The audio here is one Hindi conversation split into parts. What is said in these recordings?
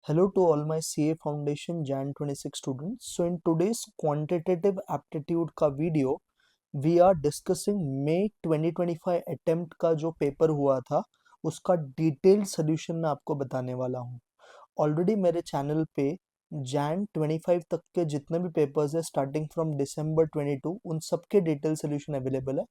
Hello to all my CA Foundation Jan 26 students. So in today's quantitative aptitude का video we are discussing May 2025 attempt का जो पेपर हुआ था उसका डिटेल्ड सोल्यूशन मैं आपको बताने वाला हूँ। ऑलरेडी मेरे चैनल पे जैन 25 तक के जितने भी पेपर्स है स्टार्टिंग फ्रॉम दिसंबर 22 उन सब के डिटेल सोल्यूशन अवेलेबल है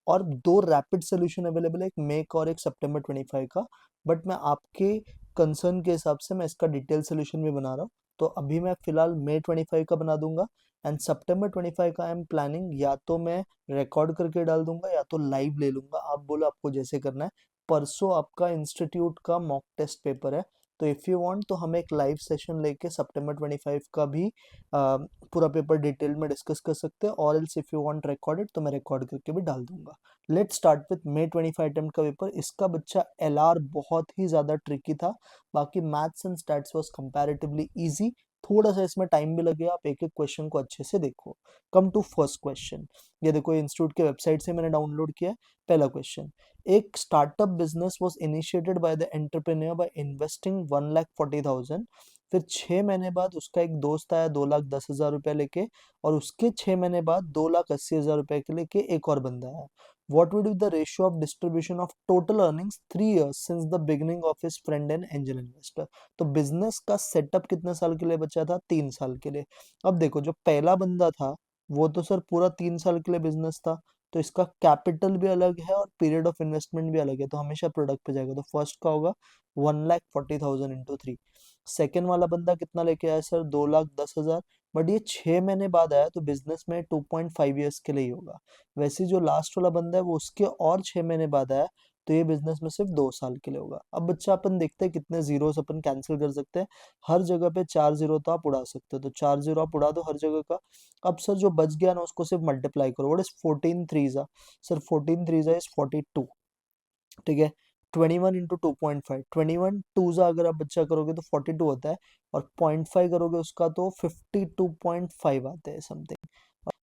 और दो रैपिड सोल्यूशन अवेलेबल है, एक मे का और एक सितंबर 25 का। बट मैं आपके कंसर्न के हिसाब से मैं इसका डिटेल सोल्यूशन भी बना रहा हूँ। तो अभी मैं फिलहाल मे 25 का बना दूंगा एंड सितंबर 25 का आई एम प्लानिंग या तो मैं रिकॉर्ड करके डाल दूंगा या तो लाइव ले लूंगा, आप बोलो आपको जैसे करना है। परसों आपका इंस्टीट्यूट का मॉक टेस्ट पेपर है, तो इफ़ यू वांट तो हम एक लाइव सेशन लेके सितंबर 25 का भी पूरा पेपर डिटेल में डिस्कस कर सकते हैं, और else if you want recorded तो मैं रिकॉर्ड करके भी डाल दूंगा। Let's start with may 25 attempt का पेपर। इसका बच्चा एलआर बहुत ही ज़्यादा ट्रिकी था, बाकी maths and stats was comparatively easy. थोड़ा सा इसमें टाइम भी लगेगा, आप एक एक क्वेश्चन को अच्छे से देखो। कम टू फर्स्ट क्वेश्चन, ये देखो इंस्टीट्यूट के वेबसाइट से मैंने डाउनलोड किया है। पहला क्वेश्चन, एक startup business was initiated by the entrepreneur by investing 1,40,000। फिर 6 महीने बाद उसका एक दोस्त आया 2,10,000 रुपये लेके, और उसके 6 महीने बाद 2,80,000 रुपये के लेके एक और बंदा आया। What would be the ratio of distribution of total earnings 3 years since the beginning of his friend and angel investor? तो बिजनेस का सेटअप कितने साल के लिए बचा था? 3 साल के लिए। अब देखो जो पहला बंदा था वो तो सर पूरा 3 साल के लिए बिजनेस था, तो इसका कैपिटल भी अलग है और पीरियड ऑफ इन्वेस्टमेंट भी अलग है, तो हमेशा प्रोडक्ट पे जाएगा। तो फर्स्ट का होगा 1,40,000 इंटू 3। सेकेंड वाला बंदा कितना लेके आया सर? 2,10,000, बट ये 6 महीने बाद आया, तो बिजनेस में 2.5 ईयर्स के लिए ही होगा। वैसे जो लास्ट वाला बंदा है वो उसके और 6 महीने बाद आया, तो ये बिजनेस में सिर्फ 2 साल के लिए होगा। अब बच्चा अपन देखते हैं कितने जीरोस अपन कैंसिल कर सकते हैं। हर जगह पे 4 जीरो तो आप उड़ा सकते हो, तो 4 जीरो आप उड़ा दो हर जगह का। अब सर जो बच गया ना उसको सिर्फ मल्टीप्लाई करो। What is 14 थ्रीजा? सर 14 थ्रीजा इज 42, ठीक है। 21 इंटू 2.5, 21 टूजा अगर आप बच्चा करोगे तो 42 होता है, और 0.5 करोगे उसका तो 52.5 आते हैं समथिंग।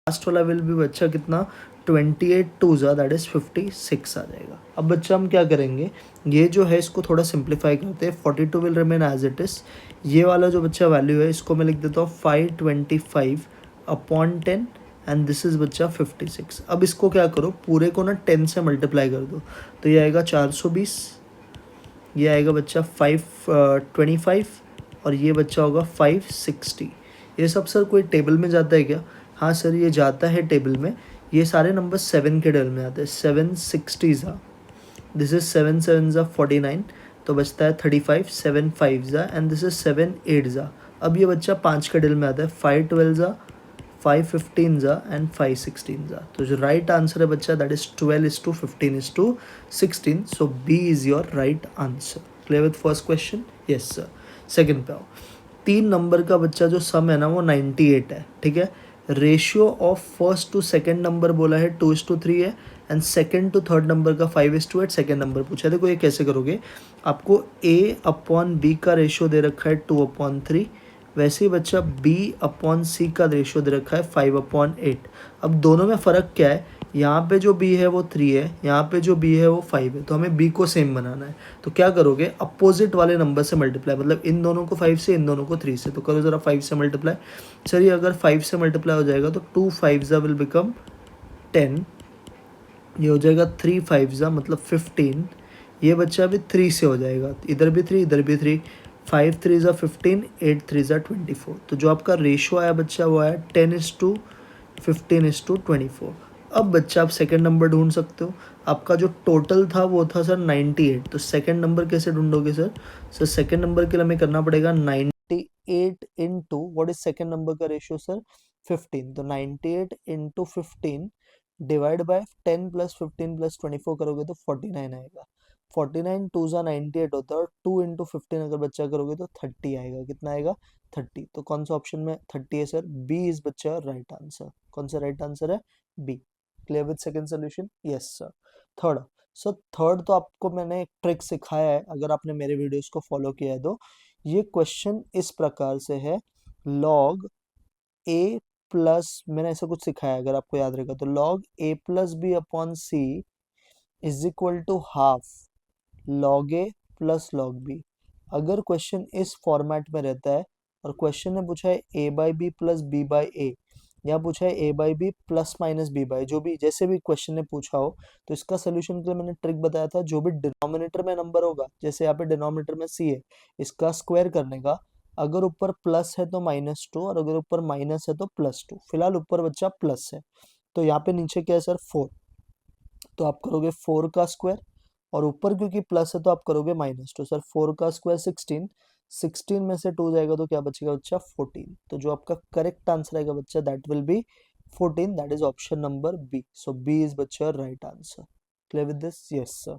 लास्ट वाला विल भी बच्चा कितना? 28 टूजा दैट इज 56 आ जाएगा। अब बच्चा हम क्या करेंगे, ये जो है इसको थोड़ा सिंप्लीफाई करते हैं। 42 will remain as it is. ये वाला जो बच्चा वैल्यू है इसको मैं लिख देता हूँ 525/10, एंड दिस इज बच्चा 56। अब इसको क्या करो, पूरे को ना 10 से मल्टीप्लाई कर दो, तो ये आएगा 420, ये आएगा बच्चा 525, और ये बच्चा होगा 560। ये सब सर कोई टेबल में जाता है क्या? हाँ सर ये जाता है टेबल में। ये सारे नंबर 7 के टेबल में आते हैं। 760 ज़ा, दिस इज 7 7 ज़ा 49, तो बचता है 35, 7 5 ज़ा, एंड दिस इज 7 8 ज़ा। अब ये बच्चा 5 के टेबल में आता है। 5 12 ज़ा, 5 15 ज़ा, एंड 5 16 ज़ा। तो जो राइट आंसर है बच्चा that is 12:15:16, so B is your right answer. Clear with first question? Yes sir. Second पे आओ। 3 नंबर का बच्चा जो सम है ना वो 98 है, ठीक है। Ratio of first to second number बोला है 2:3 है, and second to third number का 5:8 सेकंड नंबर पूछा है। देखो ये कैसे करोगे, आपको A/B का रेशियो दे रखा है 2/3, वैसे ही बच्चा B/C का रेशियो दे रखा है 5/8। अब दोनों में फ़र्क क्या है, यहाँ पे जो B है वो 3 है, यहाँ पे जो B है वो 5 है, तो हमें B को सेम बनाना है। तो क्या करोगे, अपोजिट वाले नंबर से मल्टीप्लाई, मतलब इन दोनों को 5 से, इन दोनों को 3 से। तो करो ज़रा 5 से मल्टीप्लाई। चलिए अगर 5 से मल्टीप्लाई हो जाएगा तो 2 5 विल बिकम 10, ये हो जाएगा 3 5 मतलब 15। ये बच्चा भी 3 से हो जाएगा, इधर भी 3 इधर भी 3। 5 3 15, 8 3 24। तो जो आपका रेशो आया बच्चा वो आया 10:15:24। अब बच्चा आप सेकंड नंबर ढूंढ सकते हो। आपका जो टोटल था वो था सर 98, तो सेकंड नंबर कैसे ढूंढोगे सर? सर सेकंड नंबर के लिए हमें करना पड़ेगा 98 into what is second number का रेशियो सर? 15। तो 98 into 15 divide by 10 plus 15 plus 24 करोगे तो 49 आएगा। 49 टू ज़ा 98 होता है, और 2 इंटू 15 अगर बच्चा करोगे तो 30 आएगा। कितना आएगा? 30। तो कौन सा ऑप्शन में 30 है सर? बी इज बच्चा राइट आंसर। कौन सा राइट आंसर है? B. Clear with second solution? Yes sir. Third, sir third तो आपको मैंने एक ट्रिक सिखाया है, अगर आपने मेरे वीडियोस को फॉलो किया है तो। ये क्वेश्चन इस प्रकार से है, लॉग ए प्लस, मैंने ऐसा कुछ सिखाया है अगर आपको याद रहेगा तो, log A plus B upon C is equal to half log A plus log B. अगर क्वेश्चन इस फॉर्मेट में रहता है और क्वेश्चन ने पूछा है A by B plus B by A, या पूछा है A by B plus minus B by, जो भी जैसे भी क्वेश्चन ने पूछा हो, तो इसका सोल्यूशन के लिए मैंने ट्रिक बताया था, जो भी डिनोमिनेटर में नंबर होगा, जैसे यहाँ पे डिनोमिनेटर में सी है, इसका स्क्वायर करने का, अगर ऊपर प्लस है तो -2 और अगर ऊपर माइनस है तो +2। फिलहाल ऊपर बच्चा प्लस है, तो यहाँ पे नीचे क्या है सर 4, तो आप करोगे 4 का स्क्वायर, और ऊपर क्योंकि प्लस है तो आप करोगे -2। सर 4 का स्क्वायर 16, 16 में से 2 जाएगा तो क्या बचेगा बच्चा 14। तो जो आपका करेक्ट आंसर आएगा बच्चा that will be 14, that is option number B. So B is बच्चा right answer. Clear with this? Yes sir.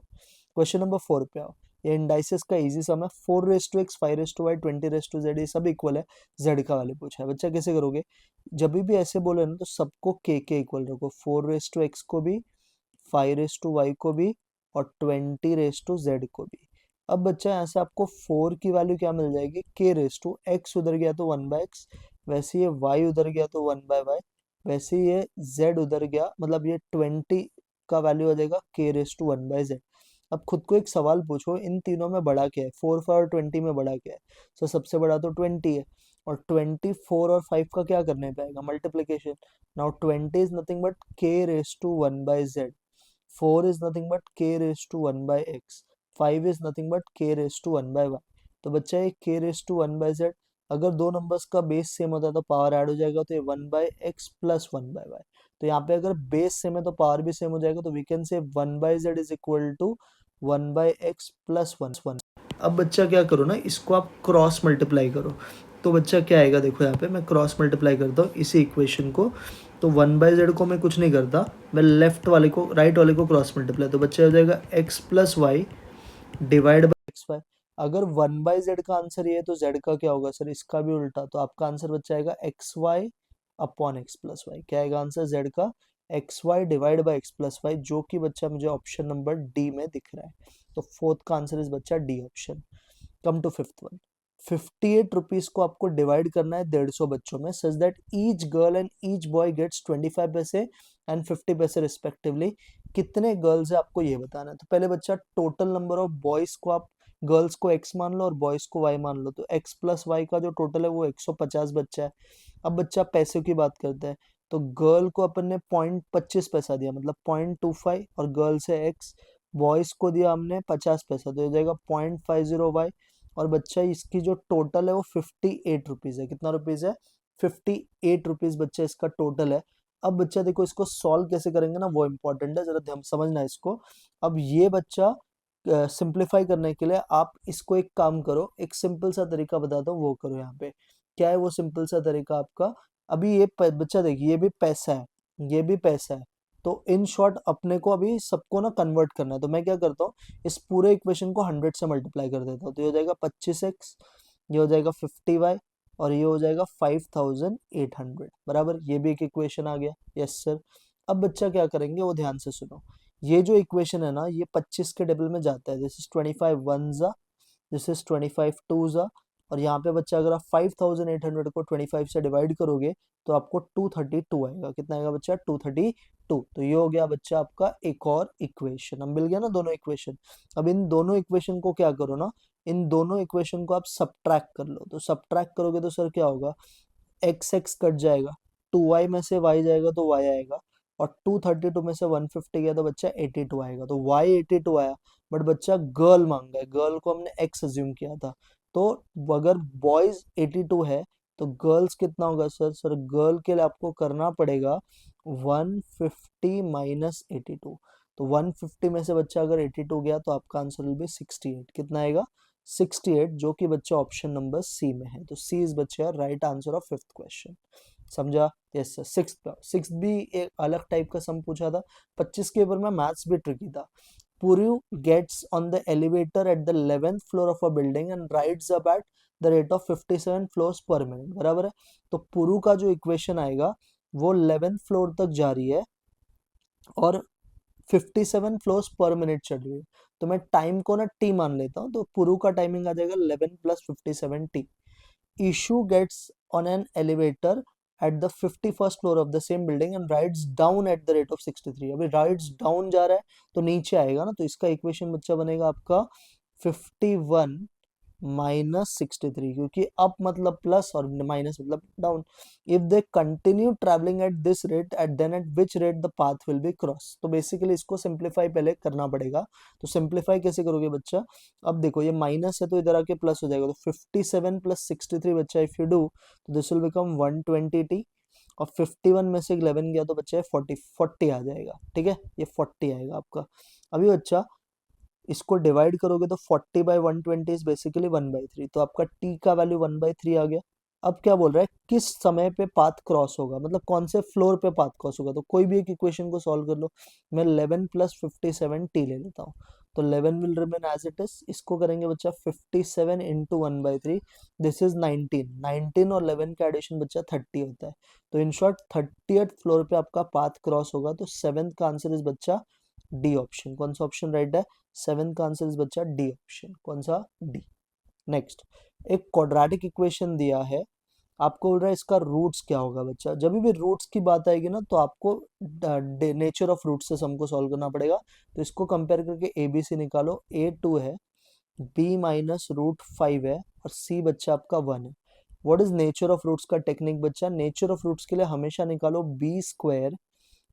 Question number 4 पे आओ। ये इंडाइसेस का इजी सम है। 4 x 5 y 20 z, ये सब इक्वल है। z का वैल्यू पूछा है बच्चा, कैसे करोगे? जब भी ऐसे बोले ना तो सबको के इक्वल रखो। 4 को भी, 5 को भी और 20 को भी। अब बच्चा यहाँ से आपको 4 की वैल्यू क्या मिल जाएगी? x उधर गया तो 1/x, वैसे ये y उधर गया तो 1/y, वैसे ये z उधर गया, मतलब ये 20 का वैल्यू आ जाएगा k/1/z। अब खुद को एक सवाल पूछो, इन तीनों में बड़ा क्या है? 4, 5 और 20 में बड़ा क्या है? तो सबसे बड़ा तो 20 है, और 24 और 5 का क्या करने पे आएगा? Multiplication. Now 20 is nothing but k/1/z, 4 is nothing but k/1/x, 5 is nothing but k/1/y। तो बच्चा ये k/1/z, अगर दो नंबर्स का बेस सेम होता है तो पावर ऐड हो जाएगा, तो ये 1/x प्लस 1/y। तो यहाँ पे अगर बेस सेम है तो पावर भी सेम हो जाएगा, तो we can say 1/z is equal to 1/x plus 1। अब बच्चा क्या करो ना, इसको आप क्रॉस मल्टीप्लाई करो, तो बच्चा क्या आएगा? देखो यहाँ पे मैं क्रॉस मल्टीप्लाई करता हूँ इसी इक्वेशन को, तो 1/z को मैं कुछ नहीं करता, मैं लेफ्ट वाले को, राइट वाले को क्रॉस मल्टीप्लाई, तो बच्चा हो जाएगा x plus Y divide by X Y. अगर 1/z का आंसर ये है तो z का क्या होगा सर? इसका भी उल्टा, तो आपका आंसर बच्चा आएगा X Y upon X plus Y. क्या आएगा आंसर z का? X Y divide by X plus Y, जो कि बच्चा मुझे ऑप्शन नंबर डी में दिख रहा है। तो फोर्थ का आंसर इज बच्चा D option. Come to fifth one. 58 rupees को आपको डिवाइड करना है 150 बच्चों में, such that each girl and each boy gets 25 पैसे एंड 50 पैसे रिस्पेक्टिवली। कितने गर्ल्स है आपको ये बताना है। तो पहले बच्चा टोटल नंबर ऑफ बॉयज को आप, गर्ल्स को x मान लो और बॉयज को y मान लो, तो x प्लस वाई का जो टोटल है वो 150 बच्चा है। अब बच्चा पैसे की बात करते हैं, तो गर्ल को अपन ने 0.25 पैसा दिया, मतलब 0.25, और गर्ल से x, बॉयज को दिया हमने 50 पैसा, तो हो जाएगा 0.50y। और बच्चा इसकी जो टोटल है वो 58 रुपीज है। कितना रुपीज है? 58 रुपीज बच्चा इसका टोटल है। अब बच्चा देखो इसको सॉल्व कैसे करेंगे ना, वो इंपॉर्टेंट है, जरा ध्यान समझना इसको। अब ये बच्चा सिंप्लीफाई करने के लिए आप इसको एक काम करो, एक सिंपल सा तरीका बताता हूँ, वो करो। यहाँ पे क्या है वो सिंपल सा तरीका आपका? अभी ये बच्चा देखिए, ये भी पैसा है, ये भी पैसा है, तो इन शॉर्ट अपने को अभी सबको ना कन्वर्ट करना है। तो मैं क्या करता हूँ, इस पूरे इक्वेशन को 100 से मल्टीप्लाई कर देता हूँ, तो ये हो जाएगा 25x, ये हो जाएगा 50y, और ये हो जाएगा 5800 बराबर। ये भी एक इक्वेशन आ गया। Yes sir. अब बच्चा क्या करेंगे वो ध्यान से सुनो। ये जो इक्वेशन है ना, ये 25 के टेबल में जाता है, दिस इज 25 वन जा, दिस इज 25 टू जा, और यहाँ पे बच्चा अगर आप 5800 को 25 से डिवाइड करोगे तो आपको 232 आएगा। कितना आएगा बच्चा? 232। तो ये हो गया बच्चा आपका एक और इक्वेशन। अब मिल गया ना दोनों इक्वेशन। अब इन दोनों इक्वेशन को क्या करो ना, इन दोनों इक्वेशन को आप सब्ट्रैक्ट कर लो। तो सब्ट्रैक्ट करोगे तो सर क्या होगा? एक्स एक्स कट जाएगा, 2y में से y जाएगा तो y आएगा, और 232 में से 150 गया तो बच्चा 82 आएगा। तो y 82 आया, बट बच्चा गर्ल मांगा है, गर्ल को हमने x अज्यूम किया था। तो अगर बॉयज 82 है तो गर्ल्स कितना होगा सर? सर गर्ल के लिए आपको करना पड़ेगा 150 माइनस 82। तो 150 में से बच्चा अगर 82 गया तो आपका आंसर विल बी 68। कितना आएगा? 68, जो कि बच्चा ऑप्शन नंबर सी में है। तो सी इज बच्चा right answer of fifth question. समझा? Yes sir. सिक्स भी एक अलग टाइप का सम पूछा था। 25 के ऊपर में मैथ्स भी ट्रिकी था। Puru gets on the elevator at the 11th floor of a building and rides up at the rate of 57 floors per minute। बराबर है। तो पुरु का जो इक्वेशन आएगा वो 11th फ्लोर तक जा रही है और 57 फ्लोर्स पर मिनट चल रही है। तो मैं टाइम को ना टी मान लेता हूँ, तो पुरु का टाइमिंग आ जाएगा 11 plus 57 T. Ishu gets on an elevator at the 51st floor of the same building and rides down at the rate of 63। अभी rides down जा रहा है तो नीचे आएगा ना, तो इसका इक्वेशन बच्चा बनेगा आपका 51 -63, क्योंकि अप मतलब प्लस और माइनस मतलब down. If they continue travelling at this rate at then at which rate the path will be cross. तो बेसिकली इसको सिंप्लीफाई पहले करना पड़ेगा। तो सिंप्लीफाई कैसे करोगे बच्चा? अब देखो ये माइनस है तो इधर आके प्लस हो जाएगा, तो 57 + 63 बच्चा इफ यू डू तो दिस विल बिकम 120t, और 51 में से 11 गया तो बच्चा है 40 आ जाएगा। ठीक है, ये 40 आएगा आपका। अभी बच्चा इसको डिवाइड करोगे तो 40/120 इज बेसिकली 1/3, तो आपका t का वैल्यू 1/3 आ गया। अब क्या बोल रहा है, किस समय पे पाथ क्रॉस होगा, मतलब कौन से फ्लोर पे पाथ क्रॉस होगा। तो कोई भी एक इक्वेशन को सॉल्व कर लो। मैं 11 + 57t ले लेता हूँ, तो 11 will remain as it is. इसको करेंगे बच्चा 57 × 1/3, दिस इज 19। 19 और 11 का एडिशन बच्चा 30 होता है। तो इन शॉर्ट 30th फ्लोर पे आपका पाथ क्रॉस होगा। तो सेवेंथ का आंसर इज बच्चा डी ऑप्शन। कौन सा ऑप्शन राइट है? सेवेंथ का आंसर इज बच्चा डी ऑप्शन। कौन सा? डी। नेक्स्ट, एक क्वाड्रेटिक इक्वेशन दिया है, आपको बोल रहा है इसका रूट्स क्या होगा बच्चा। जब भी रूट्स की बात आएगी ना तो आपको नेचर ऑफ रूट्स से हमको सॉल्व करना पड़ेगा। तो इसको कंपेयर करके ए बी सी निकालो। ए 2 है, बी -√5 है, और सी बच्चा आपका 1 है। What is nature of roots का टेक्निक बच्चा? नेचर ऑफ रूट्स के लिए हमेशा निकालो b²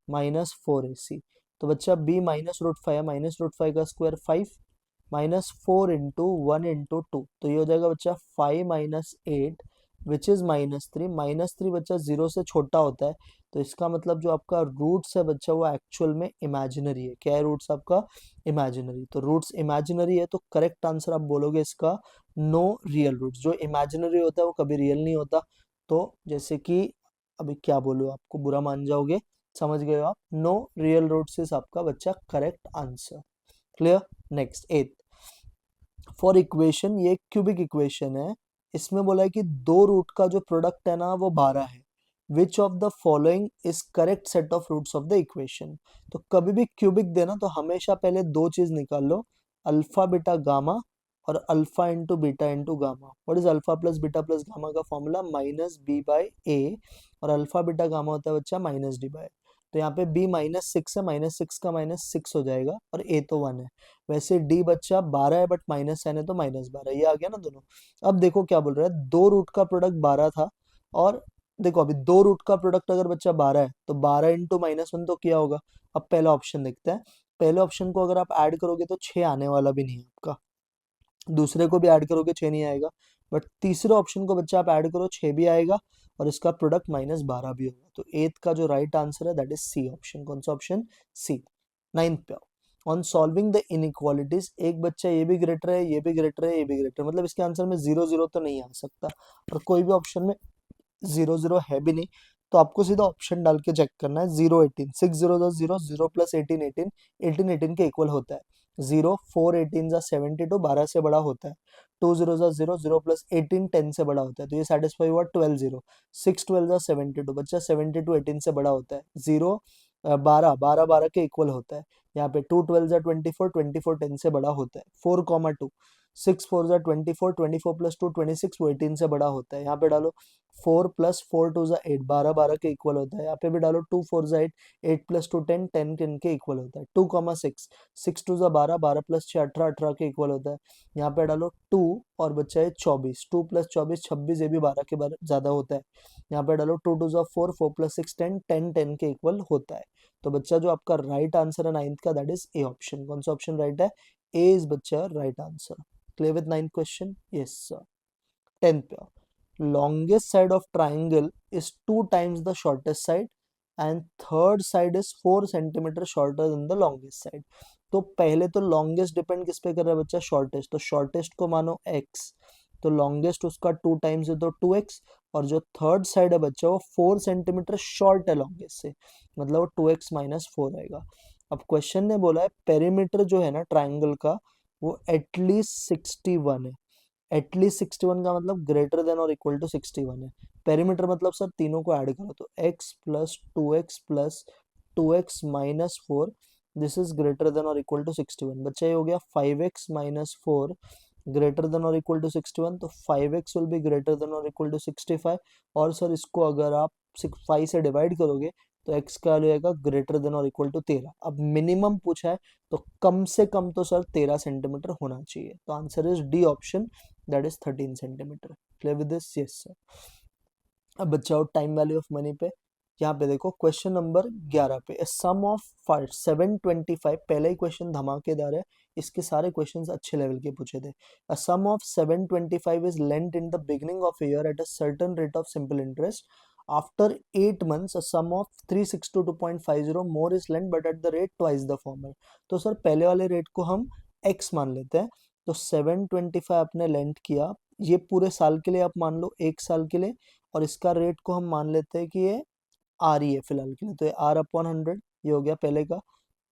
-4ac। तो बच्चा b -√5 है, -√5 का स्क्वायर 5, -4 × 1 × 2, तो ये हो जाएगा बच्चा 5 - 8 विच इज -3। -3 बच्चा 0 से छोटा होता है, तो इसका मतलब जो आपका रूट्स है बच्चा वो एक्चुअल में इमेजिनरी है। क्या है रूट्स आपका? इमेजिनरी। तो रूट्स इमेजिनरी है, तो करेक्ट आंसर आप बोलोगे इसका नो रियल रूट्स। जो इमेजिनरी होता है वो कभी रियल नहीं होता। तो जैसे कि अभी क्या बोलूं, आपको बुरा मान जाओगे, समझ गए हो आप? नो रियल रूट्स इज आपका बच्चा करेक्ट आंसर। क्लियर? नेक्स्ट, एथ फॉर इक्वेशन, ये क्यूबिक इक्वेशन है। इसमें बोला है कि दो रूट का जो प्रोडक्ट है ना वो 12 है। Which of the following is correct set of roots of the equation. तो कभी भी क्यूबिक देना तो हमेशा पहले दो चीज निकाल लो, अल्फा बीटा गामा और alpha into beta into gamma. What is alpha plus beta plus gamma का फॉर्मूला? -b/a, और अल्फा बीटा गामा होता है बच्चा -d/a। तो यहाँ पे b -6 है, -6 का -6 हो जाएगा, और a तो 1 है। वैसे d बच्चा 12 है बट -n है तो -12, ये आ गया ना दोनों। अब देखो क्या बोल रहा है, दो रूट का प्रोडक्ट 12 था, और देखो अभी दो रूट का प्रोडक्ट अगर बच्चा 12 है तो 12 × -1 तो क्या होगा। अब पहला ऑप्शन देखते हैं। पहले ऑप्शन को अगर आप ऐड करोगे तो 6 आने वाला भी नहीं है आपका, दूसरे को भी ऐड करोगे 6 नहीं आएगा, बट तीसरे ऑप्शन को बच्चा आप ऐड करो 6 भी आएगा, और इसका प्रोडक्ट -12 भी होगा। तो एथ का जो राइट आंसर है दैट इज सी ऑप्शन। कौन सा ऑप्शन? सी। नाइन्थ पे ऑन सॉल्विंग द इनइक्वालिटीज, एक बच्चा ये भी ग्रेटर है, ये भी ग्रेटर है, ये भी ग्रेटर, मतलब इसके आंसर में 0 0 तो नहीं आ सकता, और कोई भी ऑप्शन में 0 0 है भी नहीं। तो आपको सीधा ऑप्शन डाल के चेक करना है। 0 18, 6 0 0, 0 + 18 18, 18 18 के इक्वल होता है। 0 4 18 72, 12 से बड़ा होता है। 2 0 0, 0 + 18 10 से बड़ा होता है, तो ये सेटिस्फाई हुआ 12 0। 6 12 72, बच्चा 72 18 से बड़ा होता है। 0 12 12 12 के इक्वल होता है। यहाँ पे 2 12 24, 24 10 से बड़ा होता है। 4 2, 6 4 24, 24 + 2 26, वो 18 से बड़ा होता है। यहाँ पे डालो 4 + 4 2 8, 12 12 के इक्वल होता है। यहाँ पे भी डालो 2 4 8, 8 + 2 10, 10 10 के इक्वल होता है। 2 6, 6 2 12, 12 + 6 18, 18 के इक्वल होता है। यहाँ पे डालो 2, और बच्चा है 24, 2 + 24 26, ये भी 12 के ज्यादा होता है। यहाँ पे डालो 2 2 4, 4 + 6 10, 10 10 के इक्वल होता है। तो बच्चा जो आपका राइट आंसर है नाइन्थ का दैट इज ए ऑप्शन। कौन सा ऑप्शन राइट है? ए इज बच्चा right answer. Clear with ninth question? Yes sir. 10th पे longest side of triangle is 2 times the shortest side and third side is 4 centimeter shorter than the longest side। तो पहले तो longest डिपेंड किस पे कर रहा है बच्चा? shortest। तो shortest को मानो x, तो longest उसका 2 टाइम्स है तो 2x, और जो थर्ड साइड है बच्चा वो 4 सेंटीमीटर शॉर्ट है longest से, मतलब वो 2x - 4 आएगा। अब क्वेश्चन ने बोला है पेरीमीटर जो है ना ट्राइंगल का वो एटलीस्ट 61 है। एटलीस्ट 61 का मतलब ग्रेटर देन और इक्वल टू 61 है। पेरीमीटर मतलब सर तीनों को ऐड करो, तो x + 2x + 2x - 4, this is greater then और इक्वल टू 61। बच्चा ये हो गया 5x - 4 ग्रेटर देन और इक्वल टू 61, तो 5x will be greater than और इक्वल टू 65। और सर इसको अगर आप 5 से डिवाइड करोगे तो x का वैल्यू आएगा ग्रेटर देन और इक्वल टू 13। अब मिनिमम पूछा है तो कम से कम तो सर 13 सेंटीमीटर होना चाहिए। तो answer is D option, that is 13 centimetre. Clear with this? Yes sir. अब बच्चा और टाइम वैल्यू ऑफ मनी पे, यहाँ पे देखो क्वेश्चन नंबर 11 पे, सम ऑफ 725, पहला ही क्वेश्चन धमाकेदार है, इसके सारे क्वेश्चंस अच्छे लेवल के पूछे थे। A sum of 725 is lent in the beginning of year at a certain rate of simple interest. After 8 months a sum of 362.50 more is lent but at the rate twice the former। तो सर पहले वाले रेट को हम x मान लेते हैं, तो 725 आपने लेंट किया, ये पूरे साल के लिए आप मान लो, एक साल के लिए, और इसका रेट को हम मान लेते हैं कि ये आर ही है फिलहाल के लिए, तो ये आर अपॉन 100 ये हो गया पहले का,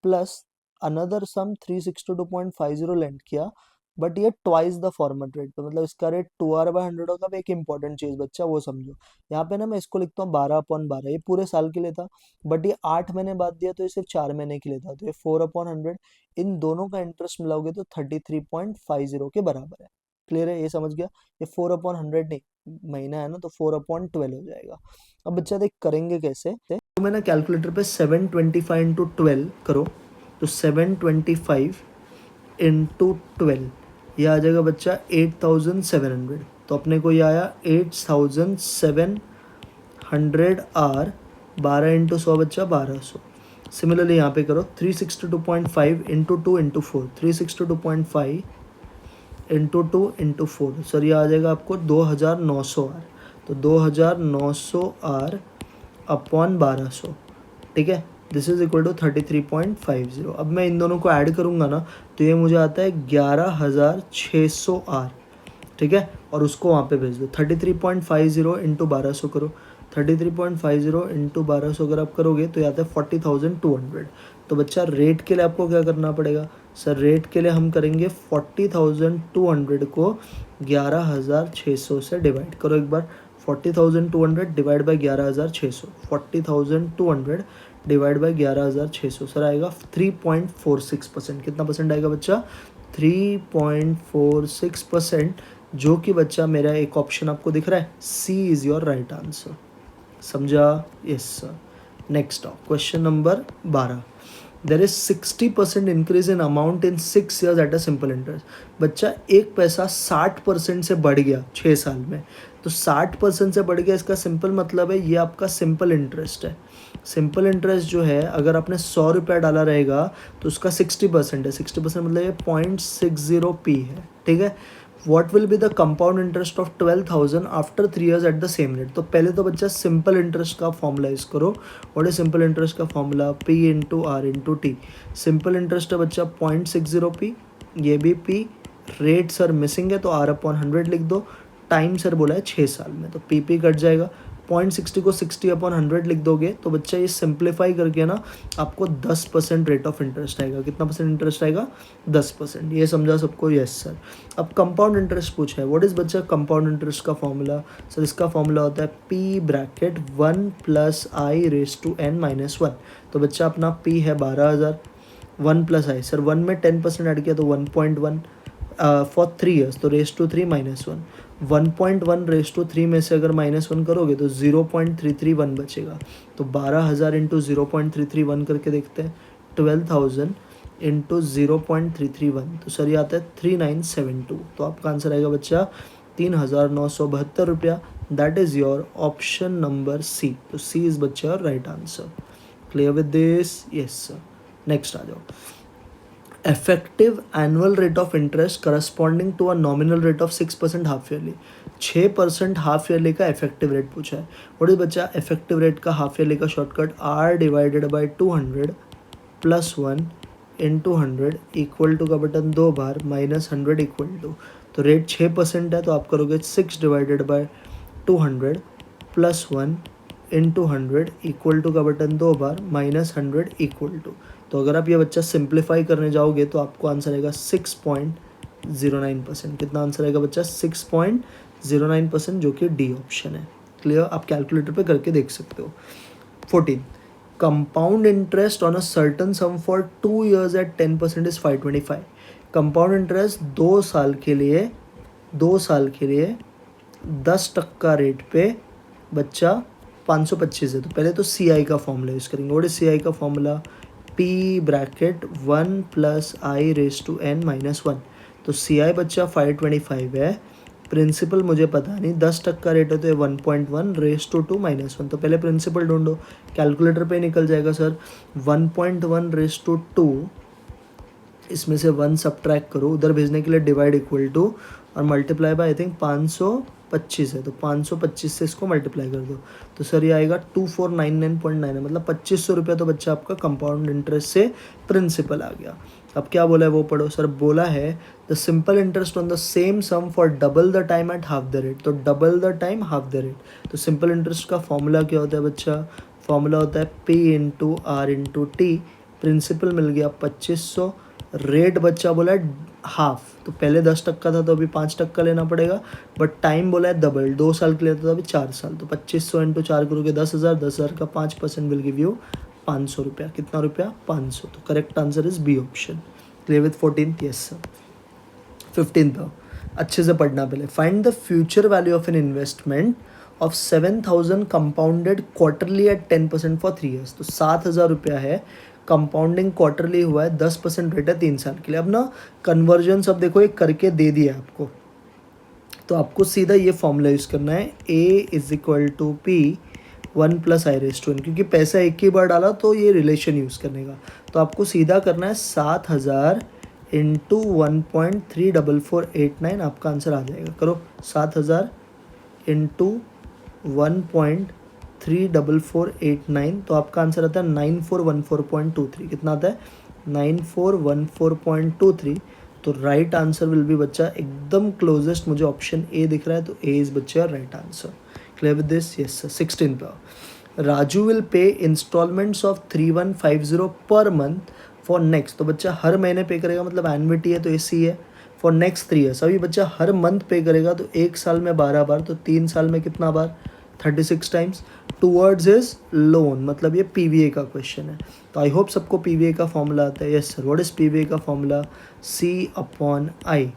प्लस अनदर सम 362.50 लेंट किया, बट ये ट्वाइस द फॉर्मेट रेट पे, मतलब इसका रेट 2r/100 होगा। अब एक इंपॉर्टेंट चीज बच्चा वो समझो, यहाँ पे ना मैं इसको लिखता हूँ 12/12, ये पूरे साल के लिए था, बट ये 8 महीने बाद दिया तो ये सिर्फ 4 महीने के लिए था, तो ये 4/100, इन दोनों का इंटरेस्ट मिलाओगे तो 33.50 के बराबर है। क्लियर है? ये समझ गया? ये 4/100 नहीं, महीना है ना, तो 4/12 हो जाएगा। अब बच्चा देख करेंगे कैसे, तो मैं ना कैलकुलेटर पे 725 इंटू 12 करो, तो 725 इंटू 12 ये आ जाएगा बच्चा 8700, तो अपने को ये आया 8700 आर, 12 इंटू 100 बच्चा 1200। सिमिलरली यहाँ पे करो 362.5 into 2 into 4, 362.5 into 2 into 4, sir ये आ जाएगा आपको 2900 आर, तो 2900 आर अपॉन 1200, ठीक है, दिस इज इक्वल टू 33.50। अब मैं इन दोनों को ऐड करूँगा ना, तो ये मुझे आता है 11600 आर, ठीक है, और उसको वहाँ पे भेज दो। 33.50 इंटू 1200 करो, 33.50 इंटू 1200 अगर आप करोगे तो ये आता है 40,200। तो बच्चा रेट के लिए आपको क्या करना पड़ेगा सर? रेट के लिए हम करेंगे 40,200 को 11,600 से डिवाइड करो एक बार, 40,200 divide by 11,600, 40,200 divide by 11,600, sir आएगा 3.46%। कितना परसेंट आएगा बच्चा? 3.46%, जो कि बच्चा मेरा एक ऑप्शन आपको दिख रहा है, सी इज योर राइट आंसर। समझा? Yes sir. Next question number 12, there is 60% increase in amount in 6 years at a simple interest. बच्चा एक पैसा 60% से बढ़ गया 6 साल में, तो 60% से बढ़ गया, इसका सिंपल मतलब है ये आपका सिंपल इंटरेस्ट है। सिंपल इंटरेस्ट जो है, अगर आपने 100 रुपया डाला रहेगा तो उसका 60% है, 60% मतलब ये 0.60p है, ठीक है। What will be the compound interest of 12,000 after 3 years at the same rate. तो पहले तो बच्चा सिंपल इंटरेस्ट का फॉर्मूला यूज करो। व्हाट इज सिंपल इंटरेस्ट का formula? P into R into T. Simple interest है बच्चा 0.60p, ये भी P, रेट सर मिसिंग है तो R अपॉन 100 लिख दो, टाइम सर बोला है 6 साल में, तो P कट जाएगा, 0.60 को 60 अपॉन 100 लिख दोगे तो बच्चा ये सिंप्लीफाई करके ना आपको 10% रेट ऑफ इंटरेस्ट आएगा। कितना परसेंट इंटरेस्ट आएगा? 10%। ये समझा सबको? Yes sir. अब कंपाउंड इंटरेस्ट पूछा है, व्हाट इज बच्चा कंपाउंड इंटरेस्ट का फॉर्मूला? सर इसका फॉर्मूला होता है P bracket 1 plus I raise to n minus 1। तो बच्चा अपना P है 12,000, 1 प्लस आई, सर 1 में 10% ऐड किया तो 1.1 फॉर 3 years, तो raise to 3 minus 1, 1.1 raise to 3 में से अगर -1 करोगे तो 0.331 बचेगा। तो 12,000 इंटू 0.331 करके देखते हैं, 12,000 इंटू 0.331, तो सर ये आता है 3972। तो आपका आंसर आएगा बच्चा 3,972 रुपया। That is your option number C. तो सी इज बच्चा your right answer. Clear with this? Yes sir. Next आ जाओ। effective annual rate of interest corresponding to a nominal rate of 6% half yearly. 6% half yearly का इफेक्टिव रेट पूछा है। व्हाट इज बच्चा इफेक्टिव रेट का हाफ ईयरली का shortcut? R divided by 200 plus 1 into 100 equal to का बटन 2 बार माइनस 100 इक्वल टू, तो रेट 6% है तो आप करोगे 6 divided by 200 plus 1 into 100 equal to का बटन 2 बार माइनस 100 इक्वल टू। तो अगर आप ये बच्चा सिंप्लीफाई करने जाओगे तो आपको आंसर आएगा 6.09%। कितना आंसर आएगा बच्चा? 6.09%, जो कि डी ऑप्शन है। क्लियर? आप कैलकुलेटर पे करके देख सकते हो। 14, compound interest on a certain sum for 2 years at 10% is 525। Compound interest 2 साल के लिए 10% रेट पे बच्चा 525 है। तो पहले तो CI का फॉर्मूला यूज़ करेंगे। व्हाट इज CI का formula? P bracket 1 plus I raise to n minus 1। तो CI बच्चा 525 है, प्रिंसिपल मुझे पता नहीं, 10% का रेट है तो ये 1.1 रेस टू 2 -1, तो पहले प्रिंसिपल ढूंढो, कैलकुलेटर पे निकल जाएगा सर। 1.1 रेस टू 2, इसमें से 1 सब्ट्रैक्ट करो, उधर भेजने के लिए डिवाइड इक्वल टू और मल्टीप्लाई बाय आई थिंक 525 है, तो 525 से इसको मल्टीप्लाई कर दो, तो सर ये आएगा 2499.9 है, मतलब 2500 रुपये तो बच्चा आपका कंपाउंड इंटरेस्ट से प्रिंसिपल आ गया। अब क्या बोला है वो पढ़ो सर। बोला है the simple interest on the same sum for double the time at half the rate, तो double the time half the rate, तो सिंपल इंटरेस्ट का फॉर्मूला क्या होता है बच्चा, फॉर्मूला होता है P into R into T. Principal मिल गया 2500, रेट बच्चा बोला है हाफ, तो पहले 10% था तो अभी 5% लेना पड़ेगा, बट टाइम बोला है डबल, 2 साल के लिए था तो अभी 4 साल, तो 2500 इंटू 4 करोगे 10,000, 10,000 का 5% विल गिव यू 500 रुपया। कितना रुपया? 500। तो correct answer is B option. Clear with 14th? Yes sir. 15th अच्छे से पढ़ना पहले। Find the future value of an investment of 7,000 compounded quarterly at 10% for 3 years, तो 7,000 रुपया है, कंपाउंडिंग क्वार्टरली हुआ है, 10% रेट है 3 साल के लिए। अब ना कन्वर्जन सब देखो एक करके दे दिया आपको, तो आपको सीधा ये फॉर्मूला यूज़ करना है, A is equal to P 1 plus I raise to N, क्योंकि पैसा एक ही बार डाला तो ये रिलेशन यूज़ करने का, तो आपको सीधा करना है 7,000 इंटू 1.34489, आपका आंसर आ जाएगा। करो 7,000 इंटू 1.34489, तो आपका आंसर आता है 9414.23। कितना आता है? 9414.23। तो राइट आंसर विल बी बच्चा एकदम क्लोजेस्ट, मुझे ऑप्शन ए दिख रहा है, तो ए इज बच्चा right answer. Clear with this? Yes sir. 16 पे Raju will pay instalments of 3150 per month for next, तो बच्चा हर महीने पे करेगा, मतलब एनविटी है तो एसी है, फॉर नेक्स्ट 3 ईयर्स। अभी बच्चा हर मंथ पे करेगा तो 1 साल में 12 बार, तो 3 साल में कितना बार? 36 टाइम्स। टूवर्ड्स हिज लोन, मतलब ये पीवीए का क्वेश्चन है, तो आई होप सबको पीवीए का फॉर्मूला आता है। Yes sir. What is PVA का formula? C upon I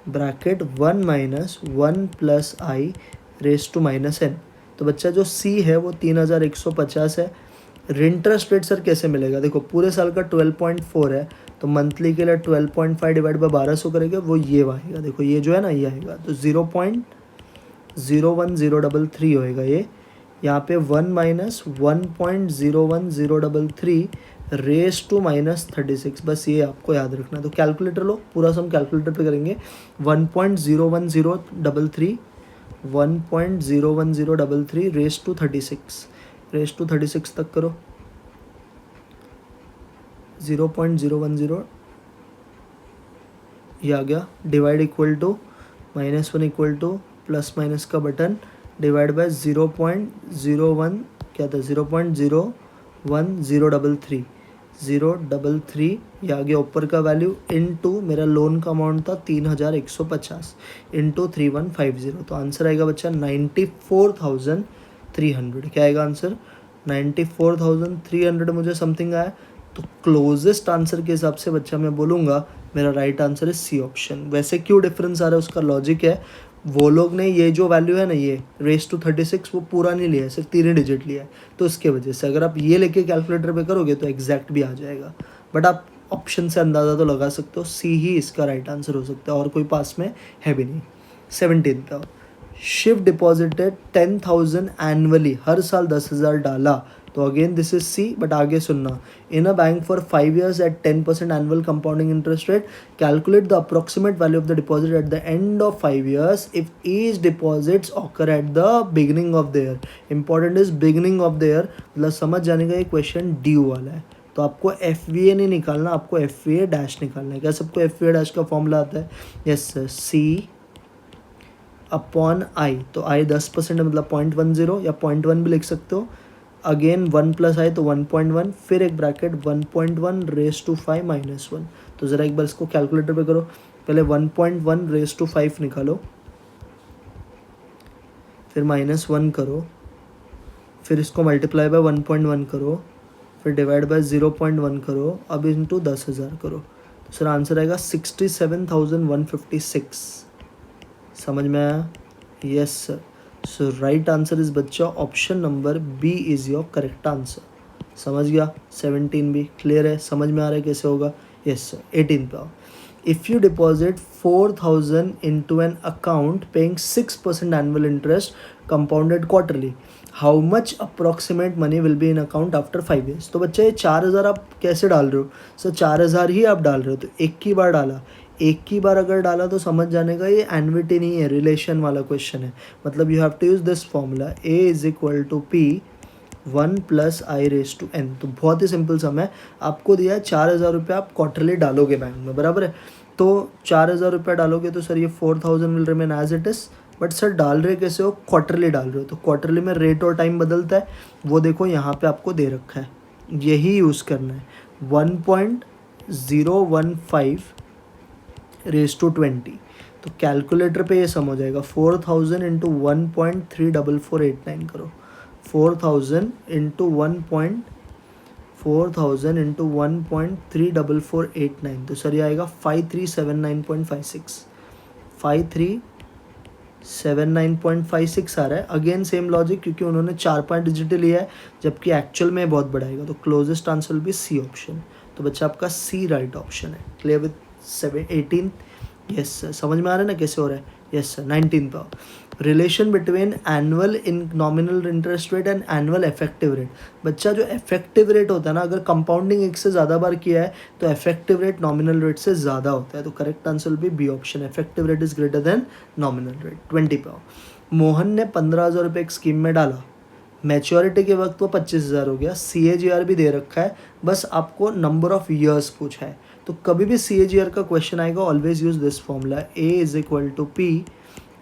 bracket 1 minus 1 plus I raise to minus N. तो बच्चा जो सी है वो 3150 है। इंटरेस्ट रेट सर कैसे मिलेगा? देखो पूरे साल का 12.4 है, तो मंथली के लिए 12.5 डिवाइड बाय 1200 करेंगे, वो ये आएगा, देखो ये जो है ना ये आएगा, तो 0.011033 होएगा ये। यहाँ पे 1 माइनस 1.011033 रेस टू माइनस 36, बस ये आपको याद रखना है। तो कैलकुलेटर लो, पूरा सम कैलकुलेटर पे करेंगे। 1.01033 1.01033 रेस टू 36, रेस टू 36 तक करो। 0.010 ये आ गया, divide equal to -1 equal to plus minus का बटन डिवाइड बाय 0.01 क्या था? 0.01033 ये आ गया ऊपर का वैल्यू, इनटू मेरा लोन का अमाउंट था 3150 इंटू 3150, तो आंसर आएगा बच्चा 94,300। क्या आएगा आंसर? 94,300 मुझे समथिंग आया, तो क्लोजेस्ट आंसर के हिसाब से बच्चा मैं बोलूँगा मेरा right answer is C option. वैसे क्यों डिफरेंस आ रहा है उसका लॉजिक है, वो लोग ने ये जो वैल्यू है ना ये रेस टू 36 वो पूरा नहीं लिया है, सिर्फ 3 डिजिट लिया है, तो इसके वजह से अगर आप ये लेके कैलकुलेटर पे करोगे तो एग्जैक्ट भी आ जाएगा, बट आप ऑप्शन से अंदाज़ा तो लगा सकते हो, सी ही इसका राइट आंसर हो सकता है, और कोई पास में है भी नहीं। 17 का शिव डिपॉजिटेड 10,000 एनुअली, हर साल 10,000 डाला, तो again this is C, but आगे सुनना। In a bank for 5 years at 10% annual compounding interest rate, calculate the approximate value of the deposit at the end of 5 years if each deposits occur at the beginning of the year. Important is beginning of the year, मतलब समझ जाने का ये क्वेश्चन ड्यू वाला है, तो आपको एफ वी ए नहीं निकालना, आपको एफ वी ए डैश निकालना है। क्या सबको एफ वी ए डैश का फॉर्मूला आता है? Yes sir. C upon I, तो आई 10% है, मतलब 0.10 या 0.1 भी लिख सकते हो। अगेन 1 प्लस आई तो 1.1, फिर एक ब्रैकेट 1.1 रेस टू 5 -1। तो ज़रा एक बार इसको कैलकुलेटर पे करो, पहले 1.1 रेस टू 5 निकालो, फिर -1 करो, फिर इसको मल्टीप्लाई बाय 1.1 करो, फिर डिवाइड बाय 0.1 करो, अब इंटू 10,000 करो, तो सर आंसर आएगा 67,156। समझ में आया? Yes sir. So right answer is बच्चा option number B is your correct answer. समझ गया? 17 भी क्लियर है, समझ में आ रहा है कैसे होगा? Yes sir. 18 पे आओ। If you deposit 4,000 into an account paying 6% annual interest compounded quarterly, how much approximate money will be in account after 5 years? तो बच्चे ये 4,000 आप कैसे डाल रहे हो? सर 4,000 ही आप डाल रहे हो, तो एक की बार डाला, एक की बार अगर डाला तो समझ जाने का ये एन्युटी नहीं है, रिलेशन वाला क्वेश्चन है. मतलब you have to use this formula, A is equal to P 1 plus I raise to N. तो बहुत ही सिंपल सम है, आपको दिया है 4,000 रुपये आप क्वार्टरली डालोगे बैंक में, बराबर है. तो 4,000 रुपये डालोगे तो सर ये 4,000 will remain as it is. But sir डाल रहे कैसे हो? क्वार्टरली डाल रहे हो, तो क्वार्टरली में रेट और टाइम बदलता है, वो देखो यहाँ पे आपको दे रखा है, यही यूज़ करना है. 1.015 रेस टू 20. तो कैलकुलेटर पे ये सम हो जाएगा 4,000 इंटू 1.34489 करो. 4,000 इंटू 1.34489, तो सर ये आएगा 5379.56. 5379.56 आ रहा है. अगेन सेम लॉजिक, क्योंकि उन्होंने 4-5 डिजिट लिया है, जबकि एक्चुअल में बहुत बड़ा आएगा. तो closest answer will be C option. तो बच्चा आपका सी राइट ऑप्शन है. Clear with 18? Yes sir. समझ में आ रहा है ना कैसे हो रहा है? Yes sir. 19 पे relation between annual in nominal interest rate and annual effective rate. बच्चा जो इफेक्टिव रेट होता है ना, अगर कंपाउंडिंग एक से ज़्यादा बार किया है तो इफेक्टिव रेट नॉमिनल रेट से ज़्यादा होता है. तो correct answer will be B option, effective rate is greater than nominal rate. 20 पे मोहन ने 15,000 रुपये एक स्कीम में डाला, मैच्योरिटी के वक्त वो 25,000 हो गया. CAGR भी दे रखा है, बस आपको नंबर ऑफ ईयर्स पूछा है. तो कभी भी CAGR का क्वेश्चन आएगा, always use this formula, A is equal to P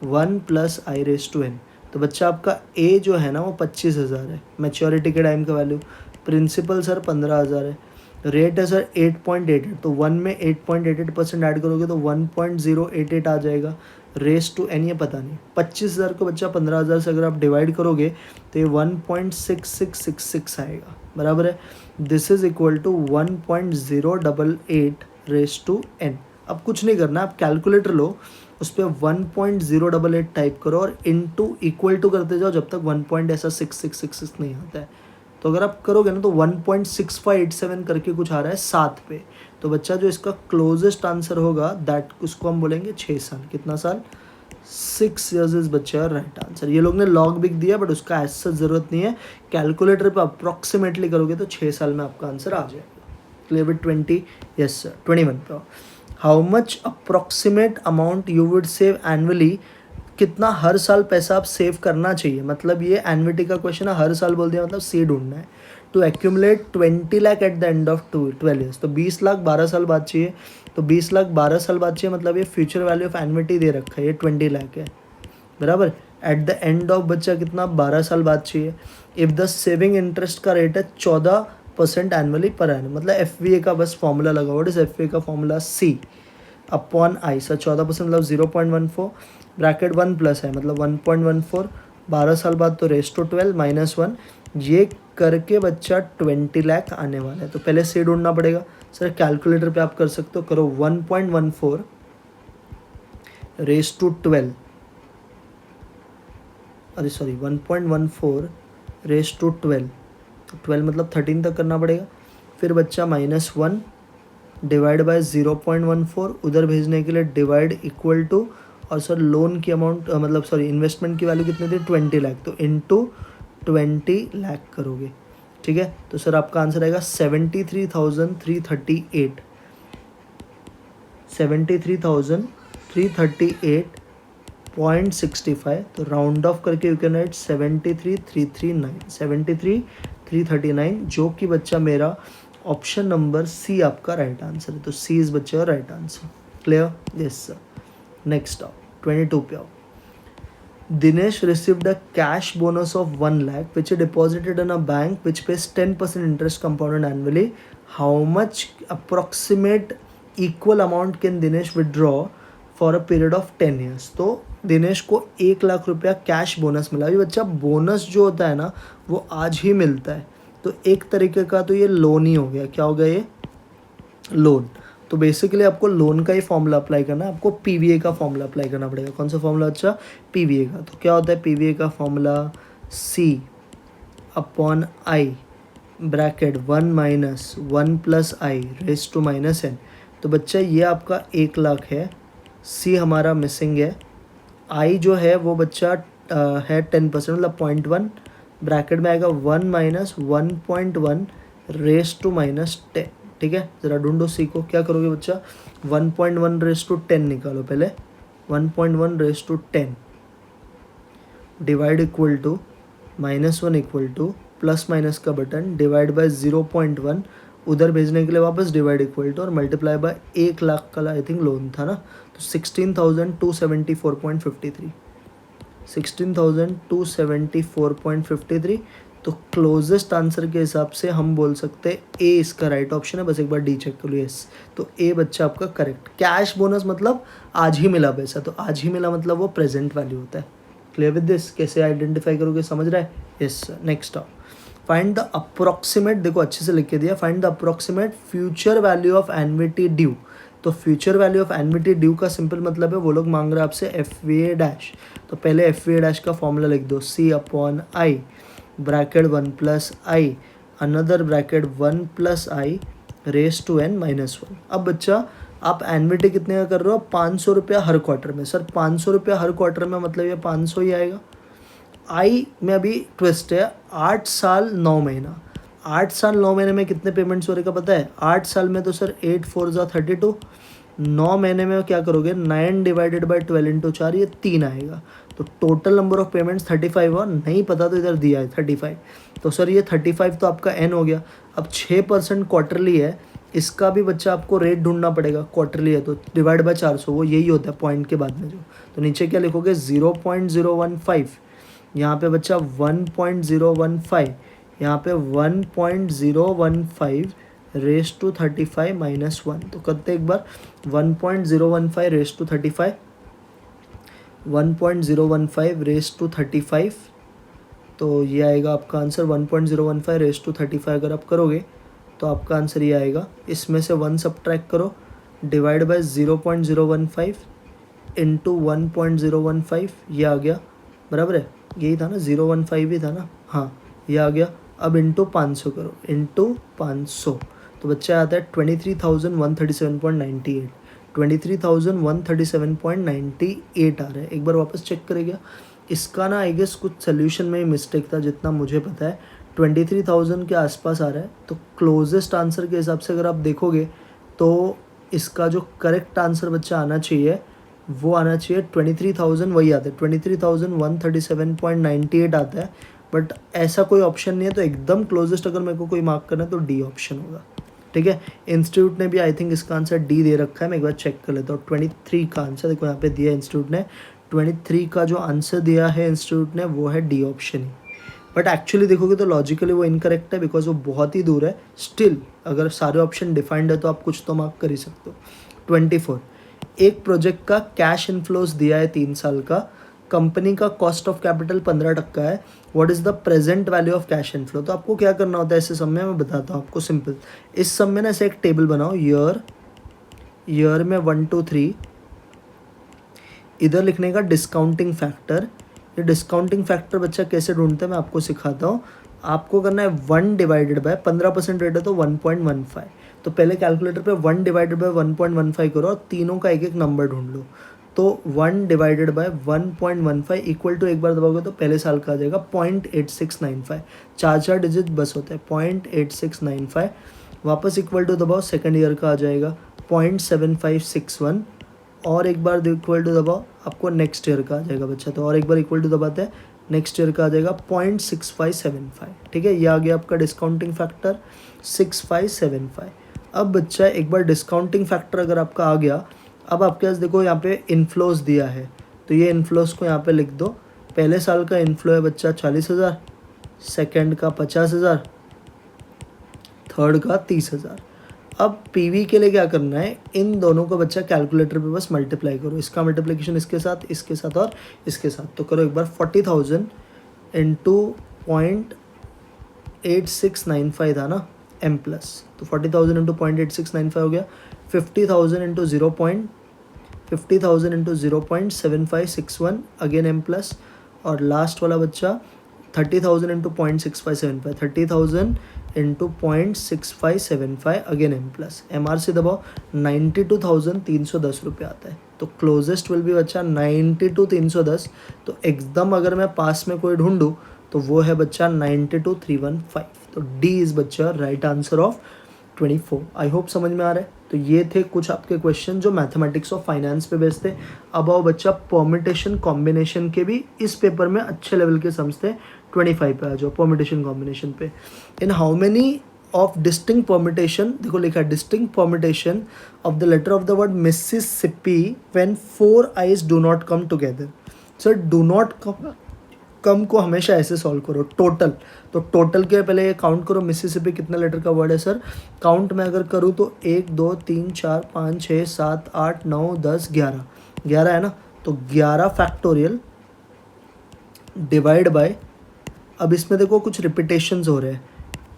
1 plus I raise to N. तो बच्चा आपका A जो है ना वो 25,000 है, मैच्योरिटी के टाइम का वैल्यू. प्रिंसिपल सर 15,000 है, रेट है सर 8.88. तो 1 में 8.88% ऐड करोगे तो 1.088 आ जाएगा. रेस टू एन ये पता नहीं. 25,000 को बच्चा 15,000 से अगर आप डिवाइड करोगे तो ये 1.6666 आएगा, बराबर है. This is equal to 1.088 raise to N. अब कुछ नहीं करना, आप कैलकुलेटर लो, उस पर 1.088 टाइप करो और इनटू इक्वल टू करते जाओ जब तक 1.6666 नहीं आता है. तो अगर आप करोगे ना तो 1.6587 करके कुछ आ रहा है 7 पे. तो बच्चा जो इसका क्लोजेस्ट आंसर होगा दैट उसको हम बोलेंगे 6 साल. कितना साल? 6 years इज बच्चा राइट आंसर. ये लोग ने लॉग बिग दिया बट उसका ऐसा ज़रूरत नहीं है, कैलकुलेटर पे अप्रॉक्सीमेटली करोगे तो 6 साल में आपका आंसर आ जाएगा. Clear with 20? Yes sir. 21 पे how much approximate amount you would save annually. कितना हर साल पैसा आप सेव करना चाहिए, मतलब ये एन्युटी का क्वेश्चन है, हर साल बोल दिया मतलब सी ढूंढना है. To accumulate 20 lakh at the end of 12 years. तो 20 लाख 12 साल बाद चाहिए, तो 20 लाख 12 साल बाद चाहिए, मतलब ये फ्यूचर वैल्यू ऑफ एन्युटी दे रखा है, ये 20 लाख है, बराबर. एट द एंड ऑफ बच्चा कितना? 12 साल बाद चाहिए. इफ़ द सेविंग इंटरेस्ट का रेट है 14% एनुअली पर एनम, मतलब FVA का बस फॉर्मूला लगा. व्हाट इज FVA का फॉर्मूला? C अपॉन आई. सर 14% मतलब 0.14, ब्रैकेट 1 प्लस है मतलब 1.14. 12 साल बाद तो रेस टू 12 माइनस 1. ये करके बच्चा 20 लाख आने वाला है. तो पहले से ढूंढना पड़ेगा. सर कैलकुलेटर पे आप कर सकते हो, करो 1.14 रेस टू 12, अरे सॉरी 1.14 रेस टू 12. तो 12 मतलब 13 तक करना पड़ेगा. फिर बच्चा -1 डिवाइड बाय 0.14, उधर भेजने के लिए डिवाइड इक्वल टू, और सर लोन की अमाउंट मतलब सॉरी इन्वेस्टमेंट की वैल्यू कितनी थी? 20 लाख. तो इनटू 20 लाख करोगे, ठीक है. तो सर आपका आंसर आएगा 73,338. 73,338.65. तो राउंड ऑफ करके यू कैन राइट 73,339. 73,339 जो कि बच्चा मेरा ऑप्शन नंबर सी आपका राइट आंसर है. तो सी इज बच्चा right answer. Clear? Yes sir. Next आओ 22 पे आओ. Dinesh received a cash bonus of 1 lakh which he deposited in a bank which pays 10% interest compounded annually. How much approximate equal amount can Dinesh withdraw for a period of 10 years? तो दिनेश को 1 लाख रुपया कैश बोनस मिला. अभी बच्चा बोनस जो होता है ना वो आज ही मिलता है, तो एक तरीके का तो ये लोन ही हो गया. क्या हो गया ये? लोन. तो बेसिकली आपको लोन का ही फॉर्मूला अप्लाई करना है, आपको PVA का फॉर्मूला अप्लाई करना पड़ेगा. कौन सा फॉर्मूला? अच्छा PVA का. तो क्या होता है PVA का formula? C upon I bracket 1 minus 1 plus I raise to minus N. तो बच्चा ये आपका 1,00,000 है, सी हमारा मिसिंग है, आई जो है वो बच्चा है 10% मतलब 0.1, ब्रैकेट में आएगा 1 माइनस 1.1 रेस टू माइनस 10, ठीक है। ज़रा ढूंढो सी को, क्या करोगे बच्चा, 1.1 रेस टू 10 निकालो पहले, 1.1 raise to 10 divide equal to -1 equal to plus minus का बटन डिवाइड बाय 0.1 उधर भेजने के लिए वापस डिवाइड इक्वल टू और मल्टीप्लाई बाय 1,00,000 का आई थिंक लोन था ना, तो 16,274.53, 16,274.53। तो क्लोजेस्ट आंसर के हिसाब से हम बोल सकते हैं ए इसका राइट ऑप्शन है। बस एक बार डी चेक कर लो, यस, तो ए बच्चा आपका करेक्ट। कैश बोनस मतलब आज ही मिला पैसा, तो आज ही मिला मतलब वो प्रेजेंट वैल्यू होता है। क्लियर विद दिस, कैसे आइडेंटिफाई करोगे, समझ रहा है, यस। नेक्स्ट आओ, फाइंड द अप्रोक्सीमेट, देखो अच्छे से लिख के दिया, find the approximate future value of annuity due. तो future value of annuity due का सिंपल मतलब है, वो लोग मांग रहे हैं आपसे FVA डैश, तो पहले FVA डैश का फॉर्मूला लिख दो, C/I bracket 1 plus I another bracket 1 plus I raise to n minus 1। अब बच्चा आप एन्युटी कितने का कर रहे हो, 500 रुपया हर क्वार्टर में। सर 500 रुपया हर क्वार्टर में मतलब ये 500 ही आएगा। आई में अभी ट्विस्ट है, 8 साल 9 महीना, 8 साल 9 महीने में कितने पेमेंट्स हो रहे का पता है, 8 साल में तो सर 8 4 जा 32, 9 महीने में क्या करोगे, 9 डिवाइडेड बाई 12 इंटू 4, ये 3 आएगा। तो टोटल नंबर ऑफ पेमेंट्स 35 और नहीं पता तो इधर दिया है 35, तो सर ये 35 तो आपका n हो गया। अब 6% क्वार्टरली है, इसका भी बच्चा आपको रेट ढूंढना पड़ेगा, क्वार्टरली है तो डिवाइड बाय 400, वो यही होता है पॉइंट के बाद में जो, तो नीचे क्या लिखोगे 0.015, यहाँ पे बच्चा 1.015, यहाँ पे 1.015 रेस टू 35 माइनस 1, तो करते एक बार 1.015 रेस टू 35, 1.015 रेस टू 35, तो ये आएगा आपका आंसर 1.015 रेस टू 35। अगर आप करोगे तो आपका आंसर ये आएगा, इसमें से 1 सब्ट्रैक्ट करो, डिवाइड बाय 0.015 इंटू 1.015, ये आ गया, बराबर है, यही था ना, 015 ही था ना, हाँ ये आ गया। अब इंटू 500 करो, इंटू 500, तो बच्चा आता है 23,137.98, 23,137.98 आ रहा है। एक बार वापस चेक करेगा, इसका ना आई गेस कुछ सोल्यूशन में ही मिस्टेक था, जितना मुझे पता है 23,000 के आसपास आ रहा है। तो क्लोजेस्ट आंसर के हिसाब से अगर आप देखोगे तो इसका जो करेक्ट आंसर बच्चा आना चाहिए वो आना चाहिए 23,000, वही आता है 23,137.98 आता है, बट ऐसा कोई ऑप्शन नहीं है। तो एकदम क्लोजेस्ट अगर मेरे को कोई मार्क करना है तो डी ऑप्शन होगा, ठीक है। इंस्टीट्यूट ने भी आई थिंक इसका आंसर डी दे रखा है, मैं एक बार चेक कर लेता हूँ। 23 का आंसर देखो यहाँ पे दिया इंस्टीट्यूट ने, 23 का जो आंसर दिया है इंस्टीट्यूट ने वो है D option he, but actually देखोगे तो लॉजिकली वो इनकरेक्ट है, बिकॉज वो बहुत ही दूर है। स्टिल अगर सारे ऑप्शन डिफाइंड है तो आप कुछ तो मार्क कर ही सकते हो। 24, एक प्रोजेक्ट का कैश इनफ्लोज दिया है 3 साल का, कंपनी का कॉस्ट ऑफ कैपिटल 15% है, what is the present value of cash inflow. तो आपको क्या करना होता है ऐसे सम में, मैं बताता हूँ आपको सिंपल। इस सम में ना ऐसे एक टेबल बनाओ, ईयर में 1 2 3, इधर लिखने का डिस्काउंटिंग फैक्टर। ये डिस्काउंटिंग फैक्टर बच्चा कैसे ढूंढते हैं मैं आपको सिखाता हूँ। आपको करना है 1 डिवाइडेड बाय 15% रेट है तो 1.15, तो पहले कैलकुलेटर पे 1 डिवाइडेड बाय 1.15 करो और तीनों का एक एक नंबर ढूंढ लो। तो 1 डिवाइडेड बाय 1.15 इक्वल टू, एक बार दबाओगे तो पहले साल का आ जाएगा 0.8695, 4 डिजिट बस होता है 0.8695, वापस इक्वल टू दबाओ, सेकेंड ईयर का आ जाएगा 0.7561, और एक बार इक्वल टू दबाओ आपको नेक्स्ट ईयर का आ जाएगा बच्चा, तो और एक बार इक्वल टू दबाते हैं नेक्स्ट ईयर का आ जाएगा 0.6575, ठीक है। ये आ गया आपका डिस्काउंटिंग फैक्टर 6575। अब बच्चा एक बार डिस्काउंटिंग फैक्टर अगर आपका आ गया, अब आपके पास देखो यहाँ पे इन्फ्लोज दिया है, तो ये इन्फ्लोज को यहाँ पे लिख दो। पहले साल का इन्फ्लो है बच्चा 40,000, सेकेंड का 50,000, थर्ड का 30,000। अब पीवी के लिए क्या करना है, इन दोनों को बच्चा कैलकुलेटर पे बस मल्टीप्लाई करो, इसका मल्टीप्लिकेशन इसके साथ और इसके साथ, तो करो एक बार 40,000 इंटू 0.8695 था ना एम प्लस, तो 40,000 इंटू 0.8695 हो गया। 50,000 इंटू 0.7561 अगेन एम प्लस, और लास्ट वाला बच्चा 30,000 into 0.6575, 30,000 into 0.6575 again M plus M R से दबाओ 92,310 रुपये आता है। तो क्लोजेस्ट विल भी बच्चा 92,310। तो एकदम अगर मैं पास में कोई ढूंढूँ तो वो है बच्चा 92,315। तो डी इज बच्चा right answer of 24। I hope समझ में आ रहा है। तो ये थे कुछ आपके क्वेश्चन जो मैथमेटिक्स और फाइनेंस पे बेस्ड थे। अब आओ बच्चा परम्यूटेशन कॉम्बिनेशन के भी इस पेपर में अच्छे लेवल के सम्स थे। 25 पे आ जाओ परम्यूटेशन कॉम्बिनेशन पे। In how many of distinct permutation, देखो लिखा है distinct permutation of the letter of the word Mississippi when 4 I's do not come together. Sir do not come को हमेशा ऐसे सॉल्व करो टोटल। तो टोटल के पहले ये काउंट करो मिसिसिपी कितने लेटर का वर्ड है सर। काउंट में अगर करूँ तो 1 2 3 4 5 6 7 8 9 10 11 11 है ना। तो 11 फैक्टोरियल डिवाइड बाय, अब इसमें देखो कुछ रिपीटेशंस हो रहे हैं,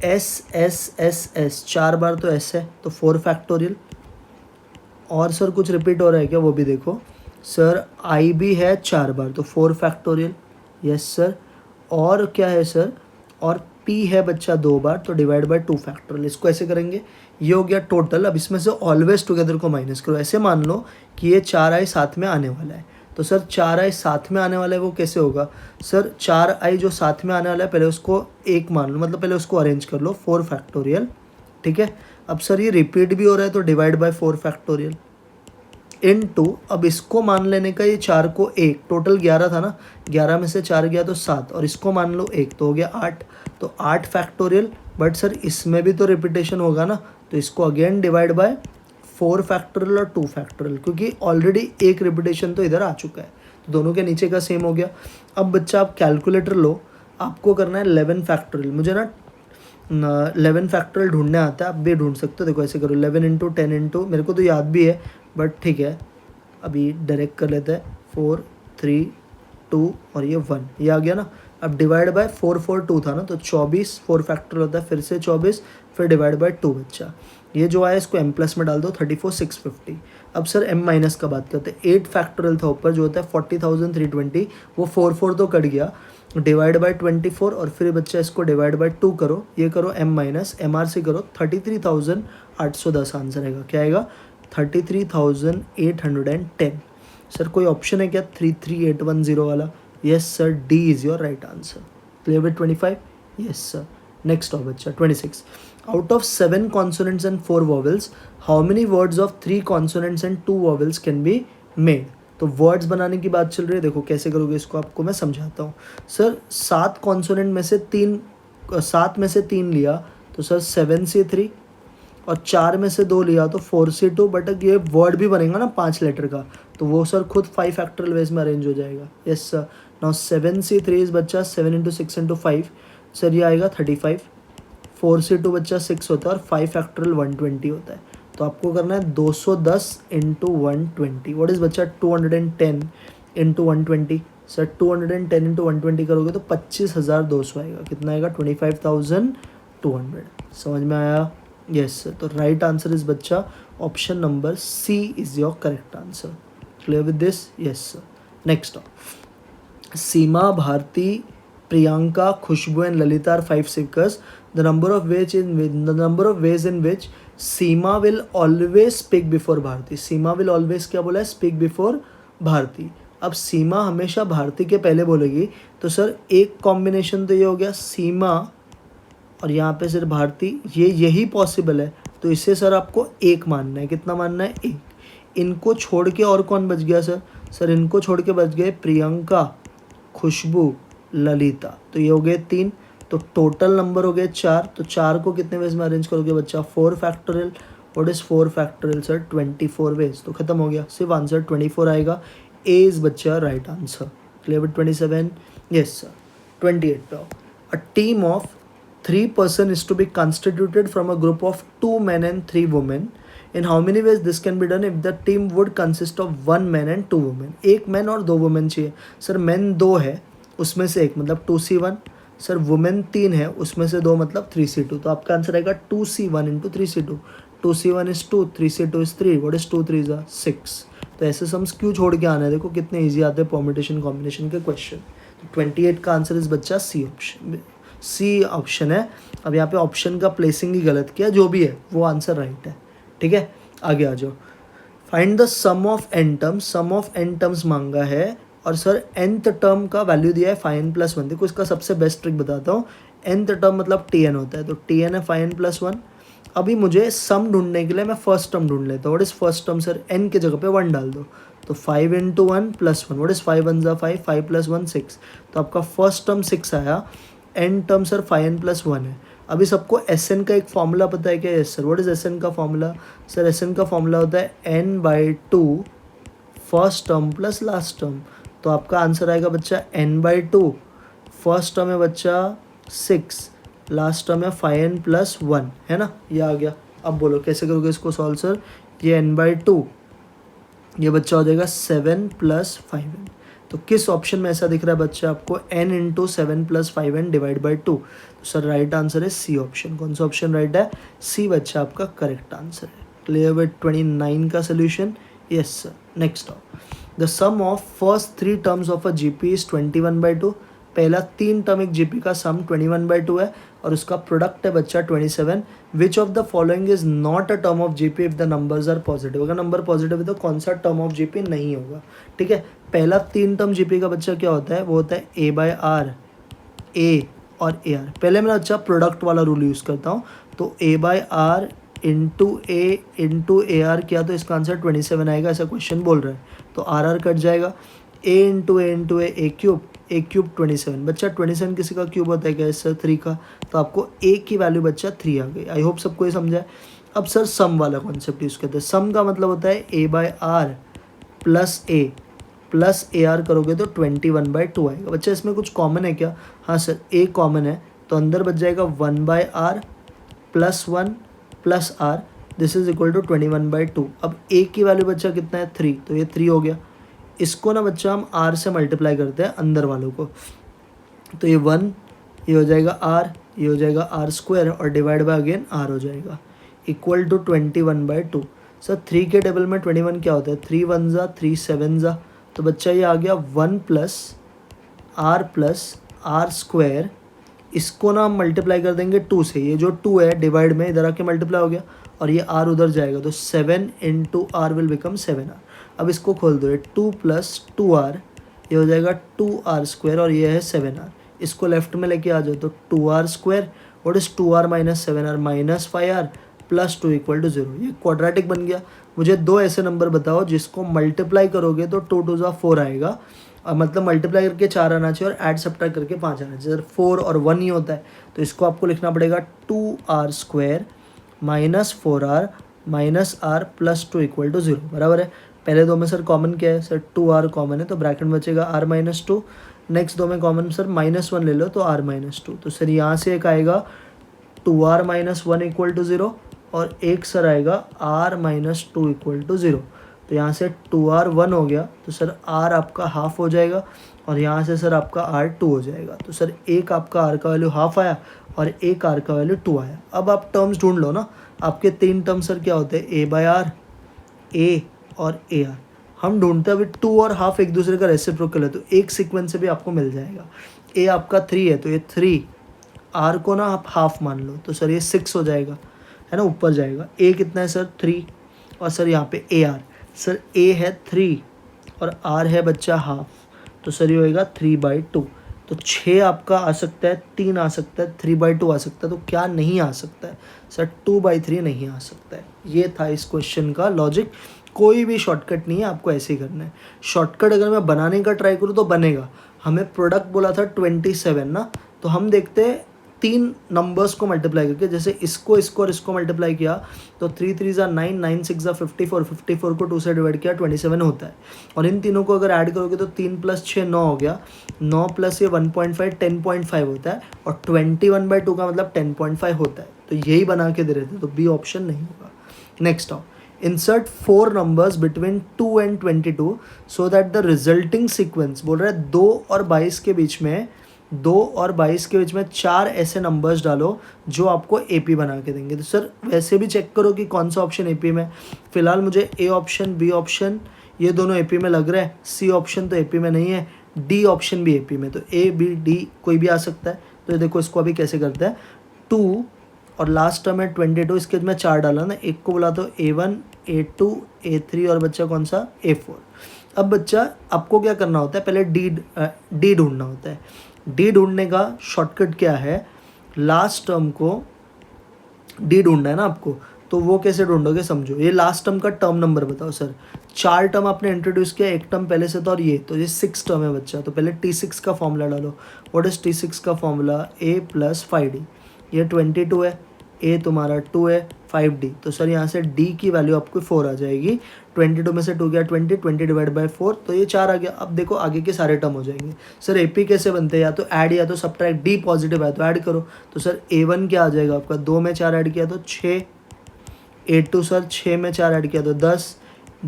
एस एस एस एस 4 बार तो एस है तो 4 फैक्टोरियल। और सर कुछ रिपीट हो रहा है क्या वो भी देखो सर। आई भी है 4 बार तो 4 फैक्टोरियल, यस सर। और क्या है सर, और P है बच्चा 2 बार तो डिवाइड बाय 2 फैक्टोरियल। इसको ऐसे करेंगे, ये हो गया टोटल। अब इसमें से ऑलवेज टुगेदर को माइनस करो। ऐसे मान लो कि ये 4 आई साथ में आने वाला है। तो सर 4 आई साथ में आने वाला है वो कैसे होगा सर। 4 आई जो साथ में आने वाला है पहले उसको 1 मान लो, मतलब पहले उसको अरेंज कर लो 4 फैक्टोरियल, ठीक है। अब सर ये रिपीट भी हो रहा है तो डिवाइड बाय 4 फैक्टोरियल इनटू, अब इसको मान लेने का ये 4 को 1, टोटल 11 था ना, 11 में से 4 गया तो 7 और इसको मान लो 1 तो हो गया 8, तो 8 फैक्टोरियल। बट सर इसमें भी तो रिपीटेशन होगा ना, तो इसको अगेन डिवाइड बाय 4 फैक्टोरियल और 2 फैक्टोरियल, क्योंकि ऑलरेडी एक रिपीटेशन तो इधर आ चुका है। तो दोनों के नीचे का सेम हो गया। अब बच्चा आप कैलकुलेटर लो, आपको करना है 11 फैक्टोरियल। मुझे ना 11 फैक्टोरियल ढूंढने आता है, आप भी ढूंढ सकते हो। देखो ऐसे करो 11 इंटू 10 इंटू, मेरे को तो याद भी है बट ठीक है अभी डायरेक्ट कर लेते हैं। 4 3 2 और ये 1, ये आ गया ना। अब डिवाइड बाय 4 4 2 था ना, तो 24 4 फैक्टोरियल होता है, फिर से 24, फिर डिवाइड बाय 2 बच्चा। ये जो आया इसको m प्लस में डाल दो 34 650। अब सर m माइनस का बात करते हैं। 8 फैक्टोरियल था ऊपर जो होता है 40,320, वो 4 4 तो कट गया, डिवाइड बाय 24 और फिर बच्चा इसको डिवाइड बाय 2 करो, ये करो m माइनस एम आर से करो 33,810 आंसर आएगा। क्या आएगा 33,810। सर कोई ऑप्शन है क्या 33810 वाला? Yes sir, D is your right answer. Clear with 25? Yes sir. Next of बच्चा 26। Out of 7 consonants and 4 vowels, how many words of 3 consonants and 2 vowels can be made? तो वर्ड्स बनाने की बात चल रही है। देखो कैसे करोगे इसको, आपको मैं समझाता हूँ। सर 7 कॉन्सोनेंट में से 3 लिया तो सर 7 से 3, और 4 में से 2 लिया तो 4 से 2। बट ये वर्ड भी बनेगा ना 5 लेटर का, तो वो सर खुद 5 फैक्टोरियल वेज में अरेंज हो जाएगा। Yes sir. नाउ 7 से 3 इज बच्चा 7 इंटू 6 इंटू 5, सर ये आएगा 35। 4 से 2 बच्चा 6 होता है और 5 फैक्टोरियल 120 होता है। तो आपको करना है 210 इंटू 120। व्हाट इज बच्चा 210 इंटू 120? सर 210 इंटू 120 करोगे तो 25,200 आएगा। कितना आएगा 25,200। समझ में आया? Yes sir. तो राइट आंसर इज बच्चा option number C is your correct answer. Clear with this? Yes sir. Next Seema, Bharti, Priyanka, Khushboo and Lalita are 5 speakers. The number of ways in which Seema will always speak before Bharti. Seema will always क्या बोला है? speak before Bharti. अब सीमा हमेशा भारती के पहले बोलेगी, तो सर एक कॉम्बिनेशन तो ये हो गया सीमा और यहाँ पे सिर्फ भारती, ये यही पॉसिबल है। तो इसे सर आपको 1 मानना है। कितना मानना है? 1। इनको छोड़ के और कौन बच गया सर? सर इनको छोड़ के बच गए प्रियंका, खुशबू, ललिता, तो ये हो गए 3। तो टोटल नंबर हो गए 4। तो 4 को कितने वेज में अरेंज करोगे बच्चा? 4 factorial. What is 4 factorial sir? 24 ways. तो खत्म हो गया, सिर्फ आंसर 24 आएगा। ए इज बच्चा right answer. Clear with 27? Yes sir. 28 पे आओ। A team of 3 person is to be constituted from a group of 2 men and 3 women. In how many ways this can be done if the team would consist of 1 man and 2 women? 1 man और 2 वुमेन चाहिए। सर मैन 2 है, उसमें से 1 मतलब 2C1। सर वुमेन 3 है, उसमें से 2 मतलब 3C2। तो आपका आंसर आएगा 2C1 into 3C2। 2C1 is 2, 3C2 is 3। What is 2 3 is 6। तो ऐसे सम्स क्यों छोड़ के आना है? देखो कितने ईजी आते हैं परम्यूटेशन कॉम्बिनेशन के क्वेश्चन। 28 का आंसर इस बच्चा सी ऑप्शन है। अब यहाँ पे ऑप्शन का प्लेसिंग ही गलत किया, जो भी है वो आंसर राइट है। ठीक है, आगे आ जाओ। Find the sum of n terms, sum of n terms मांगा है और सर nth टर्म का वैल्यू दिया है 5n+1। देखो इसका सबसे बेस्ट ट्रिक बताता हूँ। nth टर्म मतलब tn होता है, तो tn है 5n+1। अभी मुझे सम ढूंढने के लिए मैं फर्स्ट टर्म ढूंढ लेता हूँ। What is first term sir? n की जगह पे 1 डाल दो, तो 5 × 1 + 1। What is 5 1 = 5, 5 + 1 6। तो आपका फर्स्ट टर्म 6 आया। n टर्म सर 5n+1 है। अभी सबको Sn का एक फॉर्मूला पता है क्या? Yes sir. What is Sn का फॉर्मूला? सर Sn का फॉर्मूला होता है n/2 first term plus last term. तो आपका आंसर आएगा बच्चा n/2। फर्स्ट टर्म है बच्चा 6, लास्ट टर्म है 5n+1, है ना, ये आ गया। अब बोलो कैसे करोगे इसको सॉल्व सर? ये n/2, ये बच्चा हो जाएगा 7 + 5n। तो किस ऑप्शन में ऐसा दिख रहा है बच्चा आपको? n × 7 + 5n / 2। तो सर राइट आंसर है सी ऑप्शन। कौन सा ऑप्शन राइट है? सी बच्चा आपका करेक्ट आंसर है। क्लियर विद 29 का solution? Yes sir. Next the sum of first 3 terms of a GP is 21/2। पहला 3 टर्म एक जीपी का सम 21/2 है और उसका प्रोडक्ट है बच्चा 27। Which of the following is not a term of GP if the numbers are positive. अगर नंबर पॉजिटिव है तो कौन सा टर्म ऑफ जीपी नहीं होगा? ठीक है, पहला 3 टर्म जीपी का बच्चा क्या होता है? वो होता है a/r, a और ar। पहले मैं अच्छा प्रोडक्ट वाला रूल यूज़ करता हूँ, तो a/r × a × ar किया तो इसका आंसर 27 आएगा, ऐसा क्वेश्चन बोल रहा है। तो आर कट जाएगा। a × a cube 27। बच्चा 27 किसी का क्यूब होता है क्या? सर 3 का। तो आपको a की वैल्यू बच्चा 3 आ गई। आई होप सबको ये समझा है। अब सर सम वाला कॉन्सेप्ट यूज़ करते हैं। सम का मतलब होता है a/r + a + ar करोगे तो 21/2 आएगा। बच्चा इसमें कुछ कॉमन है क्या? हाँ सर, a कॉमन है, तो अंदर बच जाएगा 1/r + 1 + r, this is equal to 21/2। अब a की वैल्यू बच्चा कितना है? 3, तो ये 3 हो गया। इसको ना बच्चा हम r से मल्टीप्लाई करते हैं अंदर वालों को, तो ये 1, ये हो जाएगा r, ये हो जाएगा r² और डिवाइड बाय अगेन r हो जाएगा, इक्वल टू 21/2। सर 3 के टेबल में 21 क्या होता है? 3 1 ज़ा 3 7 ज़ा, तो बच्चा ये आ गया 1 + r + r²। इसको ना हम मल्टीप्लाई कर देंगे 2 से, ये जो 2 है डिवाइड में इधर आके मल्टीप्लाई हो गया और ये r उधर जाएगा, तो 7 × r विल बिकम 7r। अब इसको खोल दो, ये 2 + 2r, ये हो जाएगा 2r² और ये है 7r। इसको लेफ्ट में लेके आ जाओ, तो 2r²। What is 2r - 7r? -5r + 2 = 0। ये क्वाड्रेटिक बन गया। मुझे 2 ऐसे नंबर बताओ जिसको मल्टीप्लाई करोगे तो 2 2 ज़ा 4 आएगा, मतलब मल्टीप्लाई करके 4 आना चाहिए और ऐड सब्ट्रैक्ट करके 5 आना चाहिए। 4 और 1 ही होता है, तो इसको आपको लिखना पड़ेगा 2r² - 4r - r + 2 = 0। बराबर है। पहले दो में सर कॉमन क्या है? सर 2r कॉमन है, तो ब्रैकेट में बचेगा r - 2। नेक्स्ट दो में कॉमन सर -1 ले लो, तो r - 2। तो सर यहाँ से एक आएगा 2r - 1 = 0 और एक सर आएगा r - 2 = 0। तो यहाँ से 2r 1 हो गया, तो सर r आपका हाफ हो जाएगा और यहाँ से सर आपका r 2 हो जाएगा। तो सर एक आपका r का वैल्यू हाफ आया और एक r का वैल्यू 2 आया। अब आप टर्म्स ढूंढ लो ना, आपके 3 टर्म सर क्या होते हैं? a/r, a और ar। हम ढूंढते हैं अभी 2 और हाफ एक दूसरे का रेसिप्रोकल है, तो एक सीक्वेंस से भी आपको मिल जाएगा। a आपका 3 है, तो ये 3, r को ना आप हाफ मान लो, तो सर ये 6 हो जाएगा, है ना, ऊपर जाएगा। a कितना है सर? 3, और सर यहाँ पे ar, सर a है 3 और r है बच्चा हाफ, तो सर ये होएगा 3/2। तो 6 आपका आ सकता है, 3 आ सकता है, 3/2 आ सकता है, तो क्या नहीं आ सकता है? सर 2/3 नहीं आ सकता है। ये था इस क्वेश्चन का लॉजिक। कोई भी शॉर्टकट नहीं है, आपको ऐसे ही करना है। शॉर्टकट अगर मैं बनाने का ट्राई करूँ तो बनेगा। हमें प्रोडक्ट बोला था 27 ना, तो हम देखते हैं 3 नंबर्स को मल्टीप्लाई करके, जैसे इसको और इसको मल्टीप्लाई किया तो 3 3 ज़ा 9, 9 6 ज़ा 54, 54 को 2 से डिवाइड किया 27 होता है। और इन तीनों को अगर ऐड करोगे तो 3 + 6 9 हो गया, 9 + ये 1.5 10.5 होता है और 21/2 का मतलब 10.5 होता है। तो यही बना के दे रहे थे, तो बी ऑप्शन नहीं होगा। नेक्स्ट आओ, insert 4 numbers between 2 and 22 so that the resulting sequence, बोल रहा है 2 और 22 के बीच में, 2 और 22 के बीच में 4 ऐसे नंबर्स डालो जो आपको एपी बना के देंगे। तो सर वैसे भी चेक करो कि कौन सा ऑप्शन एपी में। फिलहाल मुझे ए ऑप्शन, बी ऑप्शन ये दोनों एपी में लग रहा है, सी ऑप्शन तो एपी में नहीं है, डी ऑप्शन भी एपी में, तो ए बी डी कोई भी आ सकता है। तो ये देखो इसको अभी कैसे करते हैं, 2 और लास्ट टर्म है 22, इसके मैं 4 डाला ना, एक को बोला तो A1 A2 A3 और बच्चा कौन सा A4। अब बच्चा आपको क्या करना होता है, पहले डी ढूंढना होता है। डी ढूंढने का शॉर्टकट क्या है, लास्ट टर्म को डी ढूंढना है ना आपको, तो वो कैसे ढूंढोगे समझो। ये लास्ट टर्म का टर्म नंबर बताओ सर, 4 टर्म आपने इंट्रोड्यूस किया, एक टर्म पहले से था और ये, तो ये 6 टर्म है बच्चा। तो पहले T6 का फॉर्मूला डालो। व्हाट इज T6 का फॉर्मूला, A + 5D। ये 22 है, A तुम्हारा 2 है, 5D, तो सर यहाँ से D की वैल्यू आपको 4 आ जाएगी। 22 में से 2 गया 20, 20 डिवाइड बाई 4, तो ये 4 आ गया। अब देखो आगे के सारे टर्म हो जाएंगे। सर AP कैसे बनते हैं, या तो ऐड या तो सब्ट्रैक्ट, D पॉजिटिव है तो ऐड करो। तो सर A1 क्या आ जाएगा आपका, 2 में 4 ऐड किया तो 6, A2 सर 6 में 4 ऐड किया तो 10,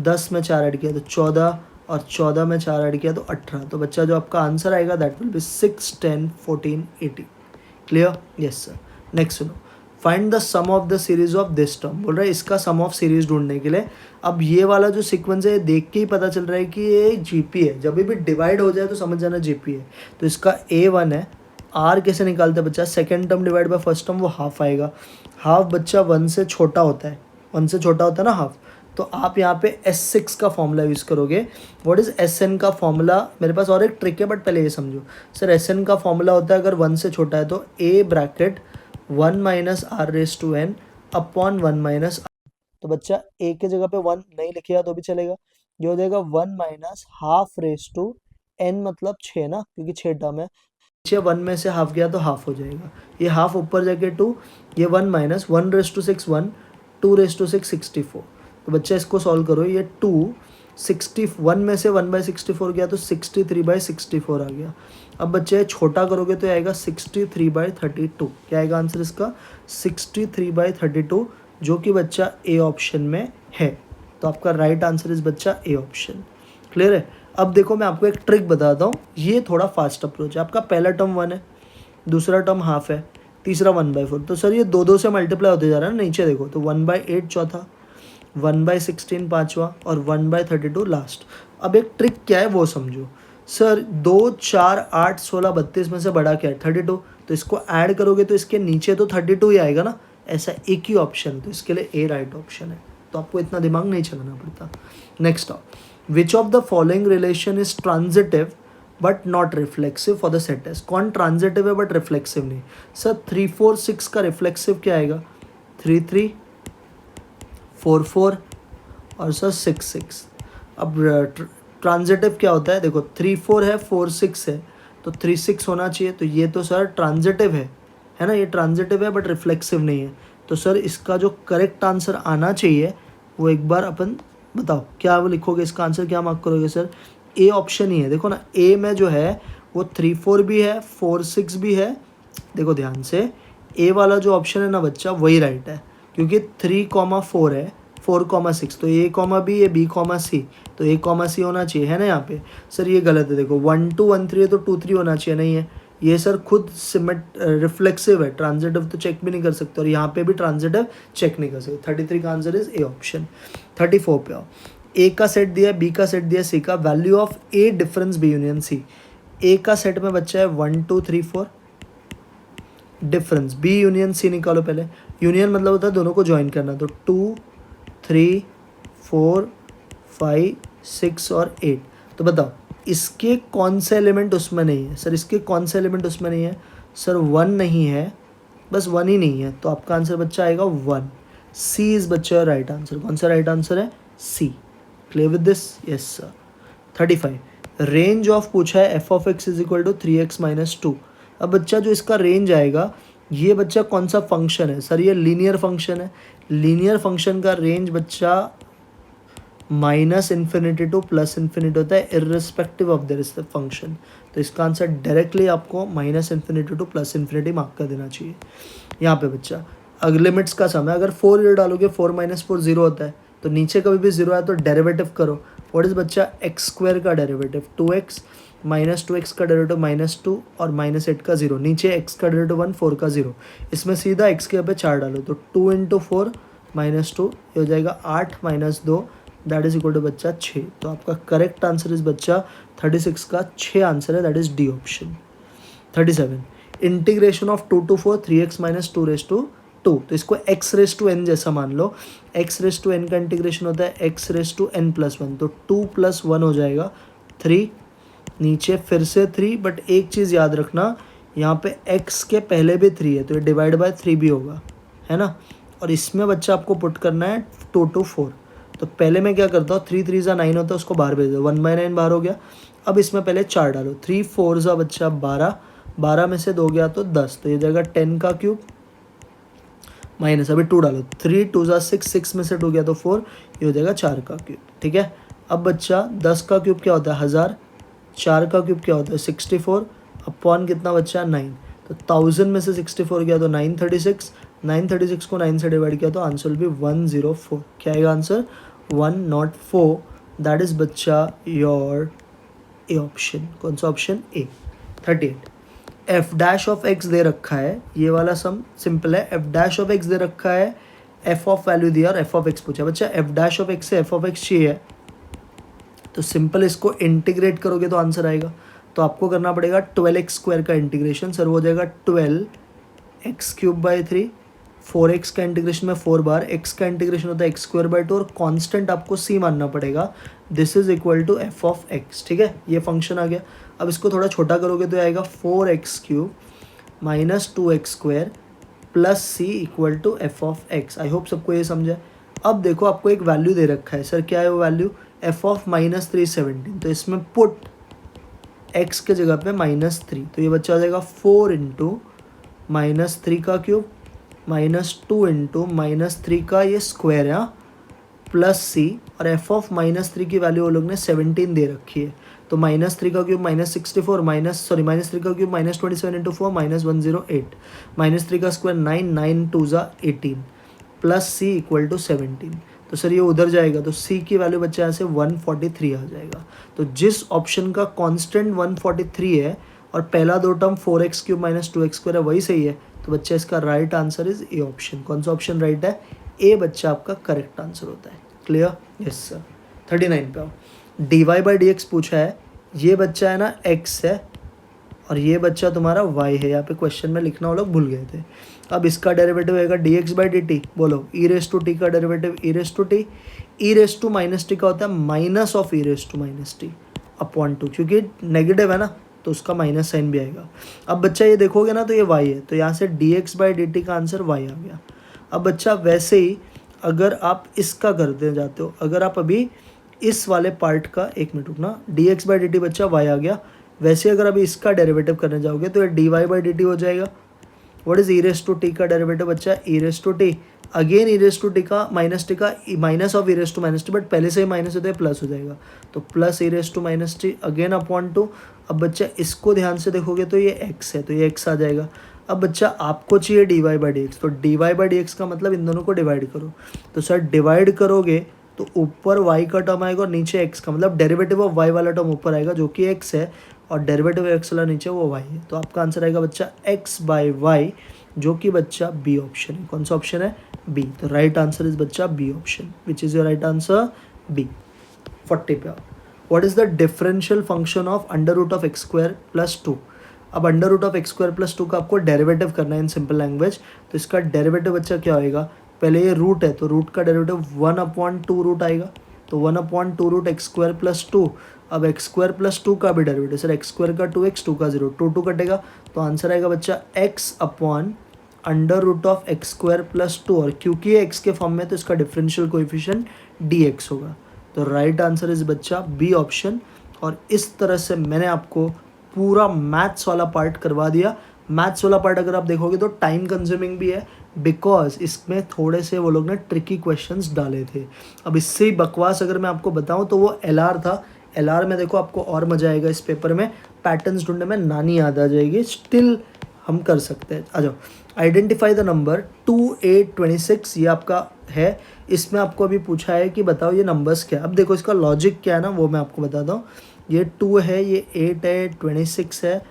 10 में 4 ऐड किया तो 14, और 14 में 4 ऐड किया तो 18। तो बच्चा जो आपका आंसर आएगा that will be 6, 10, 14, 18। Clear, yes sir. Next सुनो, find the sum of the series of this term. बोल रहा है इसका सम ऑफ सीरीज ढूंढने के लिए। अब ये वाला जो सीक्वेंस है देख के ही पता चल रहा है कि ये जीपी है, जब भी डिवाइड हो जाए तो समझ जाना जीपी है। तो इसका A1 है, R कैसे निकालते हैं बच्चा, second term divide by first term, वो हाफ आएगा। हाफ बच्चा 1 से छोटा होता है, 1 से छोटा होता है ना हाफ। तो आप यहाँ पे S6 का फॉर्मूला यूज़ करोगे। व्हाट इज SN का फॉर्मूला, मेरे पास और एक ट्रिक है बट पहले ये समझो। सर SN का फॉर्मूला होता है अगर 1 से छोटा है तो A bracket 1 - R⁻n upon 1 - R। तो बच्चा A के जगह पे 1 नहीं लिखेगा तो भी चलेगा, ये हो जाएगा 1 - ½ मतलब 6 ना, क्योंकि 6 टर्म है। 1 में से हाफ गया तो हाफ हो जाएगा, ये हाफ ऊपर जाके 2, ये 1 - 1⁻6 1, 2⁻6 64। तो बच्चा इसको सॉल्व करो, ये 261 में से 1/64 गया तो 63/64 आ गया। अब बच्चे छोटा करोगे तो आएगा 63/32। क्या आएगा आंसर इसका, 63/32, जो कि बच्चा A ऑप्शन में है। तो आपका राइट आंसर इज बच्चा A ऑप्शन। क्लियर है। अब देखो मैं आपको एक ट्रिक बताता हूँ, ये थोड़ा फास्ट अप्रोच है। आपका पहला टर्म 1 है, दूसरा टर्म हाफ है, तीसरा 1/4। तो सर ये 2 से मल्टीप्लाई होते जा रहा है ना, नीचे देखो तो 1/8 चौथा, 1/16 पाँचवा और 1/32 लास्ट। अब एक ट्रिक क्या है वो समझो। सर 2, 4, 8, 16, 32 में से बड़ा क्या है 32, तो इसको ऐड करोगे तो इसके नीचे तो 32 ही आएगा ना, ऐसा एक ही ऑप्शन, तो इसके लिए A राइट ऑप्शन है। तो आपको इतना दिमाग नहीं चलाना पड़ता। Next of which of the following relation is transitive but not reflexive for the set test. कौन ट्रांजिटिव है बट रिफ्लेक्सिव नहीं। सर 3, 4, 6 का रिफ्लेक्सिव क्या आएगा, 3, 3, 4, 4 और सर 6, 6। अब ट्रांजिटिव क्या होता है, देखो 3, 4 है, 4, 6 है, तो 3, 6 होना चाहिए। तो ये तो सर ट्रांजिटिव है ना, ये ट्रांजिटिव है बट रिफ्लेक्सिव नहीं है। तो सर इसका जो करेक्ट आंसर आना चाहिए वो एक बार अपन बताओ क्या वो लिखोगे, इसका आंसर क्या मार्क करोगे। सर A ऑप्शन ही है। देखो ना A में जो है वो 3, 4 भी है, 4, 6 भी है। देखो ध्यान से, A वाला जो ऑप्शन है ना बच्चा वही राइट है, क्योंकि 3, 4 है, 4, 6, तो A, B है, B, C, तो A, C होना चाहिए है ना यहाँ पे। सर ये गलत है, देखो 1, 2, 1, 3 है तो 2, 3 होना चाहिए, नहीं है। ये सर खुद रिफ्लेक्सिव है, ट्रांजिटिव तो चेक भी नहीं कर सकते, और यहाँ पे भी ट्रांजिटिव चेक नहीं कर सकते। 33 का आंसर इज A ऑप्शन। 34 पे आओ, A का सेट दिया, B का सेट दिया, C का, value of A difference B union C। A का सेट में बच्चा है 1, 2, 3, 4, डिफरेंस B यूनियन C निकालो पहले। यूनियन मतलब होता है दोनों को ज्वाइन करना, तो 2, 3, 4, 5, 6 और 8। तो बताओ इसके कौन से एलिमेंट उसमें नहीं है। सर इसके कौन से एलिमेंट उसमें नहीं है, सर 1 नहीं है, बस 1 ही नहीं है, तो आपका आंसर बच्चा आएगा 1। C इज बच्चा राइट आंसर। कौन सा राइट आंसर है, C। Clear with this, yes sir. 35 range of पूछा है f(x) = 3x - 2। अब बच्चा जो इसका रेंज आएगा, ये बच्चा कौन सा फंक्शन है। सर ये लीनियर फंक्शन है। लीनियर फंक्शन का रेंज बच्चा -∞ टू +∞ होता है, इर्रिस्पेक्टिव ऑफ देयर फंक्शन। तो इसका आंसर डायरेक्टली आपको -∞ टू +∞ मार्क कर देना चाहिए यहाँ पे बच्चा। अगर लिमिट्स का सम है, अगर 4 ये डालोगे 4 - 4 0 होता है, तो नीचे कभी भी 0 आया तो डेरिवेटिव करो। व्हाट इज बच्चा, x² का डेरिवेटिव 2x, -2x का डेरिवेटिव -2 और -8 का 0, नीचे x का डेरिवेटिव 1, 4 का 0। इसमें सीधा x के यहाँ पे 4 डालो, तो 2 × 4 -2 ये हो जाएगा 8 - 2, दैट इज इक्वल टू बच्चा 6। तो आपका करेक्ट आंसर इज बच्चा 36 का 6 आंसर है, that is D option. 37 integration of 2 to 4 3x minus 2 to 2, तो इसको x रेस टू n जैसा मान लो। x रेस टू n का इंटीग्रेशन होता है x raise to n plus 1, तो 2 + 1 हो जाएगा 3, नीचे फिर से 3, बट एक चीज़ याद रखना, यहाँ पे x के पहले भी 3 है तो ये डिवाइड बाय 3 भी होगा, है ना। और इसमें बच्चा आपको पुट करना है 2 to 4, तो पहले मैं क्या करता हूँ, 3 3 9 होता है, उसको बाहर भेज दो, 1/9 बाहर हो गया। अब इसमें पहले 4 डालो, 3 4 बच्चा 12, 12 में से 2 गया तो 10, तो ये जाएगा 10 का क्यूब माइनस, अभी 2 डालो, 3 2 6, 6 में से 2 गया तो 4, ये हो जाएगा 4 का क्यूब, ठीक है। अब बच्चा 10 का क्यूब क्या होता है 1000, 4 का क्यूब क्या होता है 64, अपॉन कितना बच्चा 9, तो 1000 में से 64 गया तो 936, 936 को 9 से डिवाइड किया तो आंसर विल बी 104। क्या आएगा आंसर 104, दैट इज बच्चा योर ए ऑप्शन। कौन सा option A. 38 F dash of X दे रखा है, ये वाला सम सिंपल है, एफ डैश ऑफ एक्स दे रखा है, एफ ऑफ वैल्यू दिया और एफ ऑफ एक्स पूछा। बच्चा एफ डैश ऑफ एक्स से एफ ऑफ एक्स चाहिए, तो सिंपल इसको इंटीग्रेट करोगे तो आंसर आएगा। तो आपको करना पड़ेगा 12x² का इंटीग्रेशन, सर हो जाएगा 12x³/3, 4x का इंटीग्रेशन में 4 बार, x का इंटीग्रेशन होता है x²/2 और कांस्टेंट आपको c मानना पड़ेगा, this is equal to f of x, ठीक है। ये फंक्शन आ गया। अब इसको थोड़ा छोटा करोगे तो आएगा 4x³ minus 2x² plus c equal to f of x. I hope सबको ये समझा। अब देखो आपको एक वैल्यू दे रखा है, सर क्या है वो वैल्यू, एफ ऑफ -317, तो इसमें पुट x के जगह पे -3, तो ये बच्चा आ जाएगा 4 इंटू -3 का क्यूब -2 इंटू -3 का ये स्क्वायर है प्लस c, और एफ ऑफ -3 की वैल्यू वो लोग ने 17 दे रखी है, तो -3 का क्यूब -64 -3 का क्यूब -27 इंटू 4 -108, -3 का square 9 9 2 18 plus c equal to 17, तो सर ये उधर जाएगा तो c की वैल्यू बच्चा यहाँ से 143 आ जाएगा। तो जिस ऑप्शन का कांस्टेंट 143 है और पहला दो टर्म 4x³ माइनस 2x² है वही सही है, तो बच्चा इसका right answer is A option. कौन सा ऑप्शन राइट है, ए बच्चा आपका करेक्ट आंसर होता है। Clear, yes sir. 39 पे आओ, dy/dx पूछा है, ये बच्चा है ना x है और ये बच्चा तुम्हारा y है, यहाँ पे क्वेश्चन में लिखना वो लोग भूल गए थे। अब इसका डेरिवेटिव होगा dx/dt, बोलो e⁻t का डेरिवेटिव e⁻t, e⁻t का होता है माइनस ऑफ e⁻t अपॉन 2, क्योंकि नेगेटिव है ना तो उसका माइनस साइन भी आएगा। अब बच्चा ये देखोगे ना तो ये y है, तो यहाँ से dx/dt का आंसर y आ गया। अब बच्चा वैसे ही अगर आप इसका करते जाते हो, अगर आप अभी इस वाले पार्ट का, एक मिनट रुकना, dx/dt बच्चा y आ गया, वैसे अगर अभी इसका डेरिवेटिव करने जाओगे तो ये dy/dt हो जाएगा। व्हाट इज e⁻t का डेरिवेटिव बच्चा e⁻t, अगेन e⁻t का -t का माइनस ऑफ e⁻t, बट पहले से ही माइनस होता है प्लस हो जाएगा, तो प्लस e⁻t अगेन अपॉन 2। अब बच्चा इसको ध्यान से देखोगे तो ये x है, तो ये x आ जाएगा। अब बच्चा आपको चाहिए dy/dx, तो dy/dx का मतलब इन दोनों को डिवाइड करो, तो सर डिवाइड करोगे तो ऊपर y का टर्म आएगा और नीचे x का, मतलब डेरिवेटिव ऑफ y वाला टर्म ऊपर आएगा जो कि x है, और डेरिवेटिव x वाला नीचे वो y है, तो आपका आंसर आएगा बच्चा x/y, जो कि बच्चा बी ऑप्शन है। कौन सा ऑप्शन है, बी। तो राइट आंसर इज बच्चा B option, which is your right answer, B. 40 पे आओ, what is the differential function of √(x² + 2)। अब √(x² + 2) का आपको डेरिवेटिव करना है इन सिंपल लैंग्वेज, तो इसका डेरिवेटिव बच्चा क्या होएगा, पहले ये रूट है तो रूट का डेरिवेटिव 1/2 रूट आएगा, तो 1/2 रूट x² + 2। अब x² + 2 का भी डेरिवेटिव, सर x² का 2x, 2 का 0, 2 2 कटेगा, तो आंसर आएगा बच्चा x/√(x² + 2), और क्योंकि ये x के फॉर्म में तो इसका डिफरेंशियल कोएफिशिएंट dx होगा, तो राइट आंसर इज बच्चा बी ऑप्शन। और इस तरह से मैंने आपको पूरा मैथ्स वाला पार्ट करवा दिया। मैथ्स वाला पार्ट अगर आप देखोगे तो टाइम कंज्यूमिंग भी है, बिकॉज इसमें थोड़े से वो लोग ने ट्रिकी क्वेश्चंस डाले थे। अब इससे ही बकवास अगर मैं आपको बताऊं तो वो LR था। LR में देखो आपको और मजा आएगा इस पेपर में, पैटर्न्स ढूंढने में नानी याद आ जाएगी, स्टिल हम कर सकते हैं। आ जाओ, आइडेंटिफाई द नंबर 2 8 26, ये आपका है। इसमें आपको अभी पूछा है कि बताओ ये नंबर्स क्या है। अब देखो इसका लॉजिक क्या है ना, वो मैं आपको बताता हूँ। ये 2 है, ये 8 है, 26 है,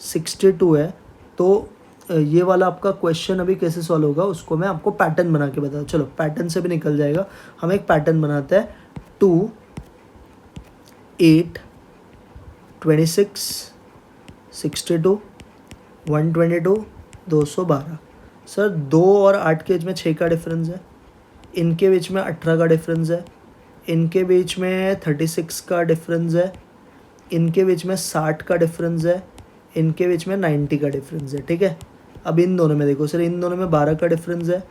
62 है, तो ये वाला आपका क्वेश्चन अभी कैसे सॉल्व होगा उसको मैं आपको पैटर्न बना के बताता। चलो पैटर्न से भी निकल जाएगा। हम एक पैटर्न बनाते हैं, 2 8 26, 62, 122, 212। सर 2 और 8 के बीच में 6 का डिफरेंस है, इनके बीच में 18 का डिफरेंस है, इनके बीच में 36 का डिफरेंस है, इनके बीच में 60 का डिफरेंस है, इनके बीच में 90 का डिफरेंस है। ठीक है, अब इन दोनों में देखो सर, इन दोनों में 12 का डिफरेंस है,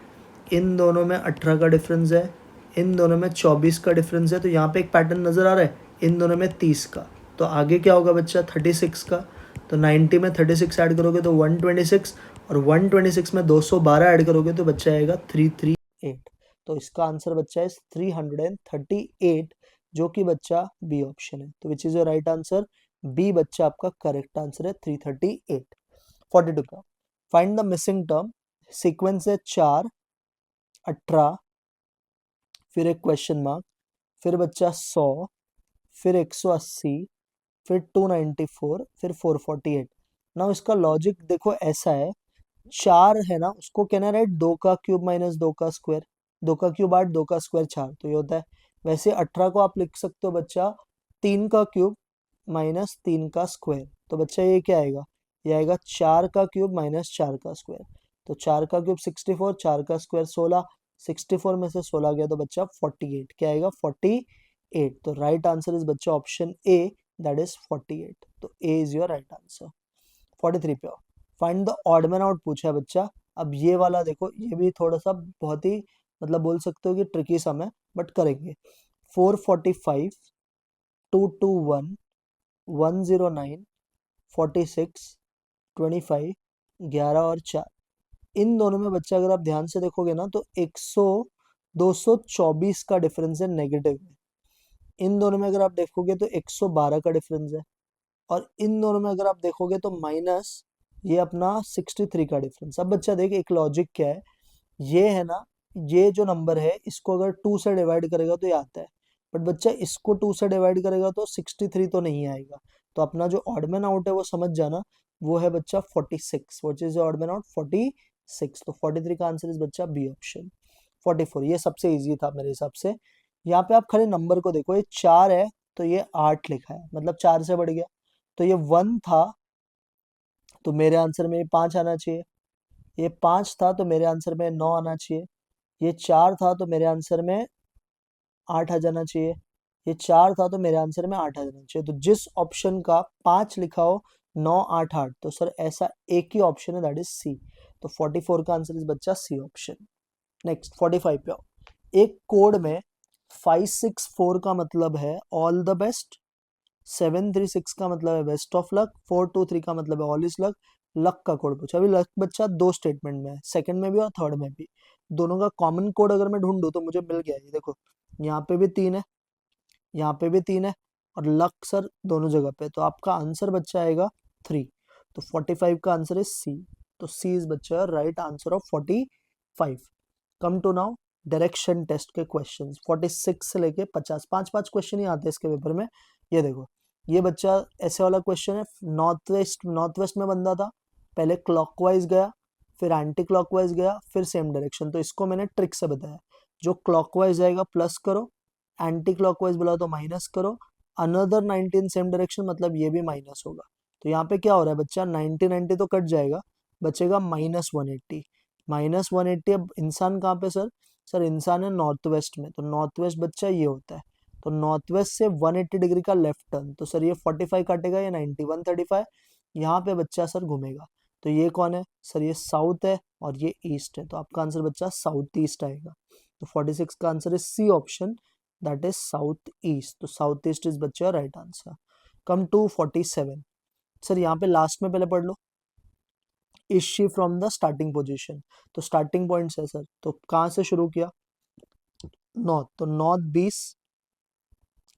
इन दोनों में 18 का डिफरेंस है, इन दोनों में 24 का डिफरेंस है। तो यहाँ पे एक पैटर्न नज़र आ रहा है, इन दोनों में 30 का। तो आगे क्या होगा बच्चा, 36 का। तो 90 में 36 ऐड करोगे तो 126, और 126 में 212 ऐड करोगे तो बच्चा आएगा 338। तो इसका आंसर बच्चा है 338, जो कि बच्चा बी ऑप्शन है। तो which is your right answer, B बच्चा आपका करेक्ट आंसर है 338। 42 का find the missing term. Sequence है 4, 18, फिर एक क्वेश्चन मार्क, फिर बच्चा 100, फिर 180, फिर 294, फिर 448। ना इसका लॉजिक देखो ऐसा है, 4 है ना, उसको कहना राइट 2 का क्यूब माइनस 2 का स्क्वायर, 2 का क्यूब 8, 2 का स्क्वायर 4, तो ये होता है। वैसे 18 को आप लिख सकते हो बच्चा 3 का क्यूब माइनस 3 का स्क्वायर। तो बच्चा ये क्या आएगा, ये आएगा 4 का क्यूब माइनस 4 का स्क्वायर। तो 4 का क्यूब 64, 4 का स्क्वायर 16, 64 में से 16 गया तो बच्चा 48, क्या आएगा 48। तो राइट आंसर इज बच्चा ऑप्शन ए, दैट इज 48। तो A is your right answer. 43 पे find the odd man out पूछा है बच्चा। अब ये वाला देखो, ये भी थोड़ा सा बहुत ही मतलब बोल सकते हो कि ट्रिकी सम है, बट करेंगे। 445, 221, 109, 46, 25, 11 और 4। इन दोनों में बच्चा अगर आप ध्यान से देखोगे ना तो 224 का डिफरेंस है नेगेटिव में। इन दोनों में अगर आप देखोगे तो 112 का डिफरेंस है, और इन दोनों में अगर आप देखोगे तो माइनस ये अपना 63 का डिफरेंस। अब बच्चा देख, एक लॉजिक क्या है, ये है ना, ये जो नंबर है इसको अगर 2 से डिवाइड करेगा तो ये आता है, बट बच्चा इसको 2 से डिवाइड करेगा तो 63 तो नहीं आएगा। तो अपना जो ऑडमैन आउट है वो समझ जाना, वो है बच्चा 46। What is odd man out, 46। तो 43 का आंसर इज बच्चा बी ऑप्शन। 44 ये सबसे इजी था मेरे हिसाब से। यहाँ पे आप खाली नंबर को देखो, ये 4 है तो ये 8 लिखा है, मतलब 4 से बढ़ गया। तो ये 1 था तो मेरे आंसर में ये 5 आना चाहिए, ये 5 था तो मेरे आंसर में 9 आना चाहिए, ये 4 था तो मेरे आंसर में 8 आ जाना चाहिए, ये 4 था तो मेरे आंसर में 8 आ जाना चाहिए। तो जिस ऑप्शन का 5 लिखा हो, 9, 8, 8, तो सर ऐसा एक ही ऑप्शन है, दैट इज सी। तो 44 का आंसर इज बच्चा सी ऑप्शन। नेक्स्ट 45 पे आओ। एक कोड में 564 का मतलब है ऑल द बेस्ट, 736 का मतलब है बेस्ट ऑफ लक, 423 का मतलब है ऑल इज लक। लक का कोड पूछा। अभी लक बच्चा दो स्टेटमेंट में है, सेकंड में भी और थर्ड में भी। दोनों का कॉमन कोड अगर मैं ढूंढूं तो मुझे मिल गया। ये देखो, यहाँ पे भी 3 है, यहाँ पे भी 3 है, और लक सर दोनों जगह पे। तो आपका आंसर बच्चा आएगा 3। तो 45 का आंसर इज सी। तो सी इज बच्चा right answer of 45। Come to now direction test के क्वेश्चंस। 46 से लेके 50, 5-5 क्वेश्चन ही आते हैं इसके पेपर में। ये देखो, ये बच्चा ऐसे वाला क्वेश्चन है। नॉर्थ वेस्ट में बंदा था, पहले क्लॉकवाइज गया, फिर एंटी क्लॉकवाइज गया, फिर सेम डायरेक्शन। तो इसको मैंने ट्रिक से बताया, जो क्लॉकवाइज जाएगा प्लस करो, एंटी क्लॉकवाइज बोला तो माइनस करो, अनदर 90 इन सेम डायरेक्शन मतलब ये भी माइनस होगा। तो यहाँ पे क्या हो रहा है बच्चा, 90 90 तो कट जाएगा, बचेगा -180। -180। अब इंसान कहाँ पे सर, सर इंसान है नॉर्थ वेस्ट में। तो नॉर्थ वेस्ट बच्चा ये होता है, तो नॉर्थ वेस्ट से 180 डिग्री का लेफ्ट टर्न। तो सर ये 45 काटेगा, ये 90, 135 यहाँ पे बच्चा सर घूमेगा। तो ये कौन है सर, ये साउथ है और ये ईस्ट है। तो आपका आंसर बच्चा साउथ ईस्ट आएगा। तो 46 का answer is C option, that is south east. तो साउथ ईस्ट इज बच्चा right answer. Come to 47। Sir यहाँ पे लास्ट में पहले पढ़ लो, is she from the starting position. तो स्टार्टिंग पॉइंट है सर, तो कहाँ से शुरू किया, नॉर्थ। तो नॉर्थ 20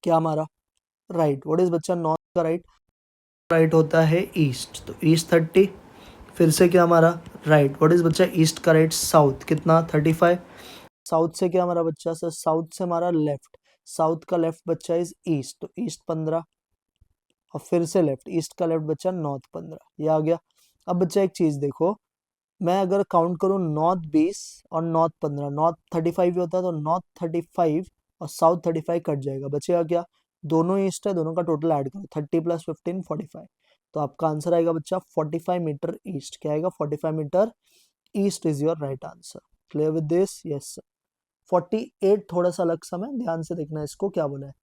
क्या हमारा राइट। व्हाट इज बच्चा नॉर्थ का राइट, राइट होता है ईस्ट। तो ईस्ट 30, फिर से क्या हमारा राइट। व्हाट इज बच्चा ईस्ट का राइट, साउथ कितना 35। साउथ से क्या हमारा बच्चा सर, साउथ से हमारा लेफ्ट, साउथ का लेफ्ट बच्चा इज ईस्ट। तो ईस्ट 15, और फिर से लेफ्ट, ईस्ट का लेफ्ट बच्चा नॉर्थ 15, ये आ गया। अब बच्चा एक चीज देखो, मैं अगर काउंट करूँ नॉर्थ 20 और नॉर्थ 15, नॉर्थ 35 ही होता है, तो नॉर्थ 35 और साउथ 35 कट जाएगा, बचेगा क्या दोनों ईस्ट है, दोनों का टोटल ऐड करो, 30 + 15 45। तो आपका आंसर आएगा बच्चा 45 मीटर ईस्ट। क्या आएगा? 45 metre east is your right answer. Clear with this? Yes sir. 48 थोड़ा सा अलग समय, ध्यान से देखना इसको, क्या बोला है।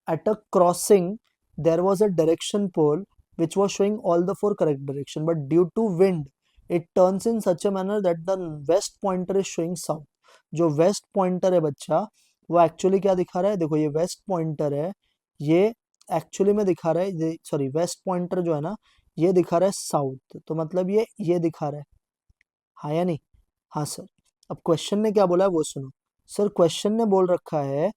At a crossing, there was a direction pole which was showing all the 4 correct direction, but due to wind, it turns in such a manner that the west pointer is showing south. जो west pointer है बच्चा, वो एक्चुअली क्या दिखा रहा है? देखो ये west pointer है, ये एक्चुअली में दिखा रहा है, सॉरी वेस्ट पॉइंटर जो है ना, ये दिखा रहा है साउथ, तो मतलब ये दिखा रहा है, हाँ या नहीं? हाँ सर। अब क्वेश्चन ने क्या बोला है वो सुनो। सर क्वेश्चन ने बोल रखा है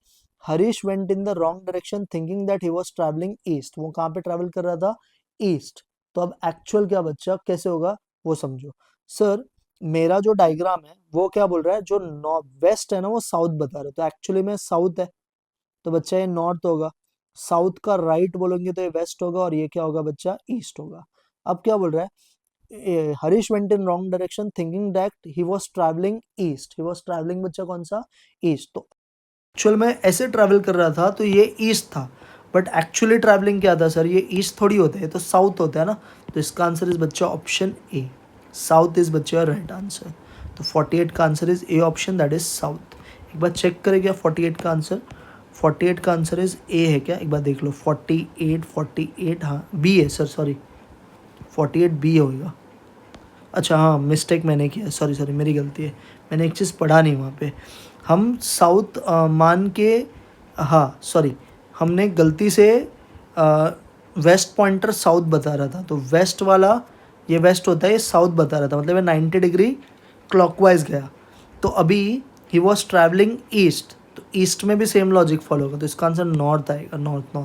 Harish went in the wrong direction thinking that he was travelling east. वो कहाँ पे ट्रैवल कर रहा था? ईस्ट। तो अब एक्चुअल क्या बच्चा कैसे होगा वो समझो। सर मेरा जो डायग्राम है वो क्या बोल रहा है, जो नॉर्थ वेस्ट है ना वो साउथ बता रहा है, तो एक्चुअली में साउथ है, तो बच्चा ये नॉर्थ होगा। साउथ का राइट बोलेंगे तो ये वेस्ट होगा, और ये क्या होगा बच्चा? ईस्ट होगा। अब क्या बोल रहा है, Harish went in wrong direction thinking that he was travelling east. He was travelling बच्चा कौन सा? ईस्ट। तो एक्चुअल में ऐसे ट्रैवल कर रहा था तो ये ईस्ट था, बट एक्चुअली ट्रैवलिंग क्या था सर? ये ईस्ट थोड़ी होता है, तो साउथ होता है ना। तो इसका आंसर इज बच्चा ऑप्शन ए, साउथ इज बच्चा राइट आंसर। तो 48 का answer is A option, that is south. एक बार चेक करें क्या 48 का आंसर? 48 का आंसर इज ए है क्या? एक बार देख लो। 48 हाँ बी है सर, सॉरी 48 बी होगा। अच्छा हाँ, मिस्टेक मैंने किया, सॉरी मेरी गलती है, मैंने एक चीज़ पढ़ा नहीं वहाँ पे। हम साउथ मान के, हाँ सॉरी, हमने गलती से वेस्ट पॉइंटर साउथ बता रहा था, तो वेस्ट वाला ये वेस्ट होता है, ये साउथ बता रहा था, मतलब ये 90 डिग्री क्लॉकवाइज गया। तो अभी ही वॉज ट्रैवलिंग ईस्ट, तो ईस्ट में भी सेम लॉजिक फॉलो होगा, तो इसका आंसर नॉर्थ आएगा। नॉर्थ,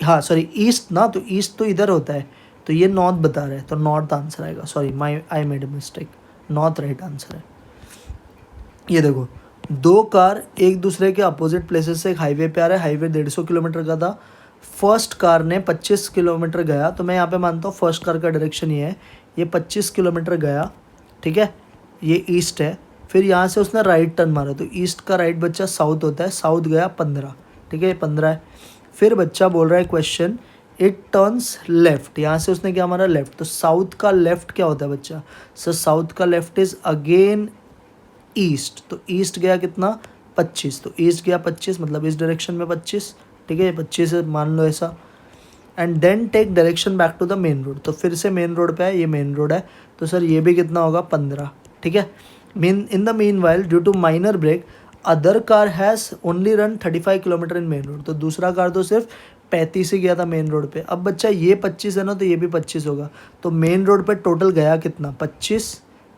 हाँ सॉरी ईस्ट ना, तो ईस्ट तो इधर होता है, तो ये नॉर्थ बता रहा है, तो नॉर्थ आंसर आएगा। Sorry I made a mistake, north right answer है। ये देखो, दो कार एक दूसरे के अपोजिट प्लेसेस से एक हाईवे पे आ रहा है। हाईवे 150 किलोमीटर का था। फर्स्ट कार ने 25 किलोमीटर गया, तो मैं यहाँ पे मानता हूँ फर्स्ट कार का डायरेक्शन ये है, ये 25 किलोमीटर गया, ठीक है, ये ईस्ट है। फिर यहाँ से उसने राइट टर्न मारा, तो ईस्ट का राइट बच्चा साउथ होता है, साउथ गया 15, ठीक है 15 है। फिर बच्चा बोल रहा है क्वेश्चन इट टर्न्स लेफ्ट, यहाँ से उसने क्या मारा? लेफ्ट। तो साउथ का लेफ्ट क्या होता है बच्चा? सर साउथ का लेफ्ट इज अगेन ईस्ट, तो ईस्ट गया कितना? 25, तो ईस्ट गया 25, मतलब इस डायरेक्शन में 25, ठीक है 25 मान लो ऐसा। And then take direction back to the main road, तो फिर से मेन रोड पे है, ये मेन रोड है, तो सर ये भी कितना होगा? 15, ठीक है। In the meanwhile due to minor break other car has only run 35 kilometre in main road, तो दूसरा कार तो सिर्फ 35 ही गया था मेन रोड पे। अब बच्चा ये 25 है ना, तो ये भी 25 होगा, तो मेन रोड पे टोटल गया कितना? 25,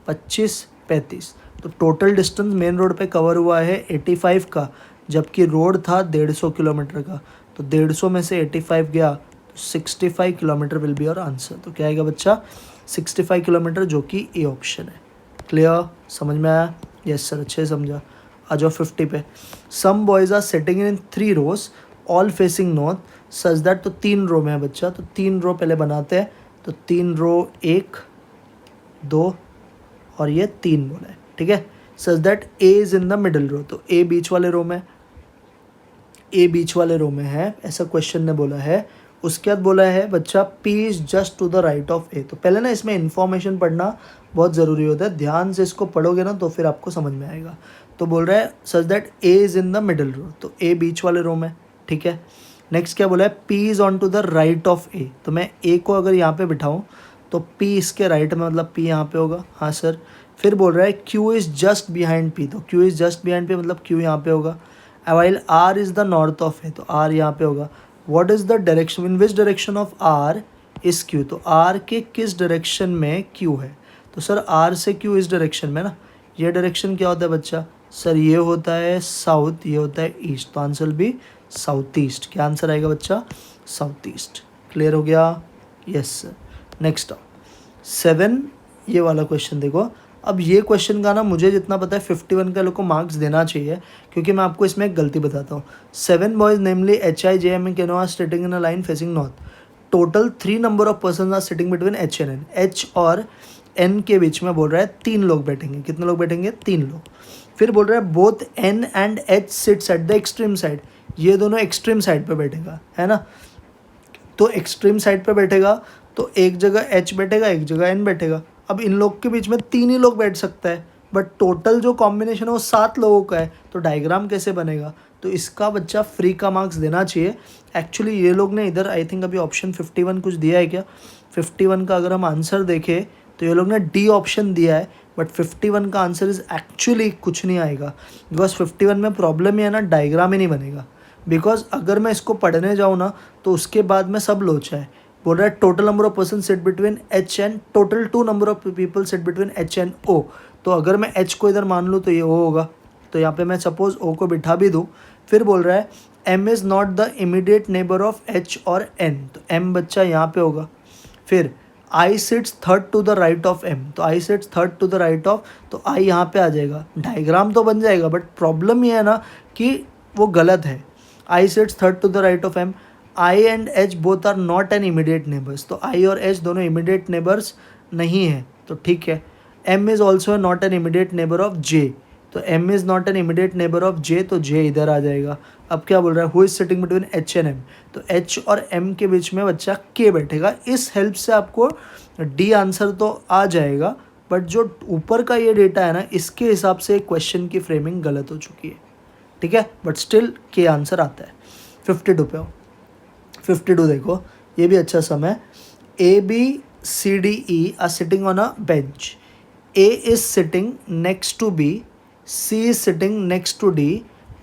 25, 35, तो टोटल डिस्टेंस मेन रोड पे कवर हुआ है 85 का, जबकि रोड था 150 किलोमीटर का, तो 150 में से 85 गया, तो 65 kilometre will be your answer. तो क्या आएगा बच्चा? 65 किलोमीटर, जो कि ए ऑप्शन है। क्लियर? समझ में आया? यस सर, अच्छे समझा। आ जाओ 50 पे। Some boys are sitting in 3 rows all facing north such that, तो 3 रो में है बच्चा, तो 3 रो पहले बनाते हैं, तो 3 रो 1 2 और ये 3 बोला है, ठीक है। Such that A is in the middle row, तो ए बीच वाले रो में, ए बीच वाले रो में है, ऐसा क्वेश्चन ने बोला है। उसके बाद बोला है बच्चा P is just to the right of A, तो पहले ना इसमें इन्फॉर्मेशन पढ़ना बहुत ज़रूरी होता है, ध्यान से इसको पढ़ोगे ना तो फिर आपको समझ में आएगा। तो बोल रहा है such that A is in the middle row, तो ए बीच वाले रो में, ठीक है। नेक्स्ट क्या बोला है? P is on to the right of A, तो मैं ए को अगर यहाँ पे बिठाऊँ तो पी इसके राइट में, मतलब पी यहाँ पे होगा, हाँ सर। फिर बोल रहा है Q is just behind P, तो Q is just behind P मतलब क्यू यहाँ पे होगा। While R is the north of A, तो आर यहाँ पे होगा। What is the direction, in which direction of R is Q, तो आर के किस डायरेक्शन में क्यू है? तो सर आर से क्यू इस डायरेक्शन में ना, ये डायरेक्शन क्या होता है बच्चा? सर ये होता है साउथ, ये होता है ईस्ट, तो आंसर भी साउथ ईस्ट। क्या आंसर आएगा बच्चा? South east. क्लियर हो गया? Yes sir. नेक्स्ट 7, ये वाला क्वेश्चन देखो। अब ये क्वेश्चन का ना मुझे जितना पता है 51 का लोग को मार्क्स देना चाहिए, क्योंकि मैं आपको इसमें एक गलती बताता हूँ। 7 boys namely H I J M and K N O are sitting in a line facing north, total 3 number of person are sitting between H and N, H और एन के बीच में बोल रहा है 3 लोग बैठेंगे। कितने लोग बैठेंगे? 3 लोग। फिर बोल रहा है both N and H sits at the extreme side, ये दोनों एक्सट्रीम साइड पे बैठेगा, है ना। तो एक्सट्रीम साइड पे बैठेगा तो एक जगह H बैठेगा, एक जगह N बैठेगा। अब इन लोग के बीच में 3 ही लोग बैठ सकता है, बट टोटल जो कॉम्बिनेशन है वो 7 लोगों का है, तो डायग्राम कैसे बनेगा। तो इसका बच्चा फ्री का मार्क्स देना चाहिए। एक्चुअली ये लोग ने इधर आई थिंक अभी ऑप्शन 51 कुछ दिया है क्या, 51 का अगर हम आंसर देखें तो ये लोग ने डी ऑप्शन दिया है, बट 51 का आंसर इज एक्चुअली कुछ नहीं आएगा, बिकॉज 51 में प्रॉब्लम ये है ना, डायग्राम ही नहीं बनेगा। बिकॉज अगर मैं इसको पढ़ने जाऊँ ना तो उसके बाद में सब लोचा है। बोल रहा है total number of person set between H and total 2 number of people set between H and O। तो अगर मैं H को इधर मान लूँ तो ये O होगा, तो यहाँ पे मैं सपोज O को बिठा भी दूँ। फिर बोल रहा है M is not the immediate neighbour of H और N, तो M बच्चा यहाँ पे होगा। फिर I sits third to the right of M, तो I sits third to the right of, तो I यहाँ पे आ जाएगा। डायग्राम तो बन जाएगा, बट प्रॉब्लम ये है ना कि वो गलत है। I sits third to the right of M. I and H both are not an immediate neighbors, तो I और H दोनों immediate neighbors नहीं है, तो ठीक है। M is also not an immediate neighbor of J, तो M is not an immediate neighbor of J, तो J इधर आ जाएगा। अब क्या बोल रहा है, who is sitting between H and M, तो H और M के बीच में बच्चा K बैठेगा। इस हेल्प से आपको D आंसर तो आ जाएगा, बट जो ऊपर का ये डेटा है ना, इसके हिसाब से क्वेश्चन की फ्रेमिंग गलत हो चुकी है, ठीक है। बट स्टिल के आंसर आता है। 52 पे हो, 52 देखो, ये भी अच्छा सम है। ABCDE are sitting on a bench. A is sitting next to B, C is sitting next to D,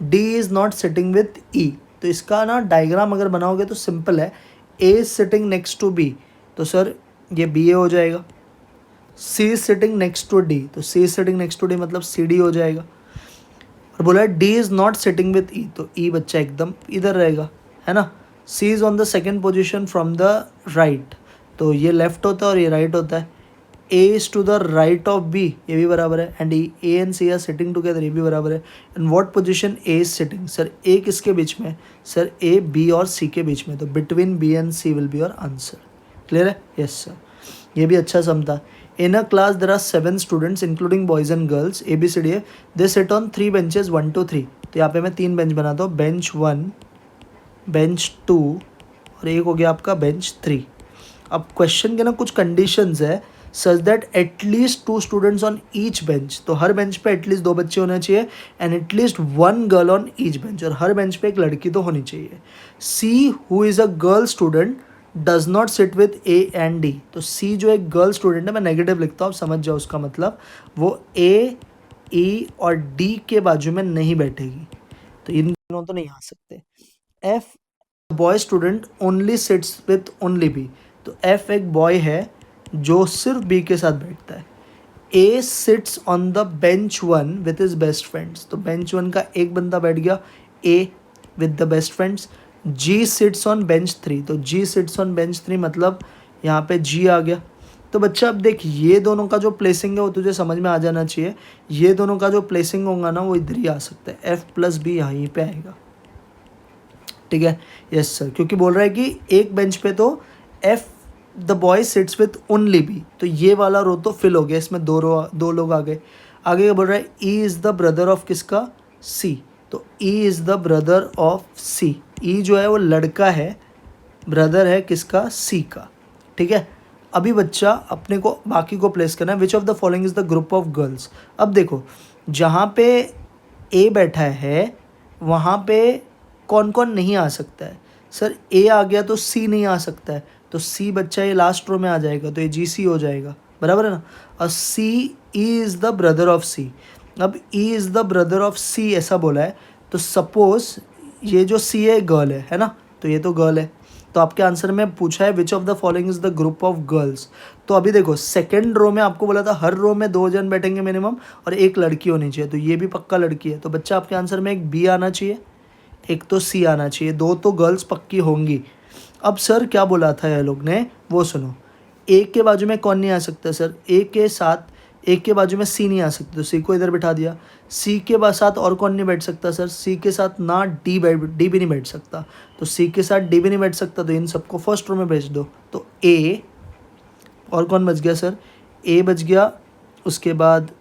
D is not sitting with E। तो इसका ना डायग्राम अगर बनाओगे तो सिंपल है। A is sitting next to B, तो सर ये BA हो जाएगा। C is sitting next to D, तो C is sitting next to D मतलब CD हो जाएगा। और बोला है D is not sitting with E, तो E बच्चा एकदम इधर रहेगा, है ना। C is on the second position from the right, तो ये लेफ्ट होता है और ये राइट होता है। A is to the right of B, ये भी बराबर है। And A and C are sitting together, ये भी बराबर है। And what position A is sitting, sir A किसके बीच में, सर A B और C के बीच में, तो between B and C will be your answer. Clear है, यस सर। ये भी अच्छा सम था। In a class there are 7 students including boys and girls ABCDF. They sit on 3 benches 1 to 3. तो यहाँ पे मैं 3 बेंच बनाता हूँ, bench 1, bench 2 और एक हो गया आपका bench 3। अब क्वेश्चन के ना कुछ कंडीशंस है such that at least 2 students on each bench, तो हर बेंच पे एटलीस्ट 2 बच्चे होने चाहिए। And at least 1 girl on each bench, और हर बेंच पे एक लड़की तो होनी चाहिए। C who is a girl student does not sit with A and D, तो C जो एक गर्ल स्टूडेंट है, मैं नेगेटिव लिखता हूँ, समझ जाओ उसका मतलब, वो A, E और D के बाजू में नहीं बैठेगी, तो इन दोनों तो नहीं आ सकते। F boy student only sits with only B, तो F एक बॉय है जो सिर्फ B के साथ बैठता है। A sits on the bench 1 with his best friends, तो बेंच 1 का एक बंदा बैठ गया A with the best friends. G sits on bench 3, तो G सिट्स ऑन बेंच 3 मतलब यहाँ पे G आ गया। तो बच्चा अब देख, ये दोनों का जो प्लेसिंग है वो तुझे समझ में आ जाना चाहिए। ये दोनों का जो प्लेसिंग होगा ना वो इधर ही आ सकता है, F प्लस B यहीं पे आएगा, ठीक है। यस सर, क्योंकि बोल रहा है कि एक बेंच पे तो F the boy sits with only B, तो ये वाला रो तो फिल हो गया, इसमें दो लोग आ गए। आगे बोल रहा है E is the brother of किसका, C, तो E is the brother of C। E जो है वो लड़का है, ब्रदर है किसका, C का, ठीक है। अभी बच्चा अपने को बाकी को प्लेस करना है। Which of the following is the group of girls. अब देखो जहाँ पे A बैठा है वहाँ पे कौन कौन नहीं आ सकता है, सर A आ गया तो C नहीं आ सकता है, तो C बच्चा ये लास्ट रो में आ जाएगा, तो ये GC हो जाएगा, बराबर है ना। और C E is the brother of C, अब E is the brother of C ऐसा बोला है, तो सपोज ये जो C है गर्ल है ना, तो ये तो गर्ल है, तो आपके आंसर में पूछा है which of the following is the group of girls. तो अभी देखो सेकंड रो में आपको बोला था हर रो में 2 जन बैठेंगे मिनिमम और एक लड़की होनी चाहिए, तो ये भी पक्का लड़की है, तो बच्चा आपके आंसर में एक B आना चाहिए, एक तो C आना चाहिए, 2 तो गर्ल्स पक्की होंगी। अब सर क्या बोला था ये लोग ने वो सुनो। A के बाजू में कौन नहीं आ सकता सर, A के बाजू में C नहीं आ सकता, तो C को इधर बिठा दिया। C के साथ और कौन नहीं बैठ सकता सर, C के साथ ना D भी नहीं बैठ सकता, तो C के साथ D भी नहीं बैठ सकता, तो इन सबको फर्स्ट रो में भेज दो। तो A और कौन बच गया सर, A बच गया, उसके बाद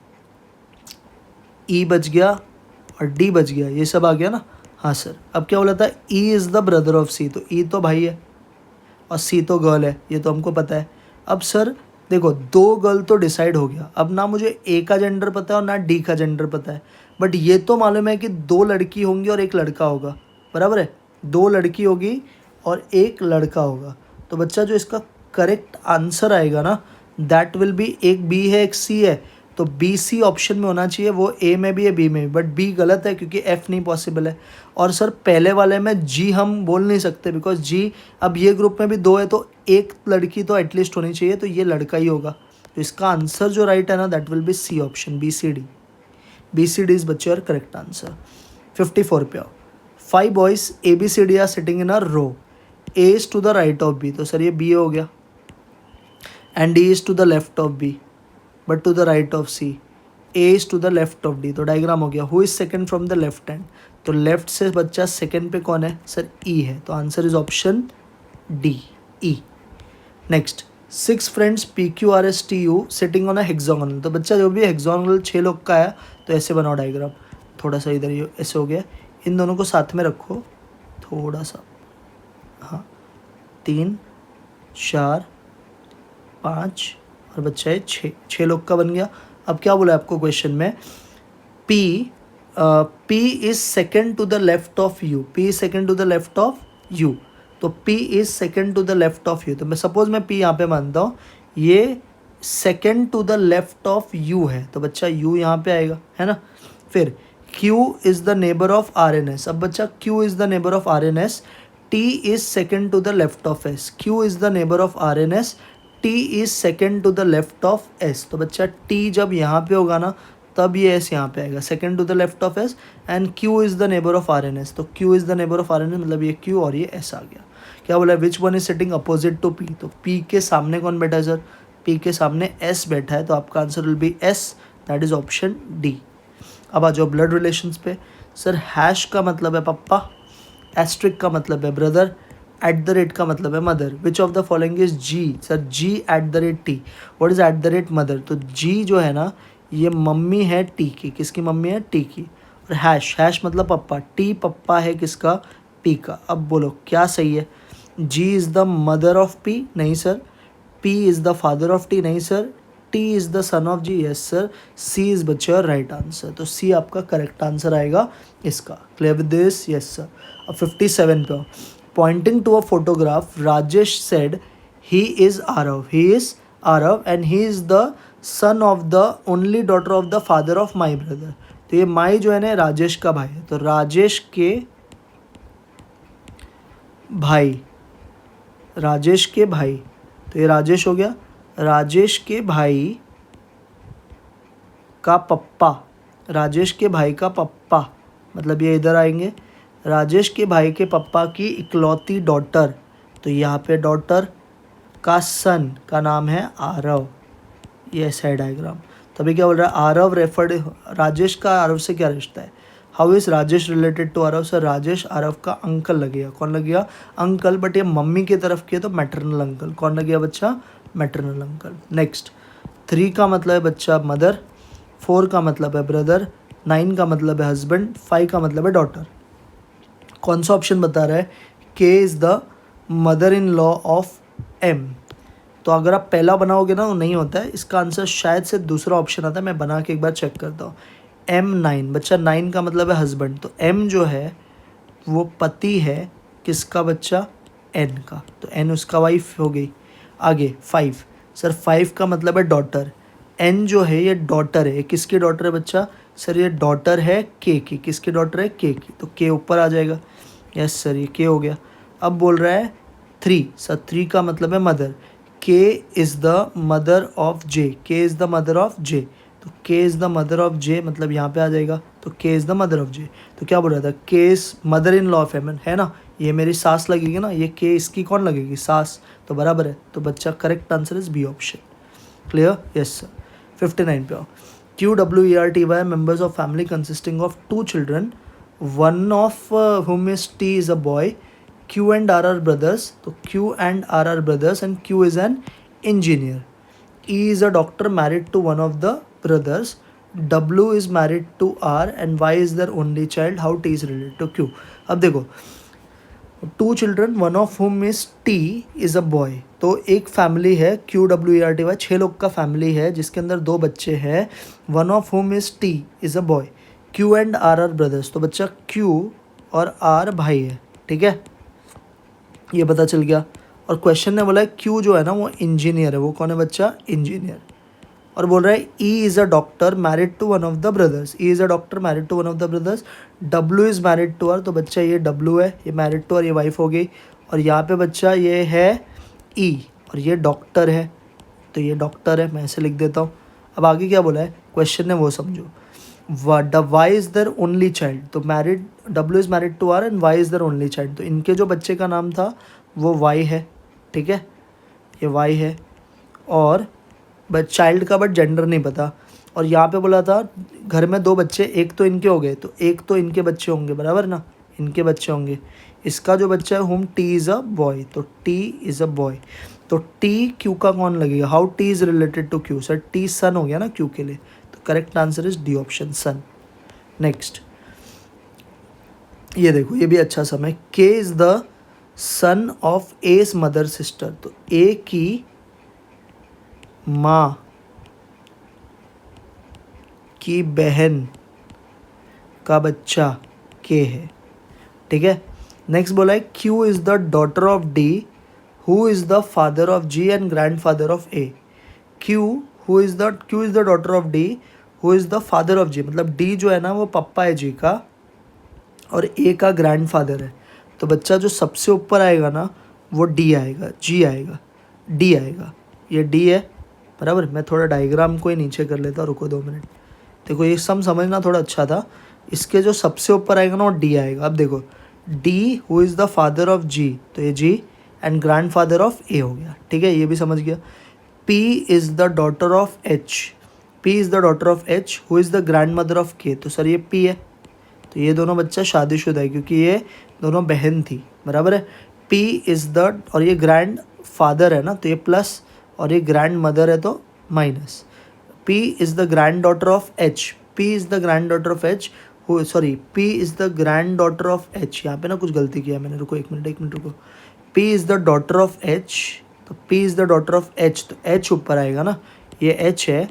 E बच गया और D बच गया, ये सब आ गया ना। हाँ सर, अब क्या बोला था, E is the brother of सी, तो ई तो भाई है और सी तो गर्ल है, ये तो हमको पता है। अब सर देखो, दो गर्ल तो डिसाइड हो गया, अब ना मुझे ए का जेंडर पता है और ना डी का जेंडर पता है, बट ये तो मालूम है कि दो लड़की होंगी और एक लड़का होगा, बराबर है, दो लड़की होगी और एक लड़का होगा। तो बच्चा जो इसका करेक्ट आंसर आएगा ना, दैट विल बी, एक बी है एक सी है, तो बी सी ऑप्शन में होना चाहिए, वो ए में भी है बी में भी, बट बी गलत है क्योंकि एफ नहीं पॉसिबल है। और सर पहले वाले में जी हम बोल नहीं सकते बिकॉज जी, अब ये ग्रुप में भी दो है तो एक लड़की तो एटलीस्ट होनी चाहिए, तो ये लड़का ही होगा। तो इसका आंसर जो राइट है ना, that will be C option, B C D. B C D is बच्चे और करेक्ट आंसर। 54 पे आओ। 5 boys A B C D are sitting in a row, A is to the right of B, तो सर ये बी हो गया, and D is to the left of B but to the right of C, A is to the left of D, तो डायग्राम हो गया। Who is second from the left hand, तो लेफ्ट से बच्चा सेकंड पे कौन है सर, ई है, तो answer is option D, E. Next, 6 friends P Q R S T U sitting on a hexagonal, तो बच्चा जो भी हेक्सागोनल 6 लोग का है, तो ऐसे बनाओ डायग्राम, थोड़ा सा इधर ये ऐसे हो गया, इन दोनों को साथ में रखो थोड़ा सा, हाँ, 3 4 5 और बच्चा है 6 लोग का बन गया। अब क्या बोला आपको क्वेश्चन में, P P is second to the left of U, P is second to the left of U, तो P is second to the left of U, तो मैं सपोज मैं P यहाँ पे मानता हूँ, ये second to the left of U है, तो बच्चा U यहाँ पे आएगा, है ना। फिर Q is the neighbour of RNS, अब बच्चा Q is the neighbour of RNS, T is second to the left of S, Q is the neighbour of RNS, T is second to the left of S, तो बच्चा T जब यहाँ पे होगा ना, तब ये S यहाँ पे आएगा, second to the left of S, and Q is the neighbour of RNS, तो Q is the neighbour of RNS, मतलब ये Q और ये S आ गया। क्या बोला है, which one is sitting opposite to P, तो P के सामने कौन बैठा है सर, P के सामने S बैठा है, तो आपका answer will B S, that is option D. अब आ जाओ ब्लड रिलेशंस पे। सर हैश का मतलब है पप्पा, एस्ट्रिक का मतलब है ब्रदर, एट द रेट का मतलब है mother, which of the following is G, sir G at the rate T, what is at the rate mother, तो जी जो है ना, ये मम्मी है टी की, किसकी मम्मी है, टी की। और हैश, हैश मतलब पप्पा, टी पप्पा है किसका, पी का। अब बोलो क्या सही है, G is the mother of P, नहीं sir, P is the father of T, नहीं sir, T is the son of G, yes sir, C is बच्चे और राइट आंसर, तो सी आपका करेक्ट आंसर आएगा इसका। Clear with this, yes sir. अब 57 पे, pointing to a photograph Rajesh said he is Aarav, he is Aarav and he is the son of the only daughter of the father of my brother, तो ये माई जो है ना राजेश का भाई है, तो राजेश के भाई, राजेश के भाई, तो ये राजेश हो गया, राजेश के भाई का पप्पा, राजेश के भाई का पप्पा, मतलब ये इधर आएंगे, राजेश के भाई के पप्पा की इकलौती डॉटर, तो यहाँ पे डॉटर का सन का नाम है आरव, ये ऐसा है डायग्राम। तभी क्या बोल रहा है, आरव रेफर्ड, राजेश का आरव से क्या रिश्ता है, how is Rajesh related to Aarav, sir Rajesh Aarav का अंकल लगेगा, कौन लगेगा, अंकल, बट ये मम्मी की तरफ की है तो मैटरनल अंकल, कौन लगेगा बच्चा, मैटरनल अंकल। नेक्स्ट, 3 का मतलब है बच्चा मदर, 4 का मतलब है ब्रदर, 9 का मतलब है हस्बैंड, 5 का मतलब है डॉटर। कौन सा ऑप्शन बता रहा है, K is the mother in law of M, तो अगर आप पहला बनाओगे ना वो नहीं होता है, इसका आंसर शायद से दूसरा ऑप्शन आता है, मैं बना के एक बार चेक करता हूँ। M9, बच्चा 9 का मतलब है हस्बैंड, तो M जो है वो पति है किसका बच्चा, N का, तो N उसका वाइफ हो गई। आगे 5, सर 5 का मतलब है डॉटर, N जो है ये डॉटर है, किसकी डॉटर है बच्चा, सर ये डॉटर है K की, किसकी डॉटर है, K की, तो K ऊपर आ जाएगा, यस सर ये K हो गया। अब बोल रहा है 3, सर 3 का मतलब है mother, K is the mother of J, K is the mother of J, तो K is the mother of J, मतलब यहाँ पे आ जाएगा, तो K is the mother of J, तो क्या बोल रहा था, K is mother in law of M, है ना, ये मेरी सास लगेगी ना, ये K इसकी कौन लगेगी, सास, तो बराबर है, तो बच्चा correct answer is B option. Clear, yes sir. 59 पे आओ। QWERTY members of family consisting of 2 children, one of whom is T is a boy, Q and R are brothers, तो Q and R are brothers and Q is an engineer. E is a doctor married to one of the brothers. W is married to R and Y is their only child. How T is related to Q? अब देखो, two children one of whom is T is a boy. तो एक फैमिली है QWERTY, 6 लोग का फैमिली है जिसके अंदर 2 बच्चे हैं. One of whom is T is a boy. Q and R are brothers. तो बच्चा Q और R भाई है. ठीक है, ये पता चल गया. और क्वेश्चन ने बोला है Q जो है ना वो इंजीनियर है. वो कौन है बच्चा? इंजीनियर. और बोल रहा है E is a doctor married to one of the brothers. E is a doctor married to one of the brothers. W is married to R. तो बच्चा ये W है, ये मैरिड टू R, ये वाइफ हो गई. और यहाँ पे बच्चा ये है E और ये डॉक्टर है. तो ये डॉक्टर है, मैं ऐसे लिख देता हूँ. अब आगे क्या बोला है क्वेश्चन ने वो समझो. Y is their only child. तो married, W is married to R and Y is their only child. तो इनके जो बच्चे का नाम था वो Y है. ठीक है, ये Y है. और बट चाइल्ड का बट जेंडर नहीं पता. और यहाँ पे बोला था घर में 2 बच्चे, एक तो इनके हो गए तो एक तो इनके बच्चे होंगे, बराबर ना, इनके बच्चे होंगे. इसका जो बच्चा है होम टी इज़ अ बॉय. तो टी इज़ अ बॉय. तो टी क्यू का कौन लगेगा? How T is related to Q? Sir T son हो गया ना क्यू के लिए. तो correct answer is D option, son. Next ये देखो, ये भी अच्छा सम है. K is the son of A's mother sister. तो ए की माँ की बहन का बच्चा के है. ठीक है, नेक्स्ट बोला है Q is the daughter of D who is the father of G and grand father of A. Q is the daughter of D who is the father of G. मतलब डी जो है ना वो पप्पा है जी का और ए का ग्रैंड फादर है. तो बच्चा जो सबसे ऊपर आएगा ना वो डी आएगा, जी आएगा, डी आएगा. ये डी है, बराबर. मैं थोड़ा डायग्राम को ही नीचे कर लेता हूँ, रुको 2 मिनट. देखो ये सम समझना थोड़ा अच्छा था. इसके जो सबसे ऊपर आएगा ना वो डी आएगा. अब देखो D who is the father of G, तो ये G and grand father of A हो गया. ठीक है, ये भी समझ गया. P is the daughter of H. P is the daughter of H who is the grand mother of K. तो सर ये पी है. तो ये दोनों बच्चा शादीशुदा है क्योंकि ये दोनों बहन थी, बराबर है. पी इज़ द, और ये ग्रैंड फादर है ना तो ये प्लस, और ये ग्रैंड मदर है तो minus. P is the granddaughter of H. P is the granddaughter of H. P is the granddaughter of H. यहाँ पे ना कुछ गलती किया मैंने, रुको एक मिनट रुको. P is the daughter of H. तो P is the daughter of H. तो H ऊपर आएगा ना, ये H है,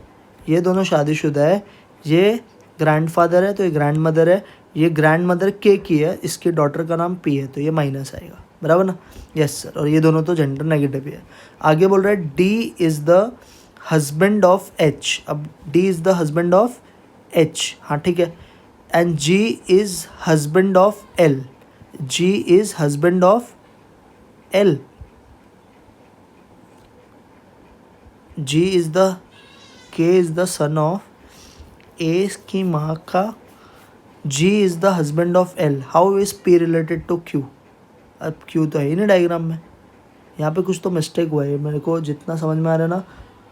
ये दोनों शादीशुदा है, ये ग्रैंडफादर है तो ये ग्रैंड मदर है, ये ग्रैंड मदर के की है, इसके डॉटर का नाम P है तो ये माइनस आएगा, बराबर ना. Yes sir. और ये दोनों तो जेंडर नेगेटिव ही है. आगे बोल रहा है D is the husband of H. अब D is the husband of H, हाँ ठीक है. And G is husband of L. G is husband of L. G is the, K is the son of A की माँ का. G is the husband of L. How is P related to Q? अब क्यू तो है ही नहीं डायग्राम में. यहाँ पे कुछ तो मिस्टेक हुआ है, मेरे को जितना समझ में आ रहा है ना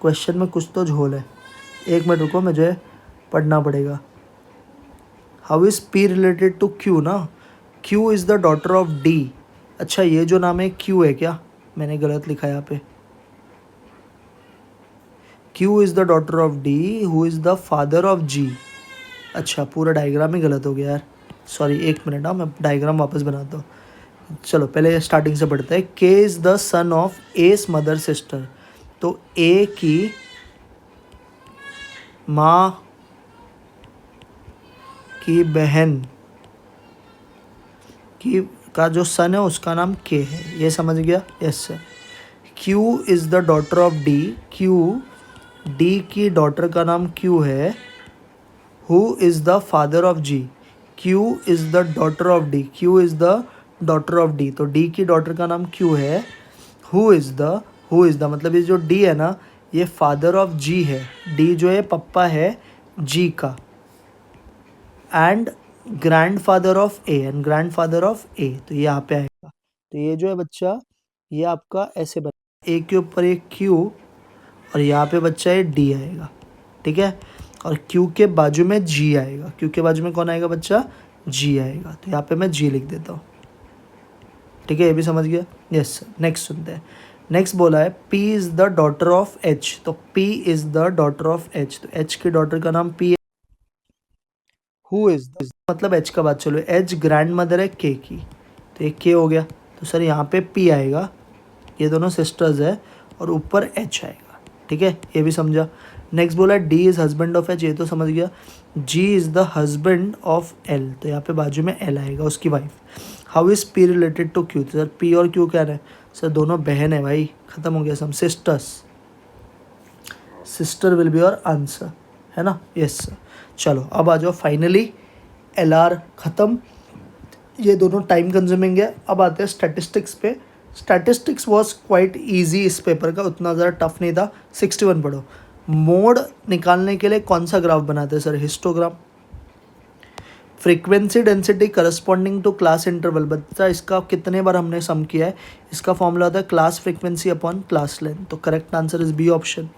क्वेश्चन में कुछ तो झोल है. 1 मिनट रुको, मुझे पढ़ना पड़ेगा. How is P related to Q ना. Q is the daughter of D. अच्छा ये जो नाम है क्यू है क्या? मैंने गलत लिखा यहाँ पे. Q is the daughter of D who is the father of G. अच्छा पूरा डायग्राम ही गलत हो गया यार, सॉरी. 1 मिनट, मैं डायग्राम वापस बनाता हूँ. चलो पहले स्टार्टिंग से पढ़ते हैं. K is the son of A's mother sister. तो ए की माँ की बहन की का जो सन है उसका नाम के है. ये समझ गया? Yes sir. Q is the daughter of D. Q, D की डॉटर का नाम क्यू है. Who is the father of G. Q is the daughter of D. Q is the daughter of D. तो डी की डॉटर का नाम क्यू है. हु इज़ द मतलब ये जो डी है ना ये फादर ऑफ जी है. डी जो है पप्पा है जी का. And grand father of A. And grand father of A. तो ये यहाँ पे आएगा. तो ये जो है बच्चा ये आपका ऐसे बना, ए के ऊपर एक क्यू और यहाँ पे बच्चा ये डी आएगा. ठीक है, और क्यू के बाजू में जी आएगा. क्यू के बाजू में कौन आएगा बच्चा? जी आएगा. तो यहाँ पे मैं जी लिख देता हूँ. ठीक है, ये भी समझ गया. Yes sir. नेक्स्ट सुनते हैं. नेक्स्ट बोला है P is the daughter of H. तो P is the daughter of H. तो H की डॉटर का नाम P है. हु इज द, मतलब एच का बात चलो, एच ग्रैंड मदर है के की, तो एक के हो गया, तो सर यहाँ पे पी आएगा, ये दोनों सिस्टर्स है, और ऊपर एच आएगा, ठीक है, ये भी समझा। नेक्स्ट बोला D is husband of H, ये तो समझ गया। G is the husband of L, तो यहाँ पे बाजू में एल आएगा, उसकी wife. How is P related to Q, sir P और क्यू क्या है, सर दोनों बहन है भाई, खत्म हो गया sum, sisters, sister will be your answer, है ना, यस सर। चलो अब आ जाओ, फाइनली एल आर खत्म, ये दोनों टाइम कंज्यूमिंग है। अब आते हैं स्टैटिस्टिक्स पे। स्टैटिस्टिक्स वाज क्वाइट इजी इस पेपर का, उतना ज़रा टफ नहीं था। 61 पढ़ो। मोड निकालने के लिए कौन सा ग्राफ बनाते हैं sir, histogram. Frequency density corresponding to class interval, बच्चा इसका कितने बार हमने सम किया है, इसका फॉर्मूला होता है class frequency upon class length, तो correct answer is B option.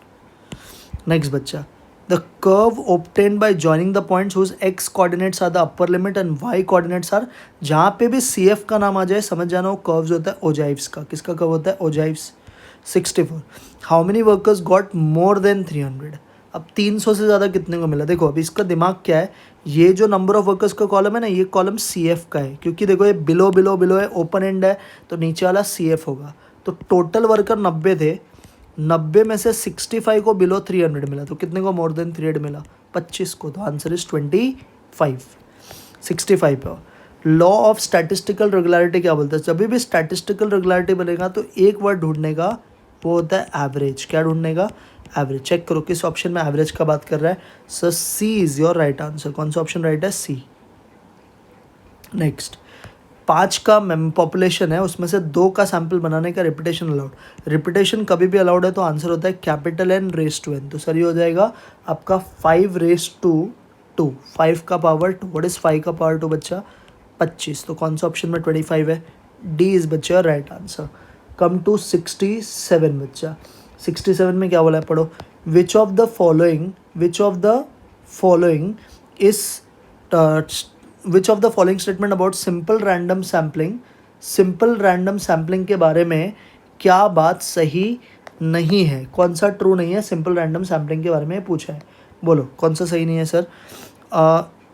Next बच्चा, the curve obtained by joining the points whose x coordinates are the upper limit and y coordinates are, जहाँ पे भी CF का नाम आ जाए समझ जाना वो कर्व्स होता है ओजाइव्स का। किसका कर्व होता है, ओजाइव्स। 64, how many workers got more than 300, अब 300 से ज़्यादा कितने को मिला। देखो अभी इसका दिमाग क्या है, ये जो नंबर ऑफ वर्कर्स का कॉलम है ना, ये कॉलम CF का है, क्योंकि देखो ये बिलो बिलो बिलो है, ओपन एंड है, तो नीचे वाला CF होगा। तो टोटल वर्कर 90 थे, 90 में से 65 को बिलो 300 मिला, तो कितने को मोर देन 300 मिला, 25 को, तो आंसर इज 25। 65 पे लॉ ऑफ स्टैटिस्टिकल रेगुलरिटी क्या बोलता है, जब भी स्टैटिस्टिकल रेगुलरिटी बनेगा तो एक वर्ड ढूंढने का, वो होता है एवरेज। क्या ढूंढने का, एवरेज। चेक करो किस ऑप्शन में एवरेज का बात कर रहा है, sir C is your right answer. कौन सा ऑप्शन राइट है, सी। नेक्स्ट, 5 का पॉपुलेशन है, उसमें से 2 का सैंपल बनाने का रिपीटेशन अलाउड। रिपीटेशन कभी भी अलाउड है तो आंसर होता है capital N raise to N, तो सर ये हो जाएगा आपका 5 रेस टू 2, 5 का पावर 2। व्हाट इज 5 का पावर 2 बच्चा, 25, तो कौन सा ऑप्शन में 25 है, डी इज बच्चा राइट आंसर। कम टू 67 बच्चा। 67 में क्या बोला है, पढ़ो। विच of the following is which of the following statement about simple random sampling के बारे में क्या बात सही नहीं है, कौन सा ट्रू नहीं है, सिंपल रैंडम सैम्पलिंग के बारे में पूछा है, बोलो कौन सा सही नहीं है sir.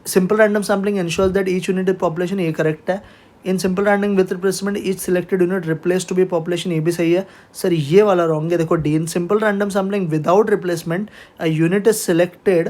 Simple random sampling ensures that each unit population, ये करेक्ट है। In simple random with replacement each selected unit replace to be population, ये भी सही है सर। ये वाला रॉन्ग है, देखो D. In simple random sampling without replacement a unit is selected,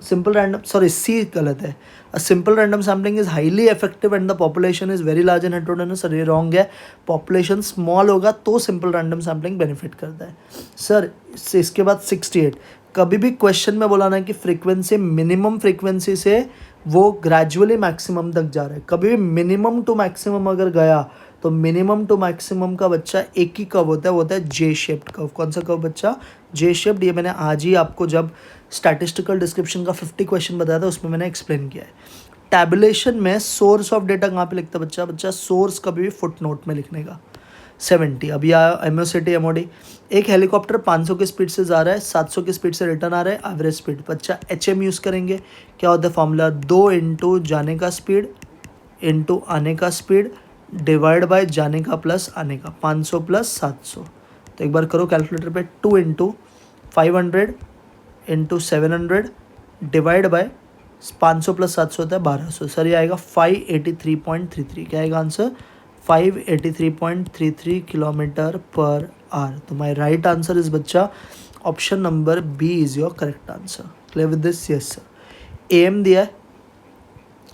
simple random, sorry C गलत है। A simple random sampling is highly effective and the population is very large and heterogeneous, sir ये रॉन्ग है। पॉपुलेशन स्मॉल होगा तो सिंपल रैंडम सैम्पलिंग बेनिफिट करता है सर। इसके बाद 68, कभी भी क्वेश्चन में बोला ना कि फ्रीक्वेंसी मिनिमम फ्रीक्वेंसी से वो ग्रेजुअली मैक्सिमम तक जा रहा है, कभी भी मिनिमम टू मैक्सिमम अगर गया तो मिनिमम टू मैक्सिमम का बच्चा एक ही कर्व होता है, वो होता है जे शेप्ड कर्व। कौन सा कर्व बच्चा, जे शेप्ड। ये मैंने आज ही आपको जब स्टैटिस्टिकल डिस्क्रिप्शन का 50 क्वेश्चन बताया था उसमें मैंने एक्सप्लेन किया है। टैबुलेशन में सोर्स ऑफ डेटा कहाँ पे लिखता है बच्चा, सोर्स कभी भी फुट नोट में लिखने का। 70, अभी आया एमओसीटी एमओडी। एक हेलीकॉप्टर 500 की स्पीड से जा रहा है, 700 की स्पीड से रिटर्न आ रहा है, एवरेज स्पीड। बच्चा HM यूज़ करेंगे, क्या होता है फॉर्मूला, 2 इंटू जाने का स्पीड इंटू आने का स्पीड डिवाइड बाय जाने का प्लस आने का, 500 प्लस 700। तो एक बार करो कैलकुलेटर पे, 2 into 500 into 700 divide by 500 plus 700 होता है 1200। सर ये आएगा 583.33, क्या आएगा आंसर, 583.33 किलोमीटर पर आवर। तो माय राइट आंसर इज बच्चा option number B is your correct answer. Clear with this, yes sir. AM दिया है,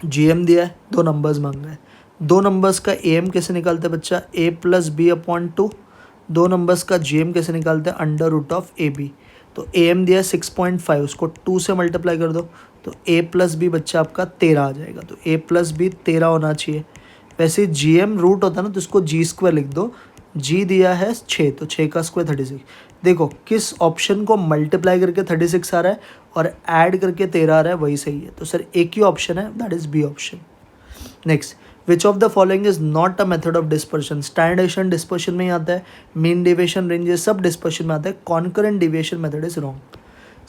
GM दिया है, 2 नंबर्स मांग रहे हैं। 2 नंबर्स का AM कैसे निकालते हैं बच्चा, A plus B upon 2। 2 numbers का GM कैसे निकालते हैं, अंडर रूट ऑफ AB। तो AM दिया है 6.5, उसको 2 से मल्टीप्लाई कर दो, तो A प्लस बी बच्चा आपका 13 आ जाएगा। तो A प्लस बी 13 होना चाहिए। वैसे GM रूट होता है ना, तो इसको G² लिख दो। G दिया है 6, तो 6 का स्क्वायर 36। देखो किस ऑप्शन को मल्टीप्लाई करके 36 आ रहा है और ऐड करके 13 आ रहा है, वही सही है। तो सर एक ही ऑप्शन है, that is B option. Next, which of the following is not a method of dispersion. Standard deviation dispersion में ही आता है, मीन डेविएशन, रेंज, ये सब डिस्पर्शन में आता है। Concurrent deviation method is wrong.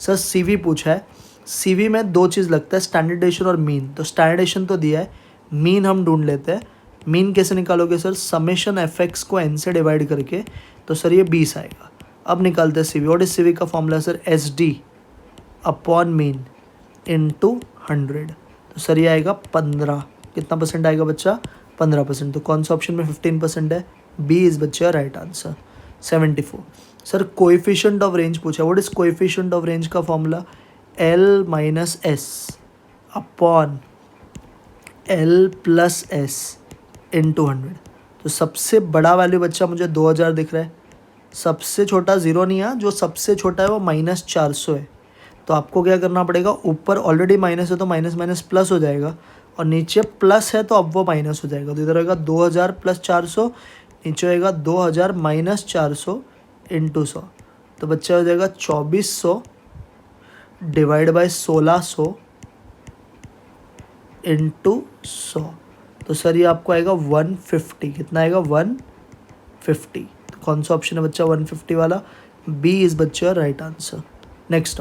Sir CV पूछा है, CV में 2 चीज़ लगता है, स्टैंडर्ड डेविएशन और मीन। तो स्टैंडर्ड डेविएशन तो दिया है, मीन हम ढूंढ लेते हैं। मीन कैसे निकालोगे सर, समेशन FX को N से डिवाइड करके, तो सर ये 20 आएगा। अब निकालते हैं CV। व्हाट इज CV का formula sir, SD upon mean into 100। तो सर ये आएगा 15। कितना परसेंट आएगा बच्चा? 15%। तो कौन सा ऑप्शन में 15% है? बी इज बच्चा right answer. 74। Sir coefficient of range पूछा। What is coefficient of range का formula? L minus S upon L plus S into 100। तो सबसे बड़ा वैल्यू बच्चा मुझे 2000 दिख रहा है, सबसे छोटा जीरो नहीं है, जो सबसे छोटा है वो -400 है। तो आपको क्या करना पड़ेगा, ऊपर ऑलरेडी माइनस है तो माइनस माइनस प्लस हो जाएगा, और नीचे प्लस है तो अब वो माइनस हो जाएगा। तो इधर होगा 2000 प्लस 400, नीचे होगा 2000 माइनस 400 इंटू 100। तो बच्चा हो जाएगा 2400 डिवाइड बाई 1600 इंटू 100। तो सर ये आपको आएगा 150। कितना आएगा? 150। तो कौन सा ऑप्शन है बच्चा 150 वाला? बी इज बच्चा right answer. Next,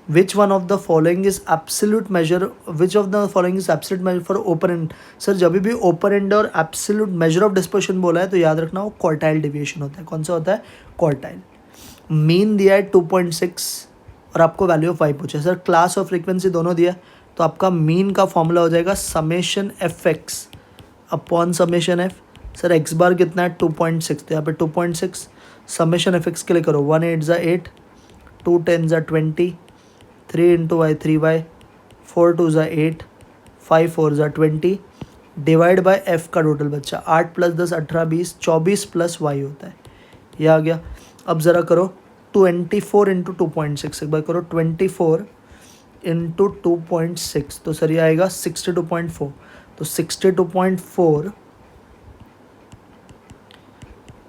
which one of the following is absolute major, which of the following is absolute major for open and? Sir जब भी ओपन एंड और एब्सोल्यूट मेजर ऑफ डिस्पर्शन बोला है तो याद रखना वो क्वार्टाइल डिविएशन होता है। कौन सा होता है? क्वार्टाइल। मीन दिया है 2.6 और आपको वैल्यू ऑफ 5 पूछा है। सर क्लास और फ्रीक्वेंसी दोनों दिया है, तो आपका मीन का फॉर्मूला हो जाएगा summation F X upon summation F. Sir X bar कितना है? 2.6, तो यहाँ पे 2.6 समेशन एफ एक्स के लिए करो 1 8 8, 2 10 20, 3 into y 3y, 4 2 8, 5 4 20, divide by F का टोटल बच्चा 8 + 10 18 20, 24 प्लस वाई होता है। ये आ गया। अब ज़रा करो 24 इंटू 2.6, एक बार करो 24 इंटू 2.6, तो सर ये आएगा 62.4। तो 62.4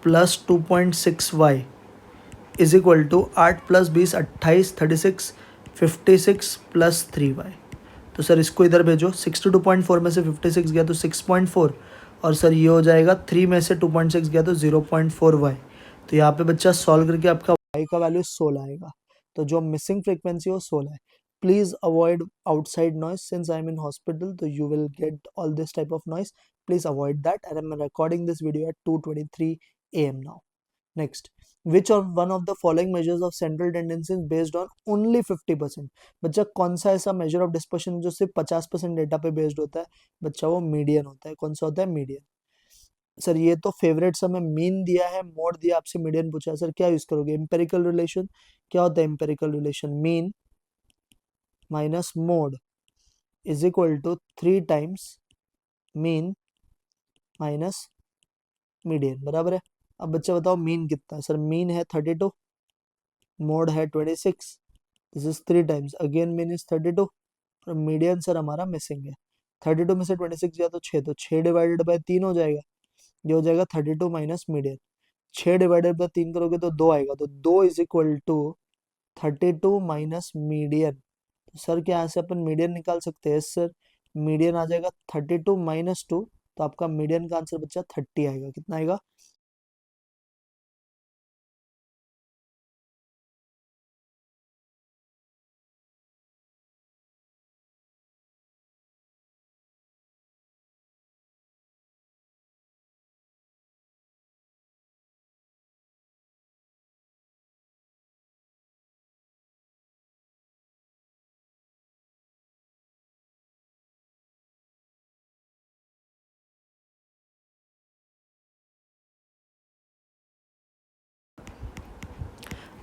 plus 2.6y is equal to 8 + 20 28 36 56 plus 3y। तो सर इसको इधर भेजो, 62.4 में से 56 गया तो 6.4, और सर ये हो जाएगा 3 में से 2.6 गया तो 0.4y। तो यहाँ पे बच्चा सॉल्व करके आपका y का वैल्यू 16 आएगा। तो जो मिसिंग फ्रीक्वेंसी हो 16 है। Please avoid outside noise since I am in hospital, तो you will get all this type of noise. Please avoid that, and I am recording this video at 2:23 AM now. Next, which of one of the following measures of central tendency is based on only 50%? बच्चा कौन सा ऐसा मेजर ऑफ डिस्पर्शन जो सिर्फ 50% डेटा पे बेस्ड होता है? बच्चा वो मीडियन होता है। कौन सा होता है? मीडियन। सर ये तो फेवरेट समय मीन दिया है, मोड दिया, आपसे मीडियन पूछा है, सर क्या यूज करोगे? Empirical relation. क्या होता है empirical relation? Mean minus mode is equal to 3 times mean minus median, बराबर है। अब बच्चा बताओ मीन कितना है? सर मीन है 32, मोड है 26, this is 3 times, again mean is 32, और मीडियन सर हमारा मिसिंग है। 32 में से 26 गया तो 6, तो 6 डिवाइडेड बाय 3 हो जाएगा, ये हो जाएगा 32 माइनस मीडियन। 6 डिवाइडेड बाय 3 करोगे तो 2 आएगा, तो 2 is equal to 32 minus median. तो सर क्या यहाँ से अपन मीडियन निकाल सकते हैं? सर मीडियन आ जाएगा 32 माइनस 2, तो आपका मीडियन का आंसर बच्चा 30 आएगा। कितना आएगा?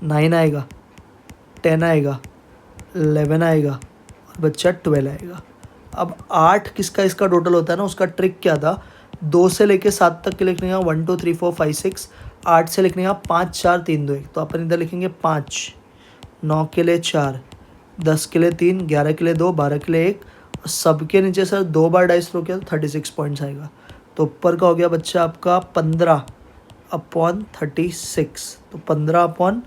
नाइन आएगा, 10 आएगा, 11 आएगा, और बच्चा 12 आएगा। अब 8 किसका इसका टोटल होता है ना, उसका ट्रिक क्या था? 2 से लेके 7 तक के लिखने का 1 2 3 4 5 6, 8 से लिखने का 5 4 3 2 1, तो अपन इधर लिखेंगे 5, 9 के लिए 4, 10 के लिए 3, 11 के लिए 2, 12 के लिए 1, और सबके नीचे सर 2 बार डाइस रो किया तो 36 पॉइंट्स आएगा। तो ऊपर का हो गया बच्चा आपका 15 अपॉन 36, तो 15 अपॉन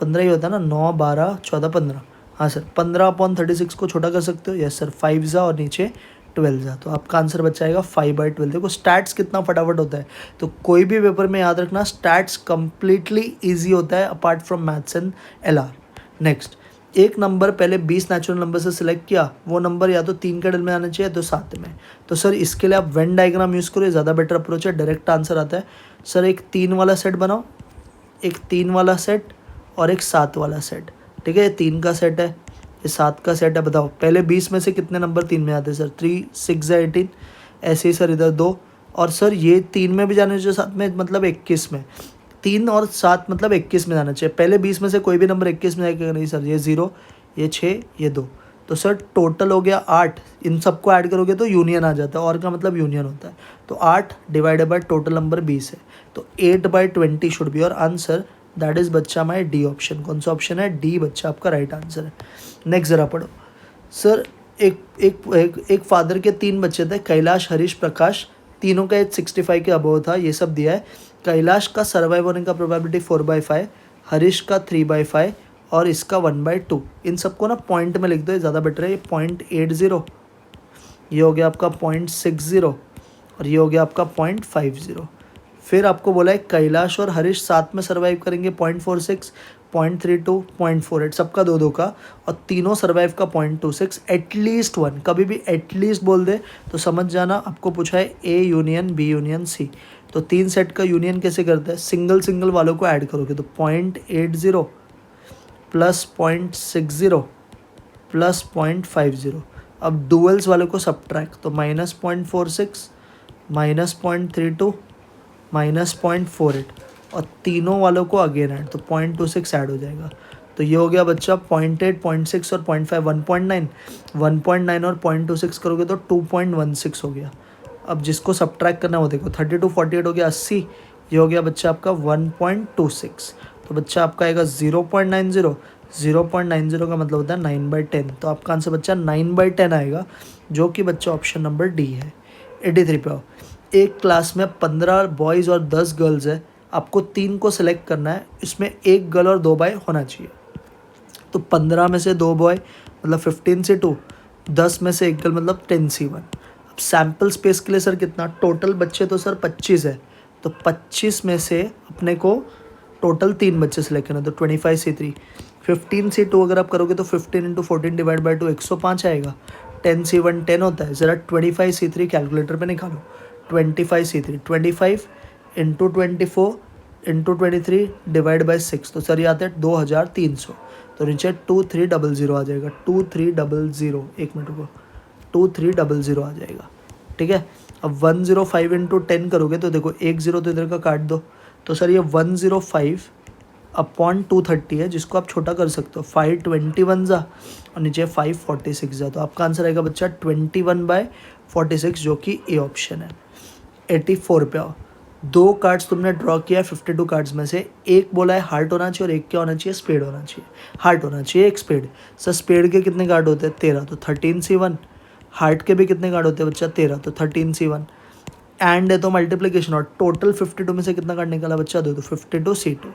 15 ही होता है ना, 9 12 14 15। हाँ सर, 15 अपॉन 36 को छोटा कर सकते हो? यस सर, 5 जा और नीचे 12 जा, तो आपका आंसर बच जाएगा 5/12। देखो स्टैट्स कितना फटाफट होता है। तो कोई भी पेपर में याद रखना, स्टैट्स कंप्लीटली ईजी होता है apart from maths and LR। Next, एक नंबर पहले 20 नेचुरल नंबर से सिलेक्ट किया, वो नंबर या तो 3 के डल में आना चाहिए तो 7 में। तो सर इसके लिए आप वेन डायग्राम यूज़ करो, ज़्यादा बेटर अप्रोच है, डायरेक्ट आंसर आता है। सर एक 3 वाला सेट बनाओ, एक 3 वाला सेट और एक 7 वाला सेट। ठीक है, ये 3 का सेट है, ये 7 का सेट है। बताओ पहले 20 में से कितने नंबर 3 में आते हैं सर? 3 6 18, ऐसे ही सर इधर 2, और सर ये 3 में भी जाना चाहिए 7 में, मतलब 21 में। 3 और 7 मतलब 21 में जाना चाहिए। पहले 20 में से कोई भी नंबर 21 में जाएगा नहीं सर? ये 0, ये 6, ये 2, तो सर टोटल हो गया 8। इन सबको ऐड करोगे तो यूनियन आ जाता है, और का मतलब यूनियन होता है। तो 8 डिवाइडेड बाय टोटल नंबर 20 है, तो 8/20 should be your answer. That is बच्चा माय डी ऑप्शन। कौन सा ऑप्शन है? डी बच्चा आपका राइट आंसर है। नेक्स्ट जरा पढ़ो सर। एक फादर के 3 बच्चे थे, कैलाश, हरीश, प्रकाश। तीनों का एज 65 के अबव था, ये सब दिया है। कैलाश का सर्वाइव होने का प्रोबेबिलिटी 4/5, हरीश का 3/5 और इसका 1/2। इन सबको ना पॉइंट में लिख दो, ये ज़्यादा बेटर है। ये 0.80, ये हो गया आपका 0.60 और ये हो गया आपका 0.50। फिर आपको बोला है कैलाश और हरीश साथ में सर्वाइव करेंगे 0.46, 0.32, 0.48, सबका 2-2 का, और तीनों सर्वाइव का 0.26। एटलीस्ट 1, कभी भी एटलीस्ट बोल दे तो समझ जाना आपको पूछा है A union B union C. तो 3 सेट का यूनियन कैसे करते हैं? सिंगल सिंगल वालों को ऐड करोगे तो 0.80 प्लस 0.60 प्लस 0.50। अब डुअल्स वालों को सब्ट्रैक्ट, तो -0.46 -0.32 -0.48, और तीनों वालों को अगेन ऐड, तो 0.26 ऐड हो जाएगा। तो ये हो गया बच्चा 0.8, 0.6 और 0.5, 1.9। 1.9 और 0.26 करोगे तो 2.16 हो गया। अब जिसको सब्ट्रैक्ट करना वो देखो, 32 48 हो गया 80, ये हो गया बच्चा आपका 1.26। तो बच्चा आपका आएगा 0.90। 0.90 का मतलब होता है 9/10, तो आपका आंसर बच्चा 9/10 आएगा, जो कि बच्चा ऑप्शन नंबर डी है। 83 पे आओ। एक क्लास में 15 बॉयज़ और 10 गर्ल्स है, आपको 3 को सिलेक्ट करना है, इसमें 1 गर्ल और 2 बॉय होना चाहिए। तो 15 में से 2 बॉय मतलब 15C2, 10 में से 1 गर्ल मतलब 10C1। अब सैम्पल स्पेस के लिए सर कितना? टोटल बच्चे तो सर 25 है, तो 25 में से अपने को टोटल 3 बच्चे सिलेक्ट करना, तो 25C3। 15C2 अगर आप करोगे तो 15 × 14 डिवाइड बाई 2 105 आएगा। 10C1 10 होता है। ज़रा 25C3 कैलकुलेटर पे निकालो। 25C3 25 × 24 × 23 डिवाइड बाई 6, तो सर ये आता है 2300। तो नीचे 2300 आ जाएगा। 2300, एक मिनट को, 2300 आ जाएगा। ठीक है। अब 105 × 10 करोगे तो देखो 1 0 तो इधर का काट दो, तो सर ये 105/230 है, जिसको आप छोटा कर सकते हो। 521 जा और नीचे 546 जा, तो आपका आंसर आएगा बच्चा 21/46, जो कि ए ऑप्शन है। 84 पे आओ। 2 कार्ड्स तुमने ड्रॉ किया 52 कार्ड्स में से, एक बोला है हार्ट होना चाहिए और एक क्या होना चाहिए? स्पेड होना चाहिए। हार्ट होना चाहिए, एक स्पेड। सर स्पेड के कितने कार्ड होते हैं? 13, तो 13C1। हार्ट के भी कितने कार्ड होते हैं बच्चा? 13, तो 13C1। एंड है तो मल्टीप्लिकेशन, और टोटल 52 में से कितना कार्ड निकाला बच्चा? 2, तो 52C2।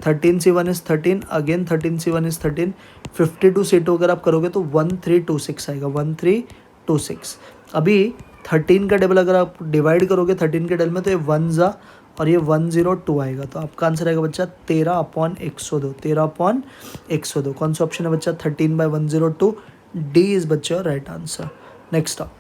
13C1 is 13, again 13C1 is 13। 52C2 अगर आप करोगे तो 1326 आएगा, 1326। अभी 13 का टेबल अगर आप डिवाइड करोगे 13 के टेबल में, तो ये 1 जा और ये 102 आएगा, तो आपका आंसर आएगा बच्चा 13/102। 13/102 कौन सा ऑप्शन है बच्चा? 13/102। डी इज बच्चा राइट आंसर। नेक्स्ट आप,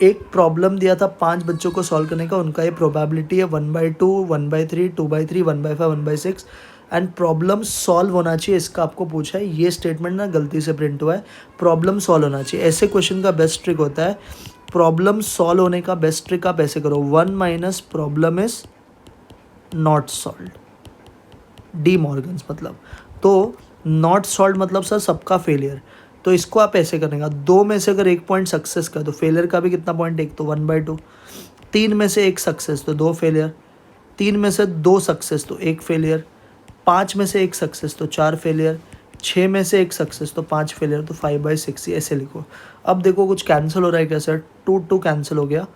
एक प्रॉब्लम दिया था 5 बच्चों को सॉल्व करने का, उनका ये प्रोबेबिलिटी है 1/2, 1/3, 2/3, 1/5, 1/6 एंड प्रॉब्लम सॉल्व होना चाहिए, इसका आपको पूछा है। ये स्टेटमेंट ना गलती से प्रिंट हुआ है, प्रॉब्लम सॉल्व होना चाहिए। ऐसे क्वेश्चन का बेस्ट ट्रिक होता है, प्रॉब्लम सॉल्व होने का बेस्ट ट्रिक आप ऐसे करो, 1 - problem is not solve, D Morgan's मतलब। तो नॉट सॉल्व मतलब सर सबका फेलियर, तो इसको आप ऐसे करने का, 2 में से अगर 1 पॉइंट सक्सेस का तो फेलियर का भी कितना पॉइंट? 1, तो 1/2। 3 में से 1 सक्सेस तो 2 फेलियर। 3 में से 2 सक्सेस तो 1 फेलियर। 5 में से 1 सक्सेस तो 4 फेलियर। 6 में से 1 सक्सेस तो 5 फेलियर, तो 5/6 ऐसे लिखो। अब देखो कुछ कैंसिल हो रहा है क्या सर? 2 कैंसिल हो गया,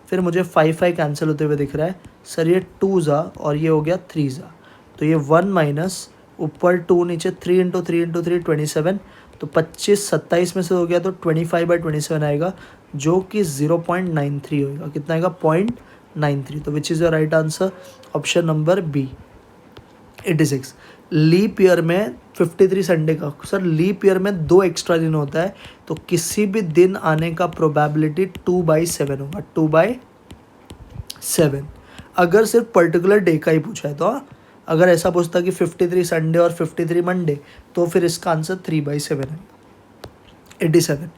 फिर मुझे 5 कैंसिल होते हुए दिख रहा है सर, ये 2 जा और ये हो गया 3 जा, तो ये 1 माइनस ऊपर 2 नीचे 3 × 3 × 3 27, तो 25 27 में से हो गया, तो 25/27 आएगा, जो कि 0.93 होगा। कितना आएगा? 0.93। तो which is your right answer? Option number B. 86, leap year में 53 संडे का, सर लीप ईयर में 2 एक्स्ट्रा दिन होता है, तो किसी भी दिन आने का प्रोबेबिलिटी 2/7 होगा, 2/7। अगर सिर्फ पर्टिकुलर डे का ही पूछा है तो अगर ऐसा पूछता कि 53 संडे और 53 मंडे, तो फिर इसका आंसर 3/7 है। 87।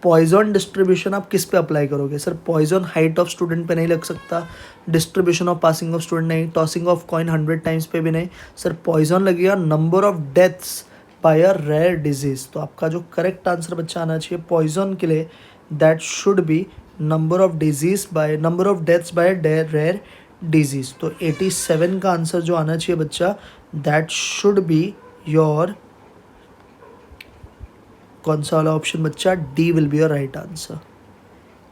पॉइजन डिस्ट्रीब्यूशन आप किस पे अप्लाई करोगे sir? Poisson height of student पे नहीं लग सकता, distribution of passing of student नहीं, टॉसिंग ऑफ कॉइन 100 टाइम्स पे भी नहीं सर। पॉइजन लगेगा number of deaths by a rare disease. तो आपका जो करेक्ट आंसर बच्चा आना चाहिए पॉइजन के लिए, that should be number of deaths by rare disease. तो 87 का आंसर जो आना चाहिए बच्चा, दैट शुड बी योर, कौन सा वाला ऑप्शन बच्चा? D will be your right answer.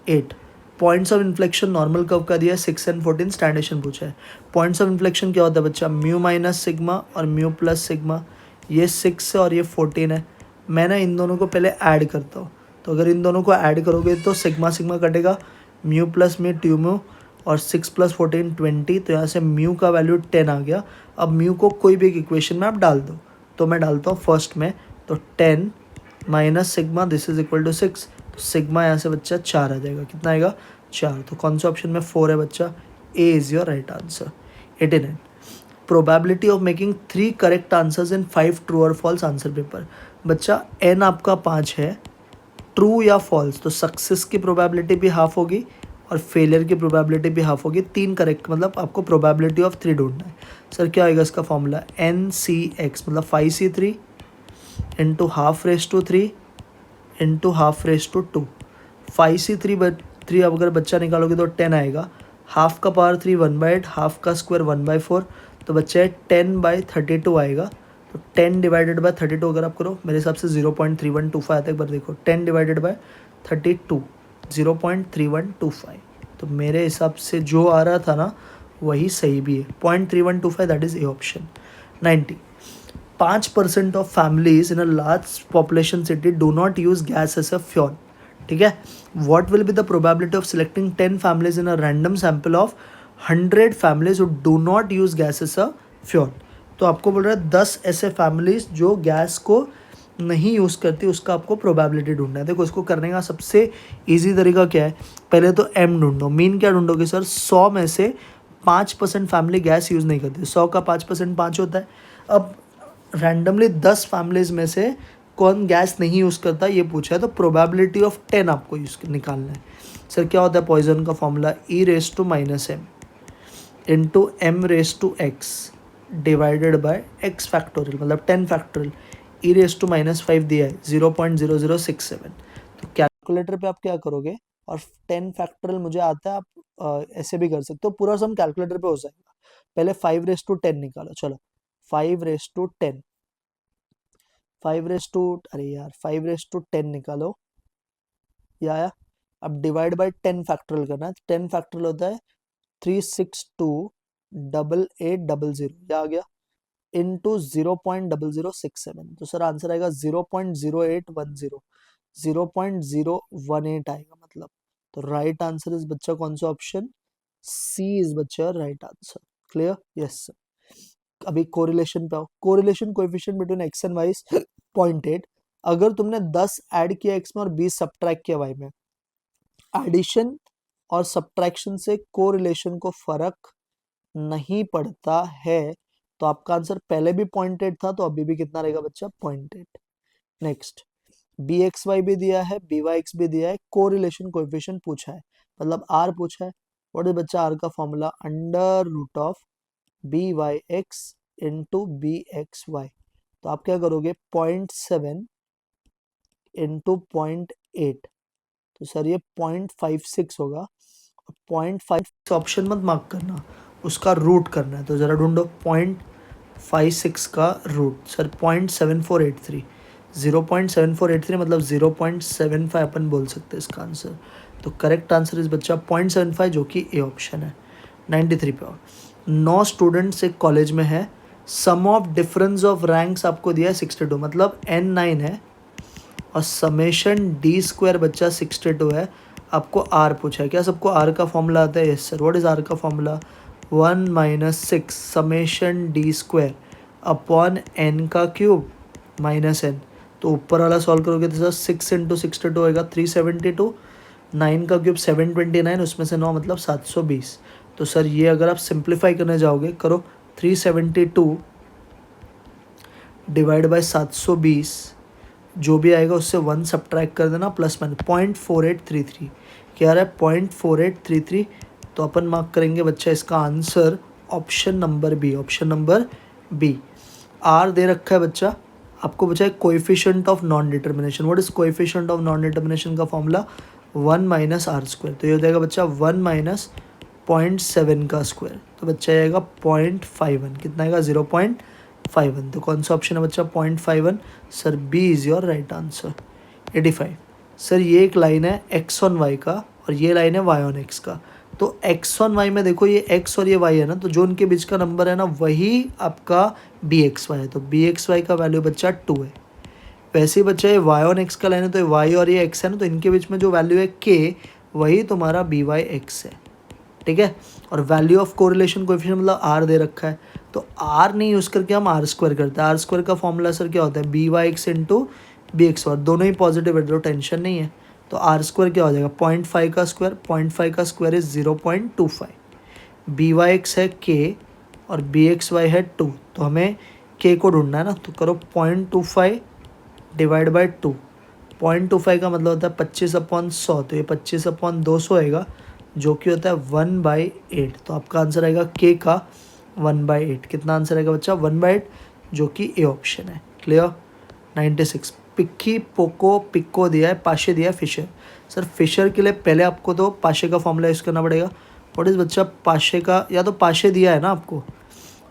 8 points of inflection normal curve का दिया है 6 and 14 स्टैंडर्ड पूछा है। पॉइंट्स ऑफ इन्फ्लेक्शन क्या होता है बच्चा? म्यू माइनस सिग्मा और म्यू प्लस सिग्मा। ये 6 है और ये 14 है। मैं ना इन दोनों को पहले ऐड करता हूँ, तो अगर इन दोनों को ऐड करोगे तो सिग्मा सिग्मा कटेगा, म्यू प्लस म्यू ट्यू म्यू, और 6 + 14 20। तो यहाँ से म्यू का वैल्यू 10 आ गया। अब म्यू को कोई भी एक इक्वेशन में आप डाल दो, तो मैं डालता हूँ फर्स्ट में, तो 10 minus sigma this is equal to 6। तो सिग्मा यहाँ से बच्चा 4 आ जाएगा। कितना आएगा? 4। तो कौन सा ऑप्शन में 4 है बच्चा? A is your right answer. 89 probability of making 3 correct answers in 5 true और फॉल्स आंसर पेपर। बच्चा एन आपका 5 है, ट्रू या फॉल्स, तो सक्सेस की प्रोबेबिलिटी भी हाफ होगी और फेलियर की प्रोबेबिलिटी भी हाफ होगी। 3 करेक्ट मतलब आपको प्रोबेबिलिटी ऑफ 3 ढूंढना है। सर क्या आएगा इसका फॉर्मूला? NCX मतलब 5C3 into half raise to 3 into half raise to 2। 5C3 अगर बच्चा निकालोगे तो 10 आएगा। हाफ का पावर 3 1/8, हाफ का स्क्वायर 1/4, तो बच्चा 10/32 आएगा। तो 10 डिवाइडेड बाय 32 अगर आप करो, मेरे हिसाब से 0.3125 आता है। एक बार देखो, 10 डिवाइडेड बाय 32 0.3125। तो मेरे हिसाब से जो आ रहा था ना वही सही भी है, 0.3125, that is A option. 90 5% of families in a large population city do not use gas as a fuel. ठीक है, what will be the probability of selecting 10 families in a random sample of 100 families who do not use gas as a fuel. तो आपको बोल रहा है 10 ऐसे फैमिलीज जो गैस को नहीं यूज़ करती, उसका आपको प्रोबेबिलिटी ढूंढना है। देखो इसको करने का सबसे इजी तरीका क्या है? पहले तो एम ढूंढो। मीन क्या ढूंढोगे सर? 100 में से 5% फैमिली गैस यूज़ नहीं करती, 100 का 5% 5 होता है। अब रैंडमली 10 फैमिलीज में से कौन गैस नहीं यूज़ करता ये पूछा है, तो प्रोबेबिलिटी ऑफ 10 आपको यूज़ निकालना है। सर क्या होता है पॉइजन का formula? E⁻⁻m into m⁻x divided by x factorial मतलब 10 फैक्टोरियल। E⁻5 दिया है 0.0067। तो कैलकुलेटर पे आप क्या करोगे, और 10 फैक्टोरियल मुझे आता है, आप ऐसे भी कर सकते हो, पूरा सम कैलकुलेटर पे हो जाएगा। पहले 5⁻10 निकालो। चलो 5⁻10 अरे यार 5⁻10 निकालो, या आया। अब डिवाइड बाय 10 फैक्टोरियल करना है। 10 फैक्टोरियल होता है 3628800, ये आ गया, इंटू 0.0067। तो सर आंसर आएगा 0.0810, 0.018 आएगा मतलब। तो राइट आंसर इज बच्चा कौन सा ऑप्शन? सी इज बच्चा right answer. Clear? Yes sir. अभी कोरिलेशन पे आओ। Correlation coefficient between X and Y 0.8। अगर तुमने 10 ऐड किया एक्स में और 20 सब्ट्रैक्ट किया वाई में, एडिशन और सब्ट्रैक्शन से कोरिलेशन को फर्क नहीं पड़ता है, तो आपका आंसर पहले भी 0.8 था, तो अभी भी कितना रहेगा बच्चा? 0.8। नेक्स्ट, बी एक्स वाई भी दिया है, बी वाई एक्स भी दिया है, कोरिलेशन कोएफिशिएंट पूछा है, मतलब आर पूछा है। व्हाट इज बच्चा आर का formula? Under root of B Y X into B X Y. तो आप क्या करोगे? 0.7 इंटू 0.8, तो सर ये 0.56 होगा। 0.5 ऑप्शन मत मार्क करना, उसका रूट करना है, तो ज़रा ढूंढो 0.56 का रूट। सर 0.7483, 0.7483 मतलब 0.75 अपन बोल सकते हैं इसका आंसर। तो करेक्ट आंसर इस बच्चा 0.75, जो कि ए ऑप्शन है। 93 पे 9 स्टूडेंट्स एक कॉलेज में है, सम ऑफ डिफरेंस ऑफ रैंक्स आपको दिया है 62, मतलब N9 है, और समेशन D² बच्चा 62 है। आपको R पूछा है, क्या सबको R का फॉर्मूला आता है? Yes sir. What is R का formula? 1 - 6 summation D² upon N का क्यूब माइनस N। तो ऊपर वाला सॉल्व करोगे तो सर 6 इंटू 62 होएगा 372, 9 का क्यूब 729, उसमें से 9 मतलब 720। तो सर ये अगर आप सिंप्लीफाई करने जाओगे, करो 372 डिवाइड बाय 720, जो भी आएगा उससे 1 सब्ट्रैक्ट कर देना, प्लस माइनस 0.4833 क्या रहा है 0.4833। तो अपन मार्क करेंगे बच्चा इसका answer option number B, option number B. R दे रखा है बच्चा, आपको बचा है coefficient of non determination. What is coefficient of non determination का फॉर्मूला 1 माइनस आर स्क्वायर। तो ये हो जाएगा बच्चा 1 माइनस 0.7 का स्क्वायर, तो बच्चा आएगा 0.51। कितना आएगा 0.51। तो कौन सा ऑप्शन है बच्चा 0.51? Sir B is your right answer. 85 sir ये एक लाइन है एक्स ऑन वाई का और ये लाइन है वाई ऑन एक्स का। तो एक्स ऑन वाई में देखो ये एक्स और ये वाई है ना, तो जो उनके बीच का नंबर है ना वही आपका बी एक्स वाई है। तो बी एक्स वाई का वैल्यू बच्चा 2 है। वैसे ही बच्चा ये वाई ऑन एक्स का लाइन है, तो वाई और ये एक्स है ना, तो इनके बीच में जो वैल्यू है के वही तुम्हारा बी वाई एक्स है। ठीक है, और वैल्यू ऑफ कोरिलेशन कोएफिशिएंट मतलब आर दे रखा है, तो आर नहीं यूज़ करके हम आर स्क्वायर करते हैं। आर स्क्वायर का फॉर्मूला सर क्या होता है B Y X into B X Y, दोनों ही पॉजिटिव है तो टेंशन नहीं है। तो आर स्क्वायर क्या हो जाएगा 0.5 का स्क्वायर, 0.5 का square is 0.25। B Y X है के और बी एक्स वाई है 2, तो हमें के को ढूंढना है ना, तो करो 0.25 डिवाइड बाई 2। 0.25 का मतलब होता है 25/100, तो ये 25/200 आएगा जो कि होता है 1/8। तो आपका आंसर आएगा के का 1/8। कितना आंसर आएगा बच्चा 1/8, जो कि ए ऑप्शन है। क्लियर। 96 पिक्की पोको पिक्को दिया है, पाशे दिया है फिशर। सर फिशर के लिए पहले आपको तो पाशे का फॉर्मूला यूज़ करना पड़ेगा। व्हाट इज़ बच्चा पाशे का, या तो पाशे दिया है ना आपको,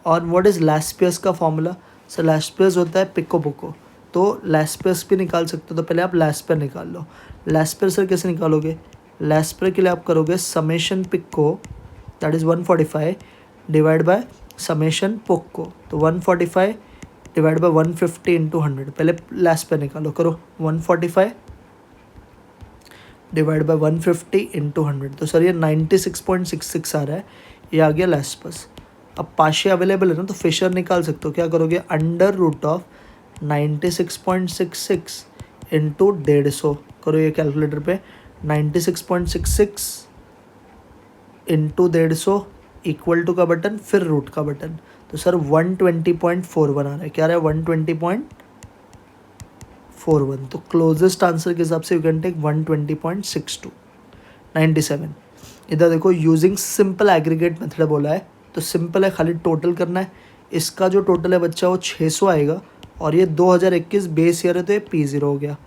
और व्हाट इज़ लैस्पियस का फॉर्मूला? सर लैस्पियस होता है पिक्को पोको, तो लैस्पियस भी निकाल सकते हो। तो पहले आप लैस्पियर निकाल लो। लैस्पियर सर कैसे निकालोगे? लैस्पियर के लिए आप करोगे समेशन पिक्को that is 145 divide by summation पोक्को, तो 145 डिवाइड बाय 150 इंटू 100। पहले लैस्पियर निकालो, करो 145 डिवाइड बाय 150 इंटू 100। तो सर ये 96.66 आ रहा है, ये आ गया लैस्पस। अब पाशे अवेलेबल है ना, तो फिशर निकाल सकते हो। क्या करोगे अंडर रूट ऑफ 96.66 इंटू 150। करो ये कैलकुलेटर पे 96.66 इंटू 150 इक्वल टू का बटन फिर रूट का बटन, तो सर 120.41 आ रहा है। क्या आ रहा है 120.41। तो क्लोजेस्ट आंसर के हिसाब से यू कैन टेक 120.62। 97 इधर देखो यूजिंग सिंपल एग्रीगेट मेथड बोला है, तो सिंपल है, खाली टोटल करना है। इसका जो टोटल है बच्चा वो 600 आएगा, और ये 2021 बेस ईयर है तो ये P0 हो गया,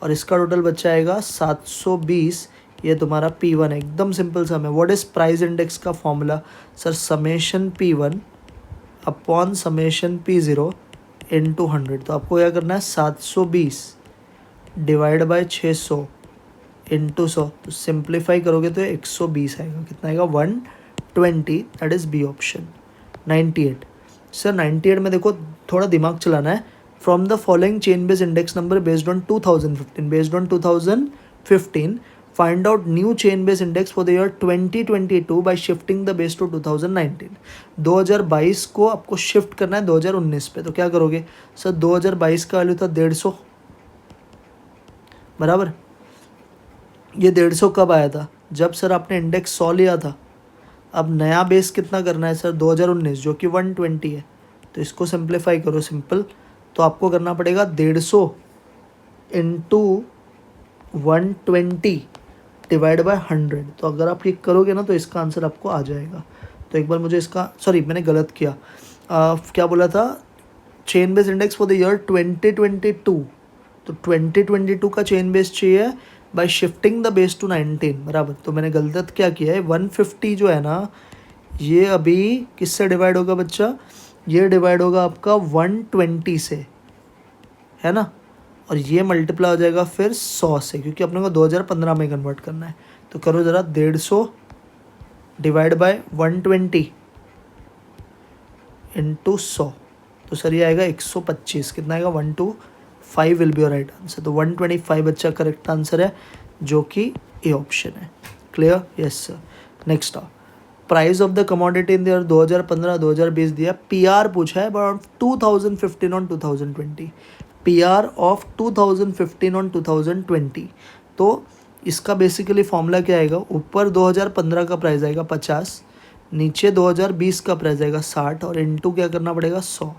और इसका टोटल बच्चा आएगा 720। ये तुम्हारा P1 है, एकदम सिंपल सम है। व्हाट इज प्राइस इंडेक्स का formula? Sir summation P1 upon summation P0 into 100। तो आपको क्या करना है 720 डिवाइड बाय 600 इंटू 100, तो सिंप्लीफाई करोगे तो 120 आएगा। कितना आएगा 120, that is B option. 98 sir 98 में देखो थोड़ा दिमाग चलाना है। From the following chain base index number based on 2015, based on 2015 find out new chain base index for the year 2022 by shifting the base to 2019। 2022 को आपको शिफ्ट करना है 2019 पे, तो क्या करोगे सर 2022 का वैल्यू था 150 बराबर। ये 150 कब आया था? जब सर आपने इंडेक्स 100 लिया था। अब नया बेस कितना करना है सर 2019, जो कि 120 है, तो इसको सिंप्लीफाई करो सिंपल, तो आपको करना पड़ेगा 150 इंटू 120 डिवाइड बाय 100। तो अगर आप ये करोगे ना तो इसका आंसर आपको आ जाएगा। तो एक बार मुझे इसका, सॉरी मैंने गलत किया, क्या बोला था, chain base index for the year 2022, तो 2022 का चेन बेस चाहिए by shifting the base to 19 बराबर। तो मैंने गलत क्या किया है, 150 जो है ना ये अभी किससे डिवाइड होगा बच्चा, ये डिवाइड होगा आपका 120 से, है ना, और ये मल्टीप्लाई हो जाएगा फिर 100 से, क्योंकि अपने को 2015 में कन्वर्ट करना है। तो करो ज़रा 150 डिवाइड बाय 120 इंटू 100, तो सर ये आएगा 125। कितना आएगा 125 will be your right answer. तो 125 बच्चा करेक्ट आंसर है, जो कि ए ऑप्शन है। Clear? Yes sir. Next price of the commodity in the year 2015-2020 दिया। पीआर पूछा है about 2015 on 2020, PR of 2015 on 2020। तो इसका बेसिकली फॉर्मूला क्या आएगा, ऊपर 2015 का प्राइस आएगा 50, नीचे 2020 का प्राइस आएगा 60, और इनटू क्या करना पड़ेगा 100।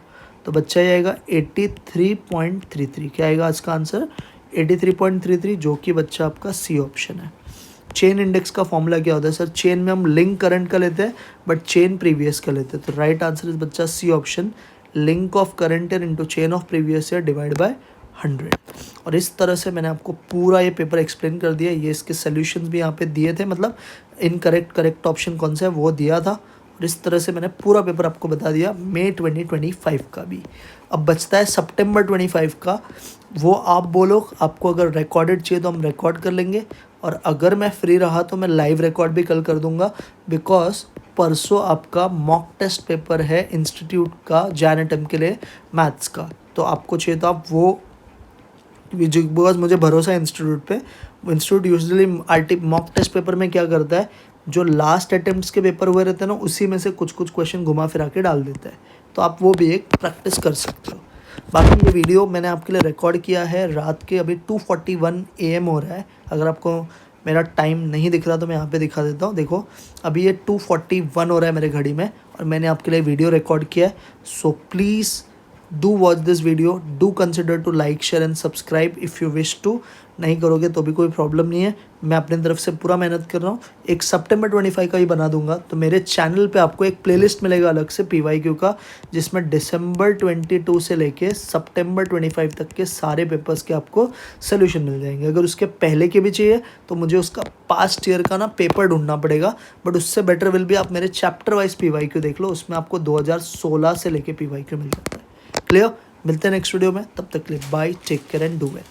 तो बच्चा ये आएगा 83.33। क्या आएगा आज का आंसर? 83.33, जो कि बच्चा आपका सी ऑप्शन है। चेन इंडेक्स का फॉर्मूला क्या होता है सर? चेन में हम लिंक करंट का लेते हैं बट चेन प्रीवियस का लेते हैं। तो राइट आंसर इज बच्चा C option, link of current year into chain of previous year divide by 100। और इस तरह से मैंने आपको पूरा ये पेपर एक्सप्लेन कर दिया। ये इसके सोल्यूशंस भी यहाँ पे दिए थे, मतलब इनकरेक्ट करेक्ट ऑप्शन कौन सा है वो दिया था। और इस तरह से मैंने पूरा पेपर आपको बता दिया मई 2025 का भी। अब बचता है सितंबर 25 का। वो आप बोलो, आपको अगर रिकॉर्डेड चाहिए तो हम रिकॉर्ड कर लेंगे, और अगर मैं फ्री रहा तो मैं लाइव रिकॉर्ड भी कल कर दूंगा, बिकॉज परसों आपका मॉक टेस्ट पेपर है इंस्टीट्यूट का जैन के लिए मैथ्स का। तो आपको चाहिए तो आप वो, बिकॉज मुझे भरोसा है इंस्टीट्यूट पे। Institute usually mock test paper में क्या करता है, जो लास्ट अटेम्प्ट्स के पेपर हुए रहते हैं ना, उसी में से कुछ कुछ क्वेश्चन घुमा फिरा के डाल देता है। तो आप वो भी एक प्रैक्टिस कर सकते हो। बाकी ये वीडियो मैंने आपके लिए रिकॉर्ड किया है रात के, अभी 2:41 AM हो रहा है। अगर आपको मेरा टाइम नहीं दिख रहा तो मैं यहाँ पे दिखा देता हूँ। देखो अभी ये 2:41 हो रहा है मेरे घड़ी में, और मैंने आपके लिए वीडियो रिकॉर्ड किया है। So please do watch this video, do consider to like share and subscribe if you wish to. नहीं करोगे तो भी कोई प्रॉब्लम नहीं है, मैं अपनी तरफ से पूरा मेहनत कर रहा हूँ। एक सितंबर 25 का ही बना दूंगा। तो मेरे चैनल पे आपको एक प्लेलिस्ट मिलेगा अलग से PYQ का, जिसमें दिसंबर 22 से लेके सितंबर 25 तक के सारे पेपर्स के आपको सोल्यूशन मिल जाएंगे। अगर उसके पहले के भी चाहिए तो मुझे उसका पास्ट ईयर का ना पेपर ढूंढना पड़ेगा, बट उससे बेटर विल भी आप मेरे चैप्टर वाइज PYQ देख लो, उसमें आपको 2016 से लेके PYQ मिल जाता है। क्लियर? मिलते हैं नेक्स्ट वीडियो में, तब तक के लिए bye, take care and do well.